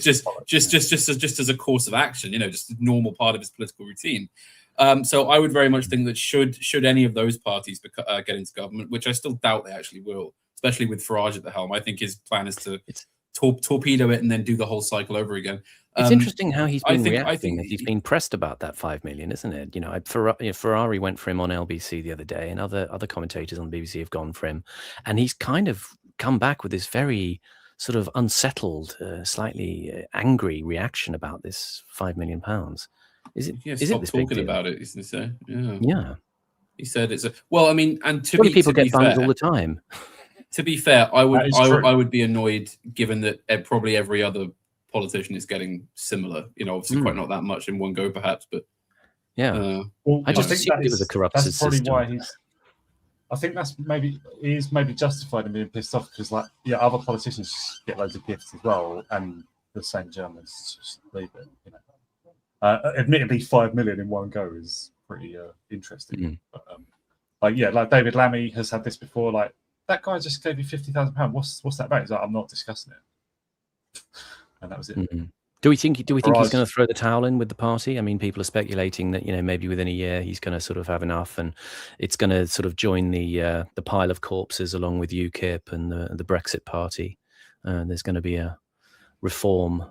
as a course of action, just a normal part of his political routine. So I would very much think that should any of those parties get into government, which I still doubt they actually will, especially with Farage at the helm, I think his plan is to torpedo it and then do the whole cycle over again. It's interesting how he's been reacting. He's been pressed about that 5 million, isn't it? Ferrari went for him on LBC the other day, and other commentators on the BBC have gone for him, and he's kind of come back with this very sort of unsettled, slightly angry reaction about this £5 million. Is it? Yeah, is stop it this talking big about it? He said, yeah. He said it's a well. I mean, and people get banned all the time. To be fair, I would be annoyed given that probably every other politician is getting similar. Obviously quite not that much in one go, perhaps, but I just assumed it was a corrupt system. That's probably why I think he is maybe justified in being pissed off because, other politicians get loads of gifts as well, and the same journalists just leave it. Admittedly, 5 million in one go is pretty interesting. But, like David Lammy has had this before. Like that guy just gave you £50,000. What's that about? He's like, I'm not discussing it, and that was it. Do we think he's going to throw the towel in with the party? I mean, people are speculating that maybe within a year he's going to sort of have enough, and it's going to sort of join the pile of corpses along with UKIP and the Brexit Party. There's going to be a reform,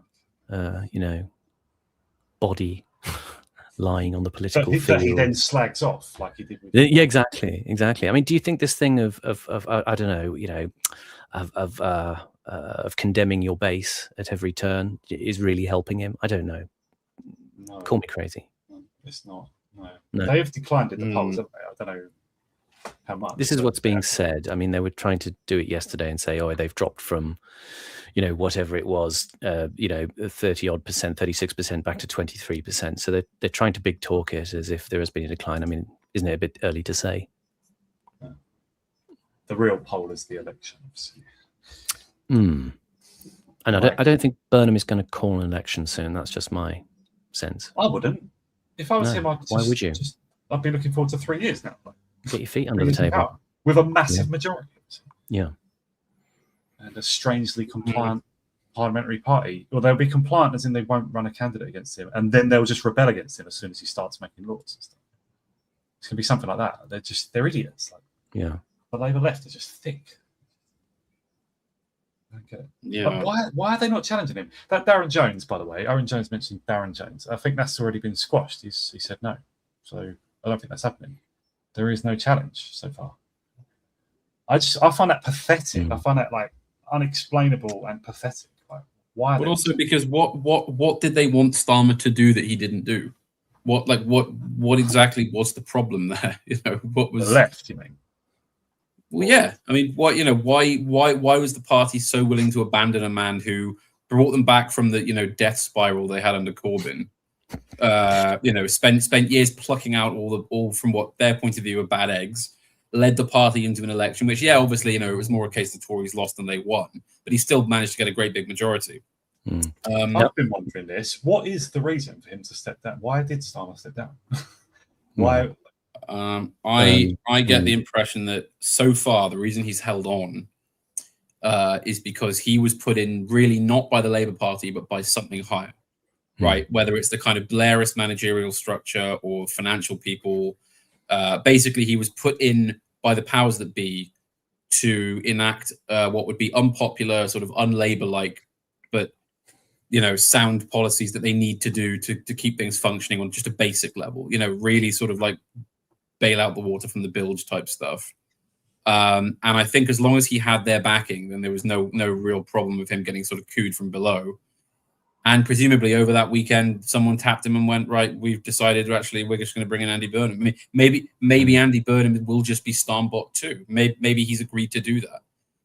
body lying on the political field. That he then slags off like he did with yeah, exactly. I mean, do you think this thing of I don't know, of condemning your base at every turn is really helping him? I don't know. No, call me crazy. It's not. No. They have declined at the polls, haven't they? I don't know how much. This is what's being said. I mean, they were trying to do it yesterday and say, they've dropped from whatever it was, 30-odd percent, 36% back to 23%. So they're trying to big talk it as if there has been a decline. I mean, isn't it a bit early to say? No. The real poll is the election, obviously. And I don't think Burnham is going to call an election soon. That's just my sense. I wouldn't. If I was him, why would you? I'd be looking forward to 3 years now. Get your feet under the table. With a massive majority. Yeah. And a strangely compliant parliamentary party. Well, they'll be compliant as in they won't run a candidate against him, and then they'll just rebel against him as soon as he starts making laws and stuff. It's going to be something like that. They're idiots. Yeah. The Labour left are just thick. Okay. Yeah. But why are they not challenging him? That Darren Jones, by the way, Owen Jones mentioned Darren Jones. I think that's already been squashed. He said no. So I don't think that's happening. There is no challenge so far. I find that pathetic. I find that unexplainable and pathetic. Why? But also because what did they want Starmer to do that he didn't do? What exactly was the problem there? What was the left? You mean? Well, yeah. I mean, why was the party so willing to abandon a man who brought them back from the death spiral they had under Corbyn? Spent years plucking out all from what their point of view are bad eggs, led the party into an election, which obviously it was more a case the Tories lost than they won, but he still managed to get a great big majority. I've been wondering this. What is the reason for him to step down? Why did Starmer step down? Why? I get the impression that so far the reason he's held on is because he was put in really not by the Labour Party but by something higher, right? Whether it's the kind of Blairist managerial structure or financial people. Basically, he was put in by the powers that be to enact what would be unpopular, sort of un-Labour-like, but sound policies that they need to do to keep things functioning on just a basic level. Really sort of like bail out the water from the bilge type stuff. And I think as long as he had their backing, then there was no real problem with him getting sort of cooed from below. And presumably over that weekend, someone tapped him and went, right, we've decided actually we're just going to bring in Andy Burnham. I mean, maybe Andy Burnham will just be Starmbot too. Maybe he's agreed to do that.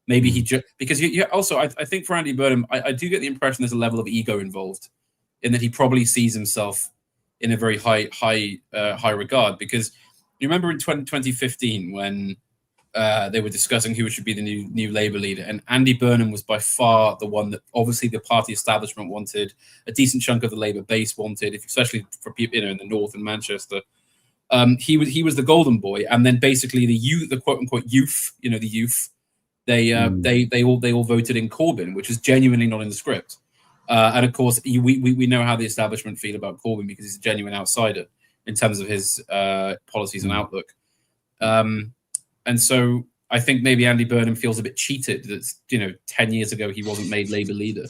Maybe he just because also I think for Andy Burnham, I do get the impression there's a level of ego involved in that he probably sees himself in a very high regard. Because you remember in 2015 when they were discussing who should be the new Labour leader, and Andy Burnham was by far the one that obviously the party establishment wanted, a decent chunk of the Labour base wanted, especially for people in the north and Manchester. He was the golden boy, and then basically the quote unquote youth, the youth. They all voted in Corbyn, which is genuinely not in the script. And of course, we know how the establishment feel about Corbyn because he's a genuine outsider in terms of his policies and outlook. And so I think maybe Andy Burnham feels a bit cheated that 10 years ago he wasn't made Labour leader.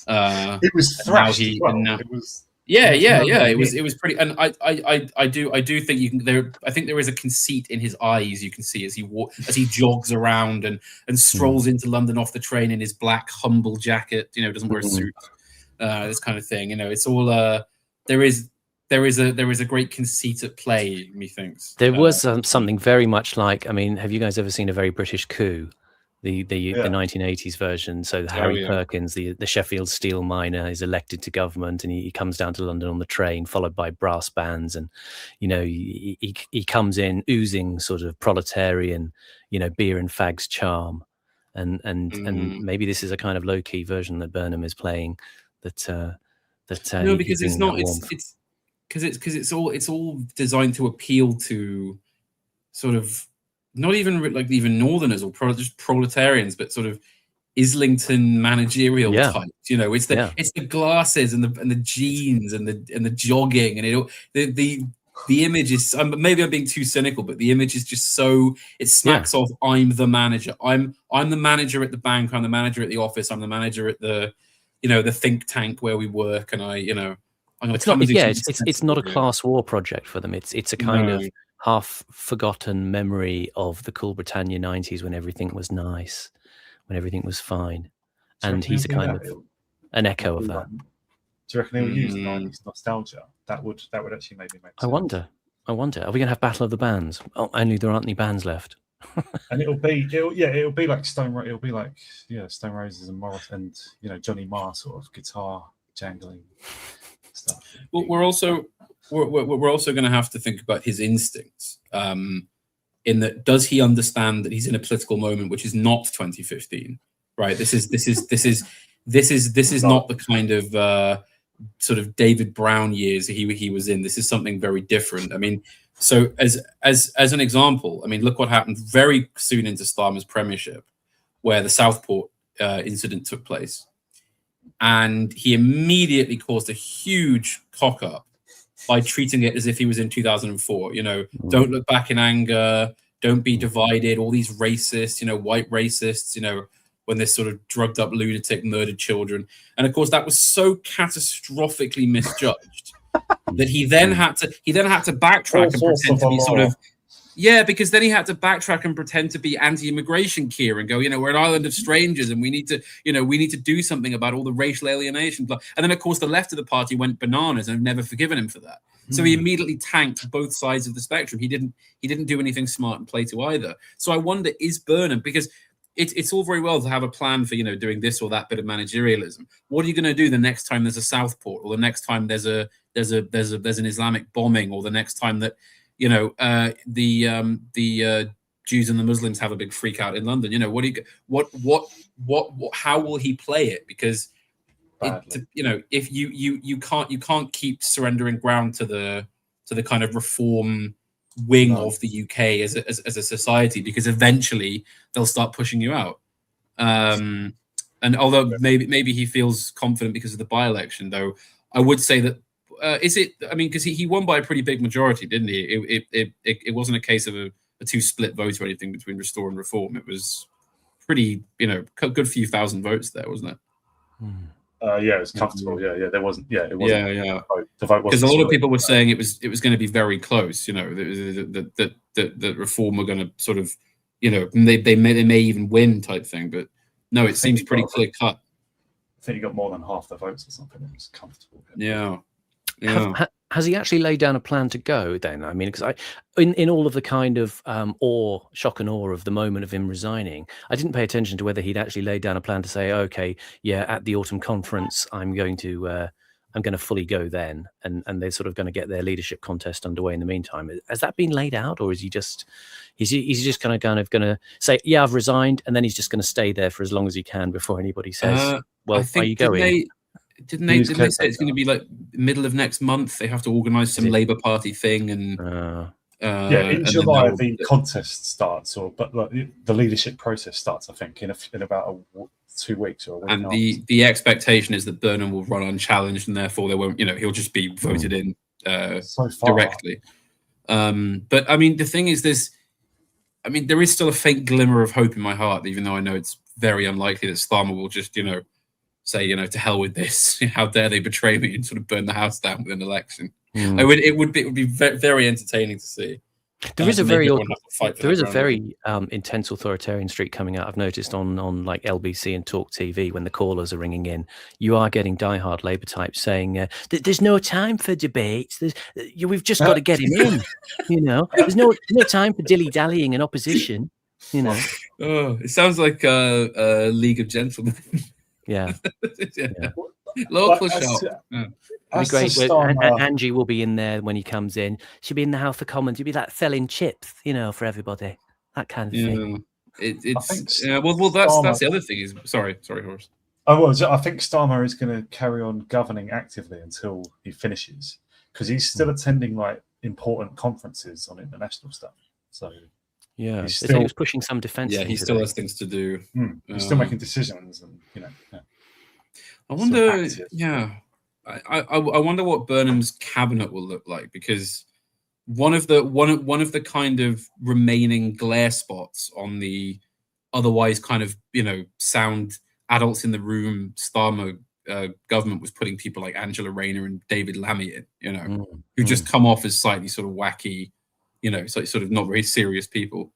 It was thrashed. It was. Yeah. It was pretty, and I do think you can. I think there is a conceit in his eyes. You can see as he jogs around and strolls into London off the train in his black humble jacket. Doesn't wear a suit. This kind of thing. It's all. There is a great conceit at play. Methinks there was something very much like. I mean, have you guys ever seen A Very British Coup? The 1980s version. So Harry Perkins, the Sheffield steel miner, is elected to government, and he comes down to London on the train, followed by brass bands, and he comes in oozing sort of proletarian, beer and fags charm, and maybe this is a kind of low key version that Burnham is playing. No, because it's not. It's because it's all designed to appeal to sort of. Not even Northerners or just proletarians, but sort of Islington managerial types. It's the glasses and the jeans and the jogging and the image is. Maybe I'm being too cynical, but the image is just so it smacks off. I'm the manager. I'm the manager at the bank. I'm the manager at the office. I'm the manager at the the think tank where we work. And it's not a class war project for them. It's a kind of half forgotten memory of the cool Britannia 90s when everything was nice, when everything was fine. And he's a kind of an echo of that. Do you reckon they will use 90s nostalgia? That would actually maybe make sense. I wonder. Are we going to have Battle of the Bands? Oh, only there aren't any bands left. And it'll be like Stone Roses and Morris and Johnny Marr sort of guitar jangling stuff. Well, we're also going to have to think about his instincts. In that, does he understand that he's in a political moment which is not 2015? Right. This is not the kind of sort of David Brown years he was in. This is something very different. I mean, so as an example, I mean, look what happened very soon into Starmer's premiership, where the Southport incident took place, and he immediately caused a huge cock up by treating it as if he was in 2004. Don't look back in anger. Don't be divided. All these racists, white racists, when this sort of drugged up lunatic murdered children. And of course, that was so catastrophically misjudged that he then had to backtrack and pretend to be sort of Yeah, because then he had to backtrack and pretend to be anti-immigration Keir and go, we're an island of strangers and we need to do something about all the racial alienation. And then, of course, the left of the party went bananas and have never forgiven him for that. So he immediately tanked both sides of the spectrum. He didn't do anything smart and play to either. So I wonder, is Burnham, because it's all very well to have a plan for, doing this or that bit of managerialism. What are you going to do the next time there's a Southport, or the next time there's an Islamic bombing, or the next time that the Jews and the Muslims have a big freak out in London? How will he play it? Because if you can't keep surrendering ground to the kind of reform wing of the UK as a society, because eventually they'll start pushing you out. And although maybe he feels confident because of the by-election, though, I would say that because he won by a pretty big majority, didn't he? It wasn't a case of a two-split vote or anything between Restore and Reform. It was pretty, good few thousand votes there, wasn't it? Yeah, it was comfortable. Yeah, there wasn't. Yeah, it wasn't. Yeah. The vote wasn't, because a lot of people were saying it was going to be very close. That Reform were going to sort of, they may even win type thing. But no, it seems pretty clear cut. I think he got more than half the votes or something. It was comfortable. Yeah. Has he actually laid down a plan to go then? I mean, because in all of the kind of shock and awe of the moment of him resigning, I didn't pay attention to whether he'd actually laid down a plan to say, okay, yeah, at the autumn conference, I'm going to fully go then, and they're sort of going to get their leadership contest underway in the meantime. Has that been laid out, or is he just he's just kind of going to say, yeah, I've resigned, and then he's just going to stay there for as long as he can before anybody says, well, are you going? Didn't they say it's going to be like middle of next month? They have to organise some Labour Party thing, and in July the contest starts, but the leadership process starts, I think, in about 2 weeks or a week. And the expectation is that Burnham will run unchallenged, and therefore they won't. He'll just be voted in directly. But I mean, the thing is, there is still a faint glimmer of hope in my heart, even though I know it's very unlikely that Starmer will just say, to hell with this. How dare they betray me and sort of burn the house down with an election? It would be very entertaining to see. There is a very intense authoritarian streak coming out. I've noticed on like LBC and Talk TV, when the callers are ringing in, you are getting diehard Labour types saying there's no time for debates. We've just got to get him in. There's no time for dilly dallying in opposition. Oh, it sounds like a League of Gentlemen. Yeah. Local shop. Be great. Angie will be in there when he comes in. She'll be in the House of Commons. You'll be like selling chips, for everybody. That kind of thing. That's the other thing. Is sorry, Horace. I think Starmer is going to carry on governing actively until he finishes, because he's still attending like important conferences on international stuff. So yeah, he was pushing some defence. Yeah, he still has things to do. He's still making decisions, and I wonder. I wonder what Burnham's cabinet will look like, because one of the kind of remaining glare spots on the otherwise kind of sound adults in the room Starmer government was putting people like Angela Rayner and David Lammy in, who just come off as slightly sort of wacky, sort of not very serious people.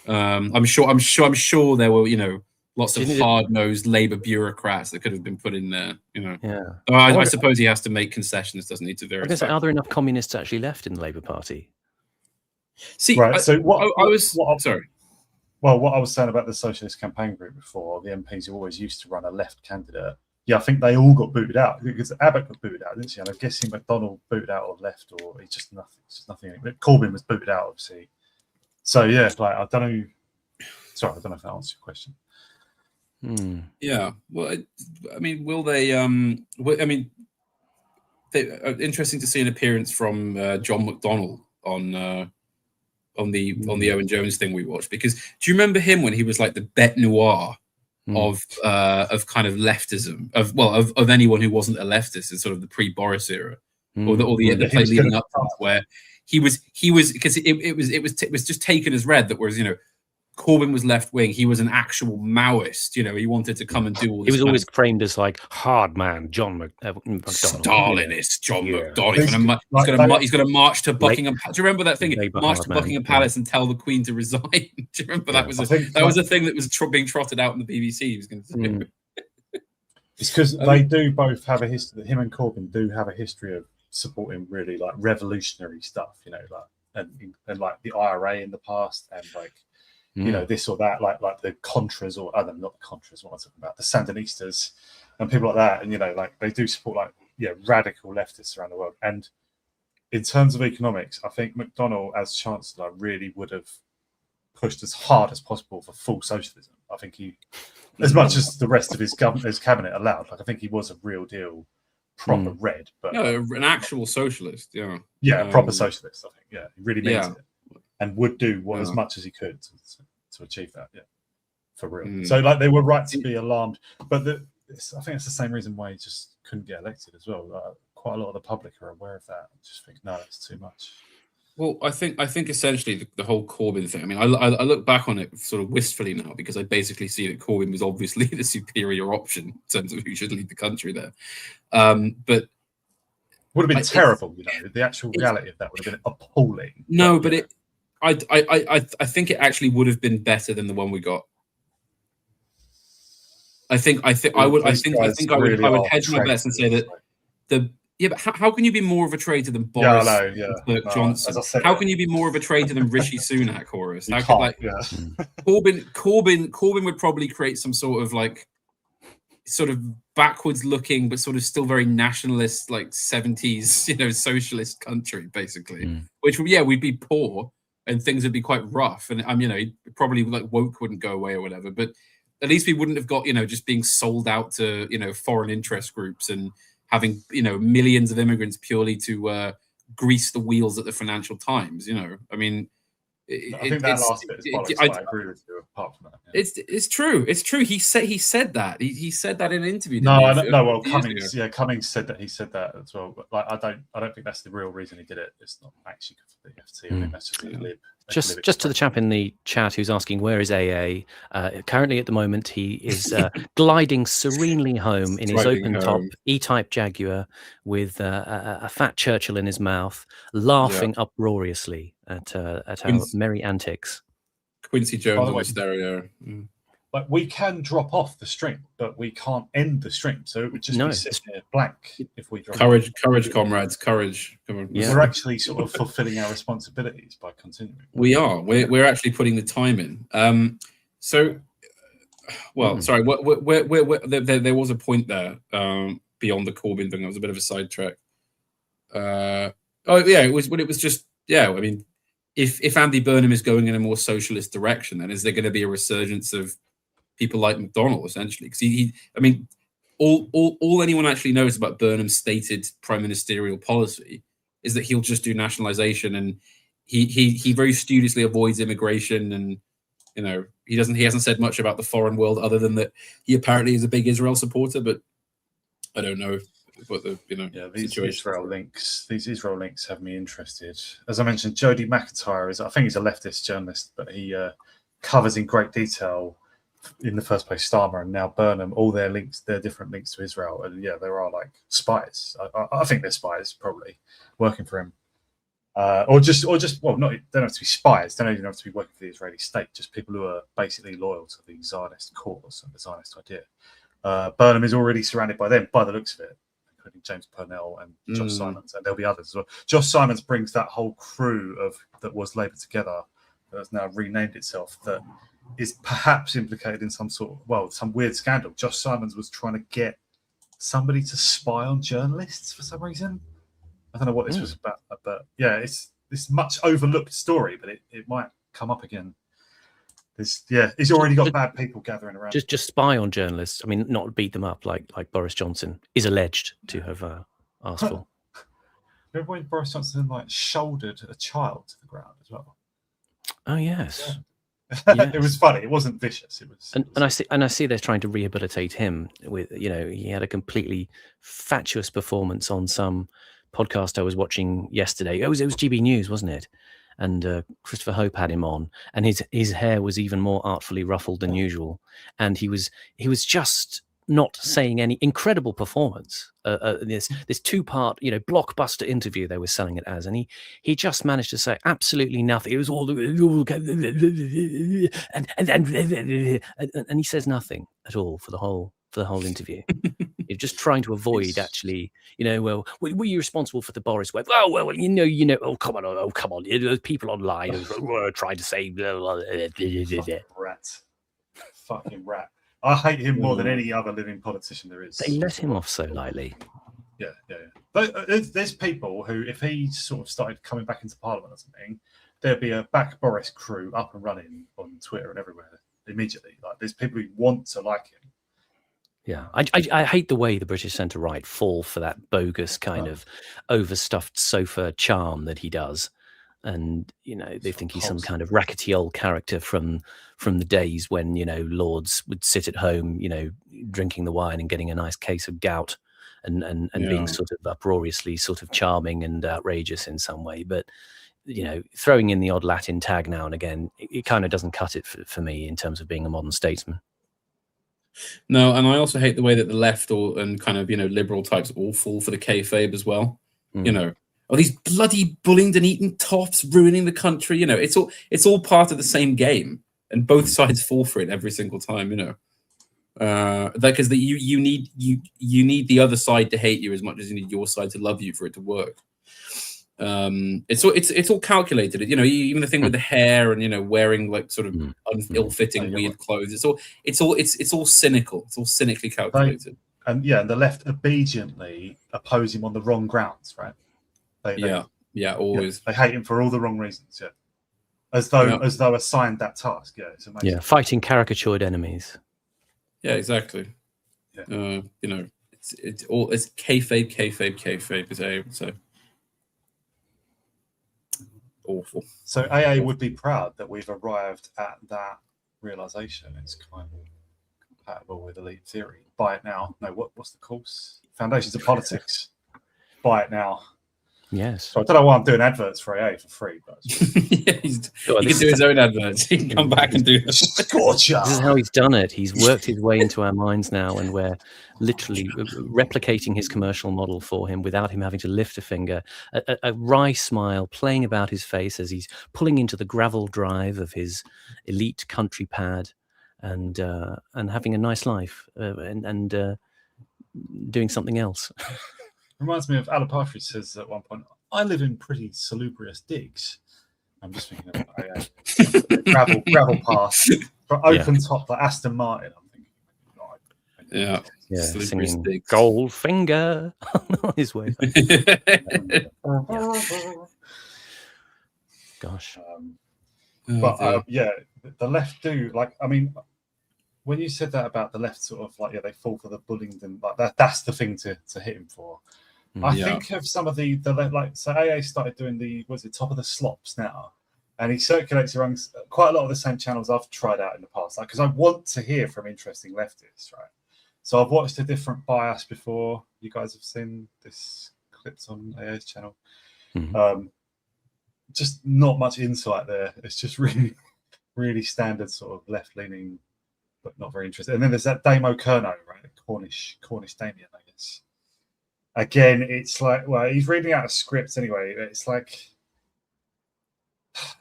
I'm sure there were lots of hard-nosed Labour bureaucrats that could have been put in there. Yeah. I suppose he has to make concessions, doesn't he? To various. Are there enough communists actually left in the Labour Party? See, right. So what I was saying about the Socialist Campaign Group before, the MPs who always used to run a left candidate. Yeah, I think they all got booted out, because Abbott got booted out, didn't she? And I'm guessing McDonnell booted out or left, or it's just nothing. It's just nothing. Corbyn was booted out, obviously. So yeah, I don't know. Sorry, I don't know if that answers your question. Yeah. Well, I mean, will they? Interesting to see an appearance from John McDonnell on the Owen Jones thing we watched. Because do you remember him when he was like the bête noire of kind of leftism, of anyone who wasn't a leftist in sort of the pre-Boris era, or the play leading up to that, where he was because it was just taken as read that, whereas Corbyn was left wing. He was an actual Maoist. He wanted to come and do all this. He was always framed as like hard man, John McDonnell. Stalinist John McDonnell. He's going to march to Buckingham. Do you remember that thing? March to Buckingham Palace and tell the Queen to resign. Do you remember that was a thing that was being trotted out on the BBC? He was going to do. It's because they do both have a history. Him and Corbyn do have a history of supporting really like revolutionary stuff. And like the IRA in the past, and like. This or that, like the Contras, or not the Contras, what I'm talking about, the Sandinistas and people like that. And, like they do support radical leftists around the world. And in terms of economics, I think McDonnell as Chancellor really would have pushed as hard as possible for full socialism. I think he, as much as the rest of his cabinet allowed, like I think he was a real deal proper red. But an actual socialist, proper socialist, I think. Yeah, he really means it. And would do as much as he could to achieve that, for real. So, like, they were right to be alarmed, but I think it's the same reason why he just couldn't get elected as well. Quite a lot of the public are aware of that. I just think, no, it's too much. Well, I think essentially the whole Corbyn thing. I mean, I look back on it sort of wistfully now because I basically see that Corbyn was obviously the superior option in terms of who should lead the country there, but. Would have been terrible, The actual reality of that would have been appalling. No, but it. I think it actually would have been better than the one we got. I would hedge my bets and say that but how can you be more of a traitor than Boris Johnson? How can you be more of a traitor than Rishi Sunak, Horace? Corbyn would probably create some sort of backwards looking but sort of still very nationalist, like 70s socialist country, basically, which we'd be poor and things would be quite rough, and probably like woke wouldn't go away or whatever, but at least we wouldn't have got just being sold out to foreign interest groups and having millions of immigrants purely to grease the wheels at the Financial Times. I mean, I think that last bit is bollocks, I agree with you. Apart from that, it's true. It's true. He said that. He said that in an interview. Well, Cummings said that. He said that as well. But like, I don't think that's the real reason he did it. It's not actually good for the FT. I think that's just a lib. Just to the chap in the chat who's asking where is AA. Currently, at the moment, he is gliding serenely home in his open-top E-Type Jaguar with a fat Churchill in his mouth, laughing uproariously at our merry antics. Quincy Jones on the stereo. Like, we can drop off the stream, but we can't end the stream. So it would just be sitting there blank if we drop courage, comrades, courage. Come on. We're actually sort of fulfilling our responsibilities by continuing. We are. We're actually putting the time in. Sorry. There was a point there beyond the Corbyn thing. That was a bit of a sidetrack. It was just. I mean, if Andy Burnham is going in a more socialist direction, then is there going to be a resurgence of people like McDonnell, essentially? Because all anyone actually knows about Burnham's stated prime ministerial policy is that he'll just do nationalisation, and he very studiously avoids immigration, and he hasn't said much about the foreign world other than that he apparently is a big Israel supporter, but I don't know what the these Israel links have me interested. As I mentioned, Jody McIntyre I think he's a leftist journalist, but he covers in great detail in the first place Starmer and now Burnham, all their different links to Israel, and there are like spies. I think they're spies probably working for him, or just well, not, they don't have to be spies. They don't even have to be working for the Israeli state. Just people who are basically loyal to the Zionist cause and the Zionist idea. Burnham is already surrounded by them, by the looks of it, including James Purnell and Josh Simons, and there'll be others as well. Josh Simons brings that whole crew that was Labour Together, that has now renamed itself, that is perhaps implicated in some weird scandal. Josh Simons was trying to get somebody to spy on journalists for some reason. I don't know what this was about, but it's this much overlooked story, but it might come up again. He's already got bad people gathering around. Just spy on journalists. I mean, not beat them up like Boris Johnson is alleged to have asked for. Remember when Boris Johnson shouldered a child to the ground as well? Oh yes. Yes. It was funny. It wasn't vicious. It was. I see they're trying to rehabilitate him with he had a completely fatuous performance on some podcast I was watching yesterday. It was GB News, wasn't it? and Christopher Hope had him on, and his hair was even more artfully ruffled than usual, and he was just not saying any. Incredible performance. This 2-part, blockbuster interview they were selling it as, and he just managed to say absolutely nothing. It was all and he says nothing at all for the whole interview. You're just trying to avoid actually, well, were you responsible for the Boris web? Oh, well, oh, come on. There's people online who are trying to say, fucking rat. I hate him more than any other living politician there is. They let him off so lightly. Yeah. But there's people who, if he sort of started coming back into Parliament or something, there'd be a back Boris crew up and running on Twitter and everywhere immediately. Like, there's people who want to like him. Yeah, I hate the way the British centre right fall for that bogus kind of overstuffed sofa charm that he does, and they think he's some kind of rackety old character from the days when lords would sit at home, drinking the wine and getting a nice case of gout, and being sort of uproariously sort of charming and outrageous in some way, but throwing in the odd Latin tag now and again, it kind of doesn't cut it for me in terms of being a modern statesman. No, and I also hate the way that the left and kind of liberal types all fall for the kayfabe as well. These bloody Bullingdon Eton tops ruining the country. It's all part of the same game, and both sides fall for it every single time. Because you need the other side to hate you as much as you need your side to love you for it to work. It's all calculated. Even the thing with the hair and wearing like sort of ill-fitting weird clothes. It's all cynical. It's all cynically calculated. And the left obediently oppose him on the wrong grounds, right? Always. They hate him for all the wrong reasons. Yeah, as though assigned that task. Yeah, it's amazing. Yeah, fighting caricatured enemies. Yeah, exactly. Yeah. It's kayfabe, as I would say. Awful. So AA would be proud that we've arrived at that realization. It's kind of compatible with elite theory. Buy it now. No, what's the course? Foundations of Politics. Buy it now. Yes. So I don't know why I'm doing adverts for AA for free, but he can do his own adverts. He can come back and do this. Scorcher. This is how he's done it. He's worked his way into our minds now, and we're literally replicating his commercial model for him without him having to lift a finger. A wry smile playing about his face as he's pulling into the gravel drive of his elite country pad, and having a nice life, and doing something else. Reminds me of Alan Partridge says at one point, I live in pretty salubrious digs. I'm just thinking of AA. gravel path, open top like Aston Martin. I'm thinking, singing Goldfinger on his way. Gosh. But the left do when you said that about the left, sort of they fall for the Bullingdon, that's the thing to hit him for. I think of some of the left, so AA started doing top of the slops now, and he circulates around quite a lot of the same channels I've tried out in the past, because I want to hear from interesting leftists, right? So I've watched a different bias before. You guys have seen this clips on AA's channel. Mm-hmm. Just not much insight there. It's just really, really standard sort of left-leaning, but not very interesting. And then there's that Damo Kerno, right? Cornish Damien, I guess. Again, it's like, well, he's reading out a script anyway. It's like,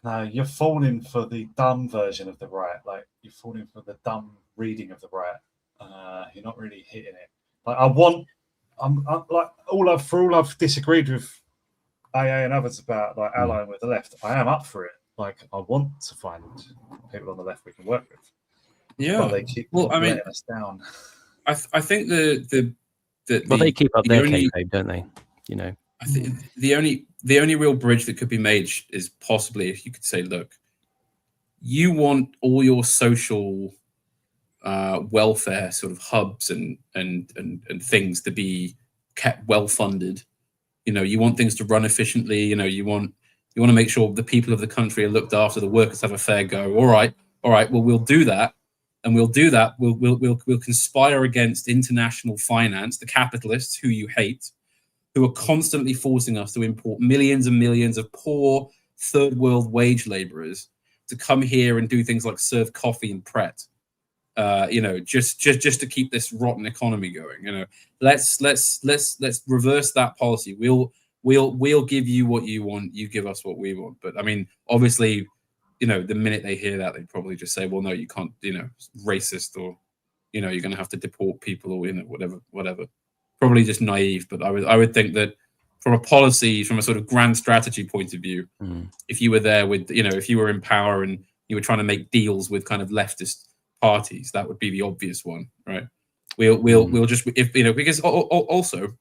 no, you're falling for the dumb version of the right. Like, you're falling for the dumb reading of the right. You're not really hitting it. Like, I'm like, all I've disagreed with AA and others about, like, allying with the left, I am up for it. Like, I want to find people on the left we can work with. Yeah, but they keep letting us down. I think they keep up their kayfabe, don't they? I think the only real bridge that could be made is possibly if you could say, look, you want all your social welfare sort of hubs and things to be kept well funded. You want things to run efficiently. You want to make sure the people of the country are looked after, the workers have a fair go. All right. Well, we'll do that. And we'll do that. We'll conspire against international finance, the capitalists who you hate, who are constantly forcing us to import millions and millions of poor, third world wage laborers to come here and do things like serve coffee and Pret. Just to keep this rotten economy going. Let's reverse that policy. We'll give you what you want, you give us what we want. But I mean, obviously, the minute they hear that, they probably just say, well, no, you can't, racist, or you're going to have to deport people, or whatever. Probably just naive. But I would think that from a policy, from a sort of grand strategy point of view, if you were there with, if you were in power and you were trying to make deals with kind of leftist parties, that would be the obvious one, right? We'll just, because also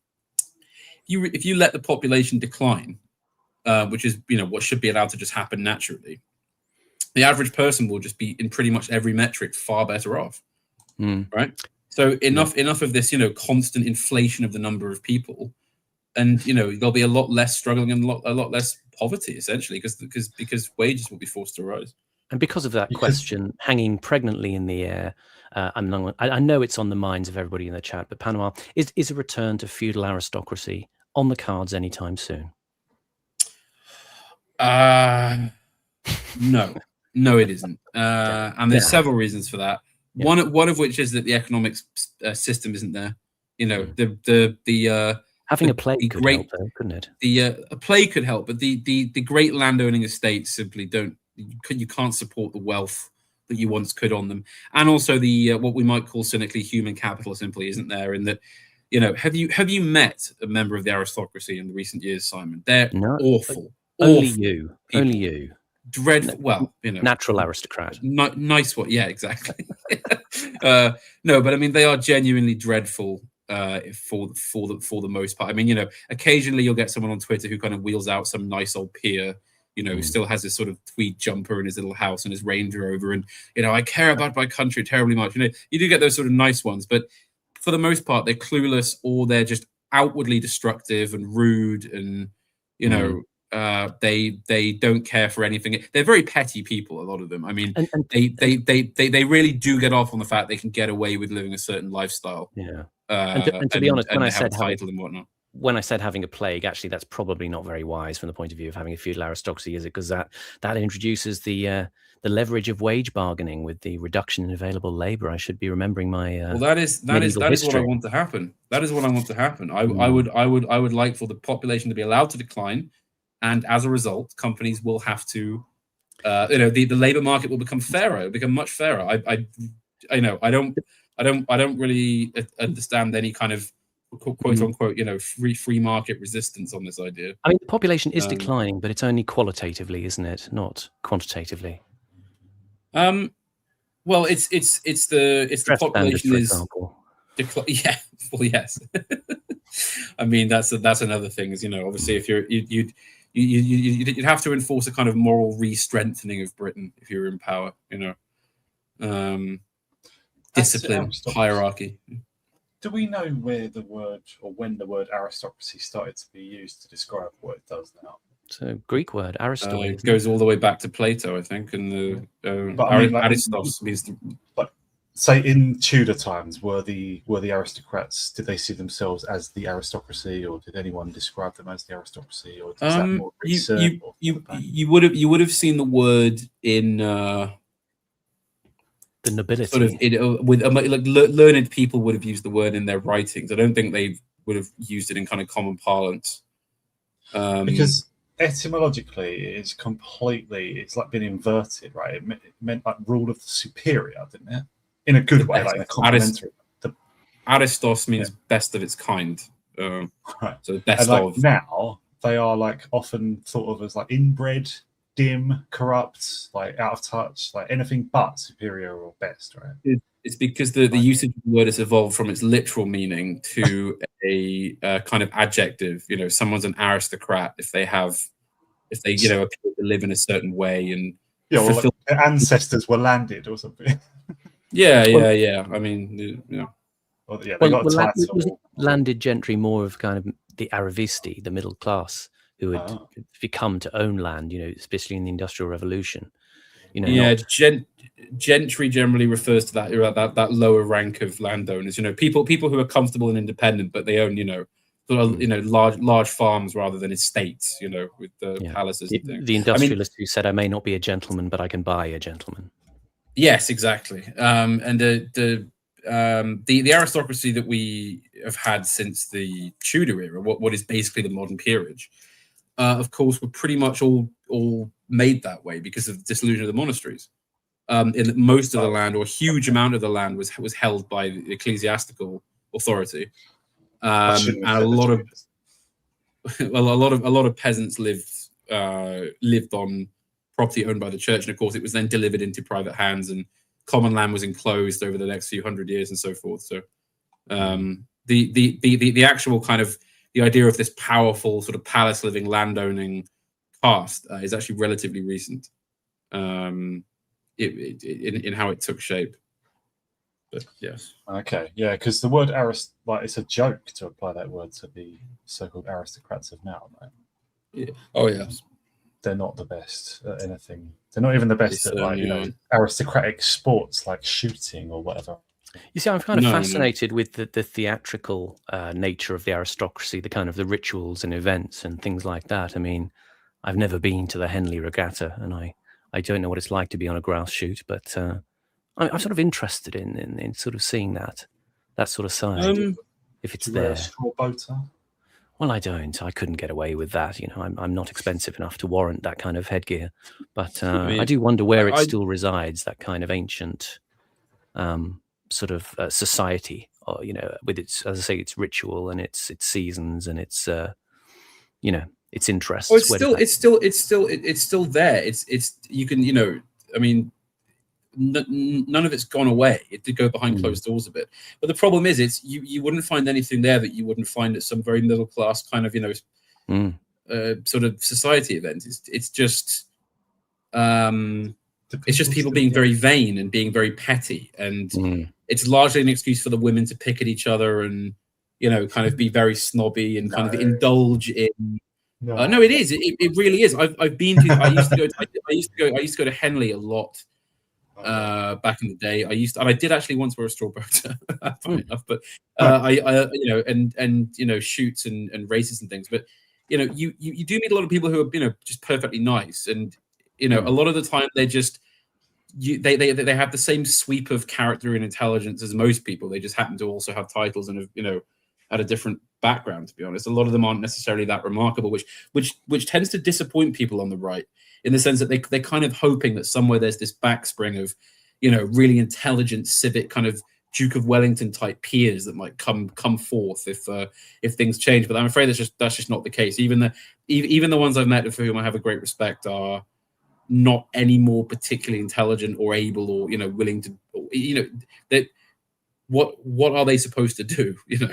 if you let the population decline, which is what should be allowed to just happen naturally, the average person will just be in pretty much every metric far better off, right? So enough of this constant inflation of the number of people, and there'll be a lot less struggling and a lot less poverty, essentially, because wages will be forced to rise. And because of that question hanging pregnantly in the air, I know it's on the minds of everybody in the chat, but Panama, is a return to feudal aristocracy on the cards anytime soon? No, it isn't. And there's several reasons for that. Yeah. One of which is that the economic system isn't there. Having a plague could help, though, couldn't it? A plague could help, but the great landowning estates simply don't. You can't support the wealth that you once could on them, and also the what we might call cynically human capital simply isn't there. In that, have you met a member of the aristocracy in the recent years, Simon? They're awful. Only you. Dreadful. Well, natural aristocrat. Nice one. Yeah, exactly. No, but I mean, they are genuinely dreadful. For the most part, I mean, occasionally you'll get someone on Twitter who kind of wheels out some nice old peer, who still has his sort of tweed jumper in his little house and his Range Rover, and I care about my country terribly much. You do get those sort of nice ones, but for the most part, they're clueless, or they're just outwardly destructive and rude, and they don't care for anything. They're very petty people, a lot of them. I mean, they really do get off on the fact they can get away with living a certain lifestyle. Yeah. And to be honest, when I said title and whatnot, when I said having a plague, actually, that's probably not very wise from the point of view of having a feudal aristocracy, is it? Because that introduces the leverage of wage bargaining with the reduction in available labor. I should be remembering my well, that is what I want to happen. That is what I want to happen. I would like for the population to be allowed to decline, and as a result, companies will have to, the labor market will become fairer. It'll become much fairer. I don't really understand any kind of quote unquote, free market resistance on this idea. I mean, the population is declining, but it's only qualitatively, isn't it? Not quantitatively. Well, it's the population is. Yeah. Well, yes. I mean, that's another thing. Is obviously if you'd have to enforce a kind of moral re-strengthening of Britain if you were in power. Discipline, hierarchy. Do we know where the word, or when the word aristocracy started to be used to describe what it does now? It's a Greek word, aristoi. It goes all the way back to Plato, I think, and Aristos means. But say in Tudor times, were the aristocrats? Did they see themselves as the aristocracy, or did anyone describe them as the aristocracy, or is that more you would have seen the word in. The nobility, sort of, with like learned people would have used the word in their writings. I don't think they would have used it in kind of common parlance. Because etymologically, it's like been inverted, right? It meant like rule of the superior, didn't it? In a good way, like a complimentary. Aristos means best of its kind. Right. So best and of. Now they are like often thought of as like inbred, dim, corrupt, like out of touch, like anything but superior or best, right? It's because the usage of the word has evolved from its literal meaning to a kind of adjective. Someone's an aristocrat if they appear to live in a certain way and like their ancestors were landed or something. Yeah. I mean, was landed gentry more of kind of the Aravisti, the middle class, who had become to own land, especially in the Industrial Revolution. Gentry generally refers to that lower rank of landowners. People who are comfortable and independent, but they own, sort of, you know, large farms rather than estates, you know, with the palaces and things. The industrialist who said, "I may not be a gentleman, but I can buy a gentleman." Yes, exactly. And the aristocracy that we have had since the Tudor era, what is basically the modern peerage, of course, were pretty much all made that way because of the dissolution of the monasteries. In that most of the land, or a huge amount of the land, was held by the ecclesiastical authority, and a lot of peasants lived on property owned by the church, and of course, it was then delivered into private hands, and common land was enclosed over the next few hundred years, and so forth. So, the actual kind of the idea of this powerful sort of palace living, landowning caste is actually relatively recent. In how it took shape. But yes. Okay, yeah, because the word it's a joke to apply that word to the so-called aristocrats of now, right? Yeah. Oh yes. They're not the best at anything. They're not even the best at like, you know, aristocratic sports like shooting or whatever. You see, I'm kind of fascinated with the theatrical nature of the aristocracy, the kind of the rituals and events and things like that. I mean, I've never been to the Henley Regatta, and I don't know what it's like to be on a grouse shoot, but I'm sort of interested in sort of seeing that sort of side, if it's there. A straw boater? Well, I don't. I couldn't get away with that. You know, I'm not expensive enough to warrant that kind of headgear. But I do wonder where it still resides, that kind of ancient sort of society, or, you know, with its, as I say, its ritual and its seasons and its you know, its interests. Oh, it's still there. It's you can, you know, I mean, none of it's gone away. It did go behind closed doors a bit, but the problem is, you wouldn't find anything there that you wouldn't find at some very middle class kind of, you know, sort of society event. It's just people being very vain and being very petty, and it's largely an excuse for the women to pick at each other and, you know, kind of be very snobby and kind of indulge in. No, it is. It really is. I've been to. I used to go to Henley a lot back in the day. I did actually once wear a straw boater, funny enough. But I you know, and you know, shoots and races and things. But you know, you do meet a lot of people who are, you know, just perfectly nice, and you know, a lot of the time they just they have the same sweep of character and intelligence as most people. They just happen to also have titles and have, you know, had a different background, to be honest. A lot of them aren't necessarily that remarkable, which tends to disappoint people on the right, in the sense that they're kind of hoping that somewhere there's this backspring of, you know, really intelligent, civic kind of Duke of Wellington type peers that might come forth if things change. But I'm afraid that's just not the case. Even the ones I've met for whom I have a great respect are not any more particularly intelligent or able or, you know, willing to, you know, that. What are they supposed to do, you know,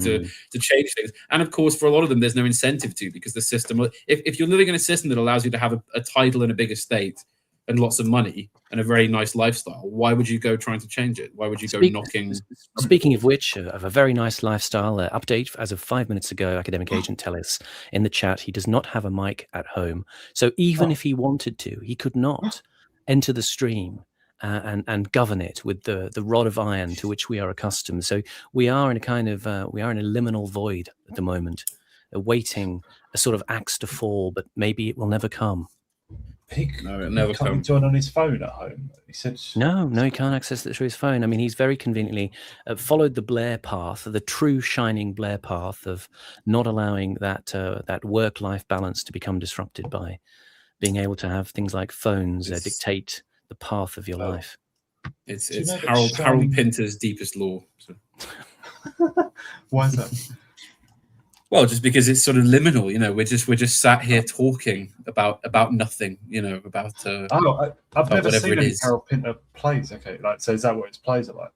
to change things? And of course, for a lot of them, there's no incentive to, because the system, if you're living in a system that allows you to have a title and a big estate and lots of money and a very nice lifestyle, why would you go trying to change it? Why would you go knocking? Speaking of which, of a very nice lifestyle, update as of 5 minutes ago, Academic Agent tell us in the chat, he does not have a mic at home. So even if he wanted to, he could not enter the stream and govern it with the rod of iron to which we are accustomed. So we are in a kind of we are in a liminal void at the moment, awaiting a sort of axe to fall, but maybe it will never come. No, it never can't join on his phone at home. He said no, he can't access it through his phone. I mean, he's very conveniently followed the Blair path, the true shining Blair path of not allowing that work-life balance to become disrupted by being able to have things like phones dictate the path of your life. It's Harold Pinter's deepest law. So. Why is that? Well, just because it's sort of liminal, you know. We're just sat here talking about nothing, you know, about I've never seen any Harold Pinter plays. Okay, like, so is that what his plays are like?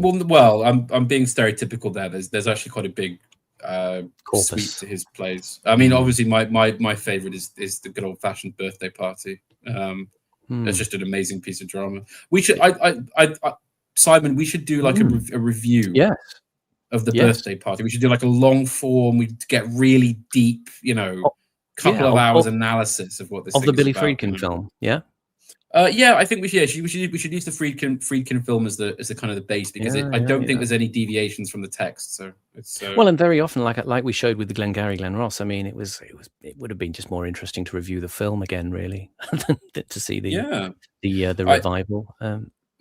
Well, I'm being stereotypical there. There's actually quite a big suite to his plays. I mean, obviously, my favorite is the good old fashioned birthday party. That's just an amazing piece of drama. We should, Simon, we should do like a review. Of the birthday party. We should do like a long form. We get really deep, you know, couple of hours analysis of what this of the Billy about, Friedkin film. Yeah. Yeah, I think we should use the Friedkin film as the kind of the base, because I don't think there's any deviations from the text. So it's well, and very often, like we showed with the Glengarry Glen Ross. I mean, it would have been just more interesting to review the film again, really, than to see the revival.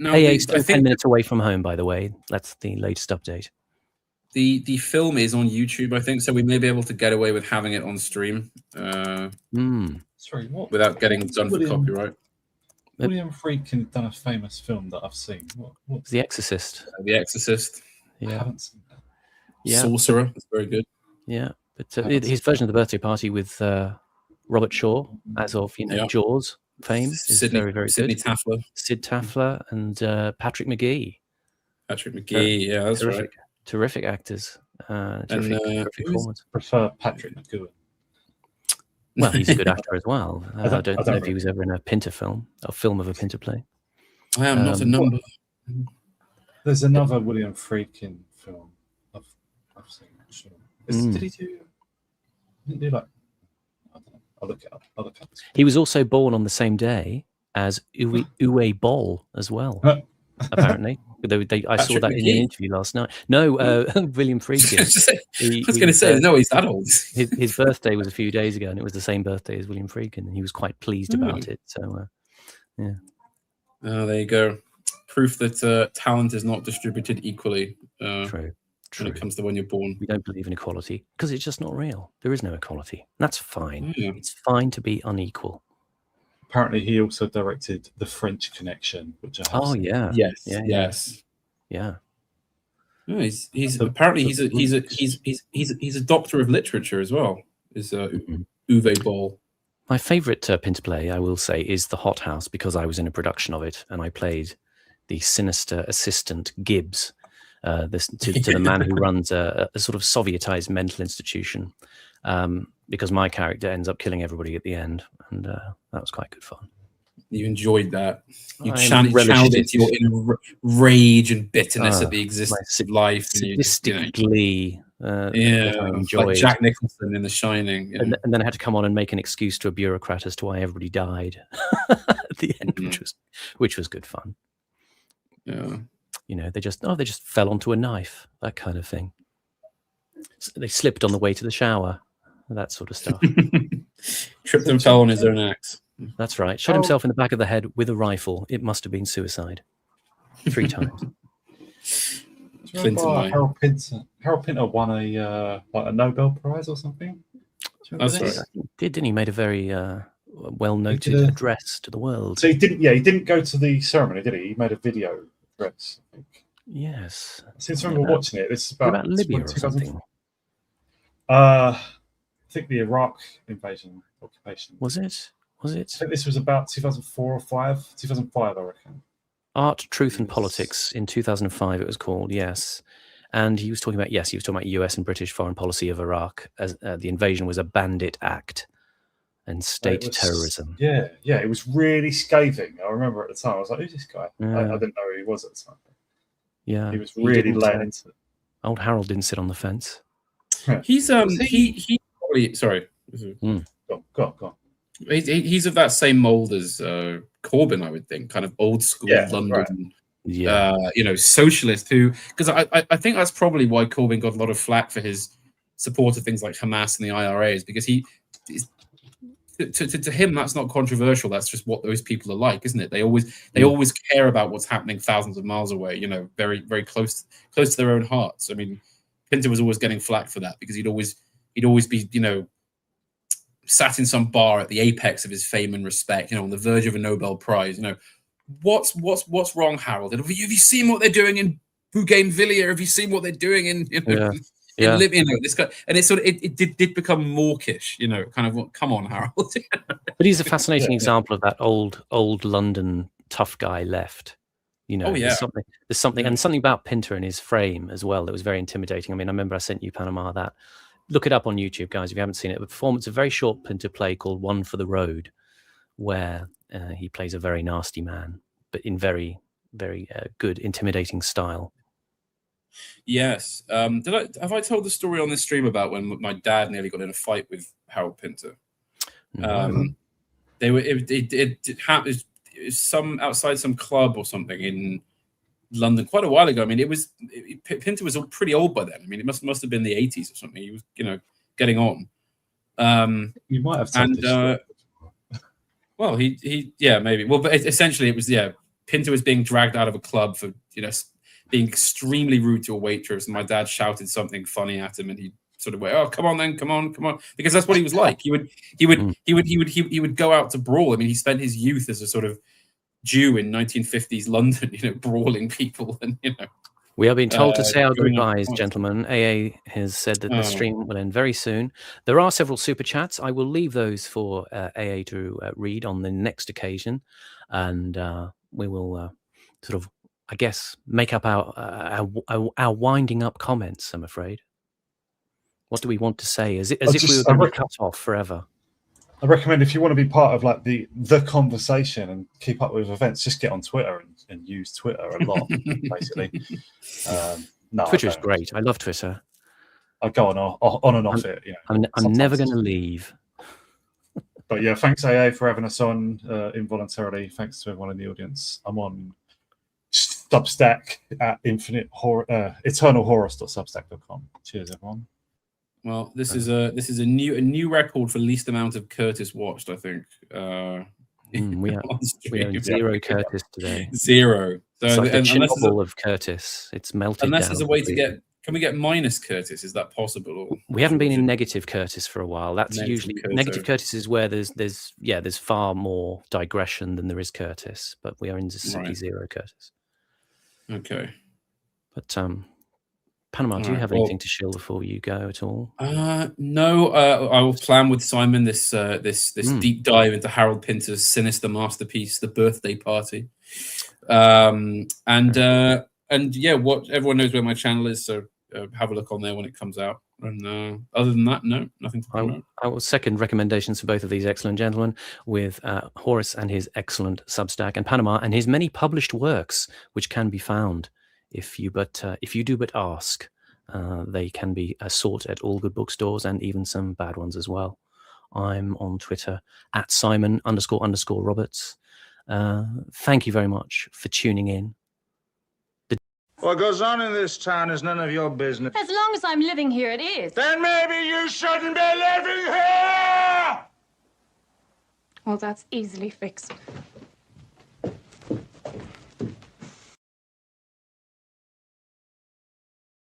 No, AA still 10 minutes away from home, by the way. That's the latest update. The film is on YouTube, I think, so we may be able to get away with having it on stream. Sorry, what? Without getting done for copyright. William Friedkin done a famous film that I've seen. What's The Exorcist? The Exorcist. I haven't seen that. Yeah. Sorcerer. It's very good. Yeah, but his version of the birthday party with Robert Shaw, as of Jaws fame, is very, very Sidney good. Taffler. Sid Taffler and Patrick McGee. Patrick McGee, yeah, that's right. Terrific actors. Terrific performance. Prefer Patrick McGowan. Well, he's a good actor as well. I don't know if he was ever in a Pinter film, a film of a Pinter play. I am not a number. There's another William Friedkin film I've seen. Sure. Did he do like? I don't know. I'll look it up. He was also born on the same day as Uwe Boll as well. Apparently, I saw that in the interview last night. No, William Friedkin. I was going to say, no, he's that old. His birthday was a few days ago, and it was the same birthday as William Friedkin, and he was quite pleased about it. So, yeah. There you go. Proof that talent is not distributed equally. True. When it comes to when you're born. We don't believe in equality because it's just not real. There is no equality. That's fine. Yeah. It's fine to be unequal. Apparently, he also directed The French Connection, which I have seen. Yeah. Yes. Yeah. No, he's apparently he's a doctor of literature as well. Is Uwe Boll. My favourite Pinter play, I will say, is The Hot House, because I was in a production of it and I played the sinister assistant Gibbs, to the man who runs a sort of Sovietized mental institution, because my character ends up killing everybody at the end, and that was quite good fun. You enjoyed that. You channeled into your inner rage and bitterness at the existence of life. Sadistic glee. Like Jack Nicholson in The Shining. And then I had to come on and make an excuse to a bureaucrat as to why everybody died at the end, which was good fun. Yeah. They just fell onto a knife, that kind of thing. So they slipped on the way to the shower, that sort of stuff. Tripped and fell on his own axe. That's right. Shot himself in the back of the head with a rifle. It must have been suicide. 3 times. Harold Pinter won a Nobel Prize or something. That's right. Didn't he? Made a very well-noted address to the world. So he didn't go to the ceremony, did he? He made a video address, I think. Yes. I seem to remember watching it. This is about Libya or something. I think the Iraq occupation. Was it? I think this was about 2004 or 5. 2005, I reckon. Art, Truth and Politics in 2005 it was called, yes. And he was talking about US and British foreign policy of Iraq, as the invasion was a bandit act and state terrorism. Yeah, it was really scathing. I remember at the time, I was like, who's this guy? I didn't know who he was at the time. Yeah. He was really laying into it. Old Harold didn't sit on the fence. He's he probably, sorry. Go on. He's of that same mold as Corbyn, I would think, kind of old school London, socialist. Because I think that's probably why Corbyn got a lot of flack for his support of things like Hamas and the IRA, is because to him that's not controversial. That's just what those people are like, isn't it? They always care about what's happening thousands of miles away. Very very close to their own hearts. I mean, Pinter was always getting flack for that because he'd always be sat in some bar at the apex of his fame and respect, on the verge of a Nobel Prize. What's wrong, Harold? Have you seen what they're doing in Bougainvillea? Have you seen what they're doing in Libya? This guy, and it did become mawkish, kind of. Come on, Harold. But he's a fascinating example of that old London tough guy left. There's something and something about Pinter and his frame as well that was very intimidating. I mean, I remember I sent you Panama that. Look it up on YouTube, guys, if you haven't seen it. It's a very short Pinter play called One for the Road, where he plays a very nasty man, but in very, very good, intimidating style. Yes. Have I told the story on this stream about when my dad nearly got in a fight with Harold Pinter? No. It outside some club or something in London quite a while ago. I mean, Pinter was pretty old by then. I mean, it must have been the 80s or something. He was, getting on. You might have told this story. Well, maybe. Well, but essentially, it was Pinter was being dragged out of a club for being extremely rude to a waitress, and my dad shouted something funny at him, and he sort of went, "Oh, come on, then, come on," because that's what he was like. He would go out to brawl. I mean, he spent his youth as a sort of Jew in 1950s London, brawling people, and We are being told to say our goodbyes, gentlemen. AA has said that the stream will end very soon. There are several super chats. I will leave those for AA to read on the next occasion, and we will sort of, I guess, make up our winding up comments. I'm afraid. What do we want to say? As if we were going to be cut off forever. I recommend, if you want to be part of like the conversation and keep up with events, just get on Twitter and use Twitter a lot, basically. Twitter is great. I love Twitter. I go on and off it. I'm never going to leave. But yeah, thanks AA for having us on involuntarily. Thanks to everyone in the audience. I'm on Substack at eternalhorrors.substack.com. Cheers, everyone. Well, this is a new record for least amount of Curtis watched, I think. We are 0 Curtis today. 0. So it's like the Chernobyl of Curtis. It's melted unless down. There's a way to get. Can we get minus Curtis? Is that possible? We haven't been in negative Curtis for a while. That's usually negative Curtis is where there's far more digression than there is Curtis, but we are in simply 0 Curtis. Okay. But Panama, do you have anything to shill before you go at all? No. I will plan with Simon this deep dive into Harold Pinter's sinister masterpiece, The Birthday Party. And what everyone knows where my channel is, so have a look on there when it comes out. And other than that, no, nothing to promote. I will second recommendations for both of these excellent gentlemen, with Horace and his excellent Substack, and Panama and his many published works, which can be found if you do but ask. They can be sought at all good bookstores and even some bad ones as well. I'm on Twitter at Simon__Roberts. Thank you very much for tuning in. What goes on in this town is none of your business. As long as I'm living here, it is. Then maybe you shouldn't be living here! Well, that's easily fixed.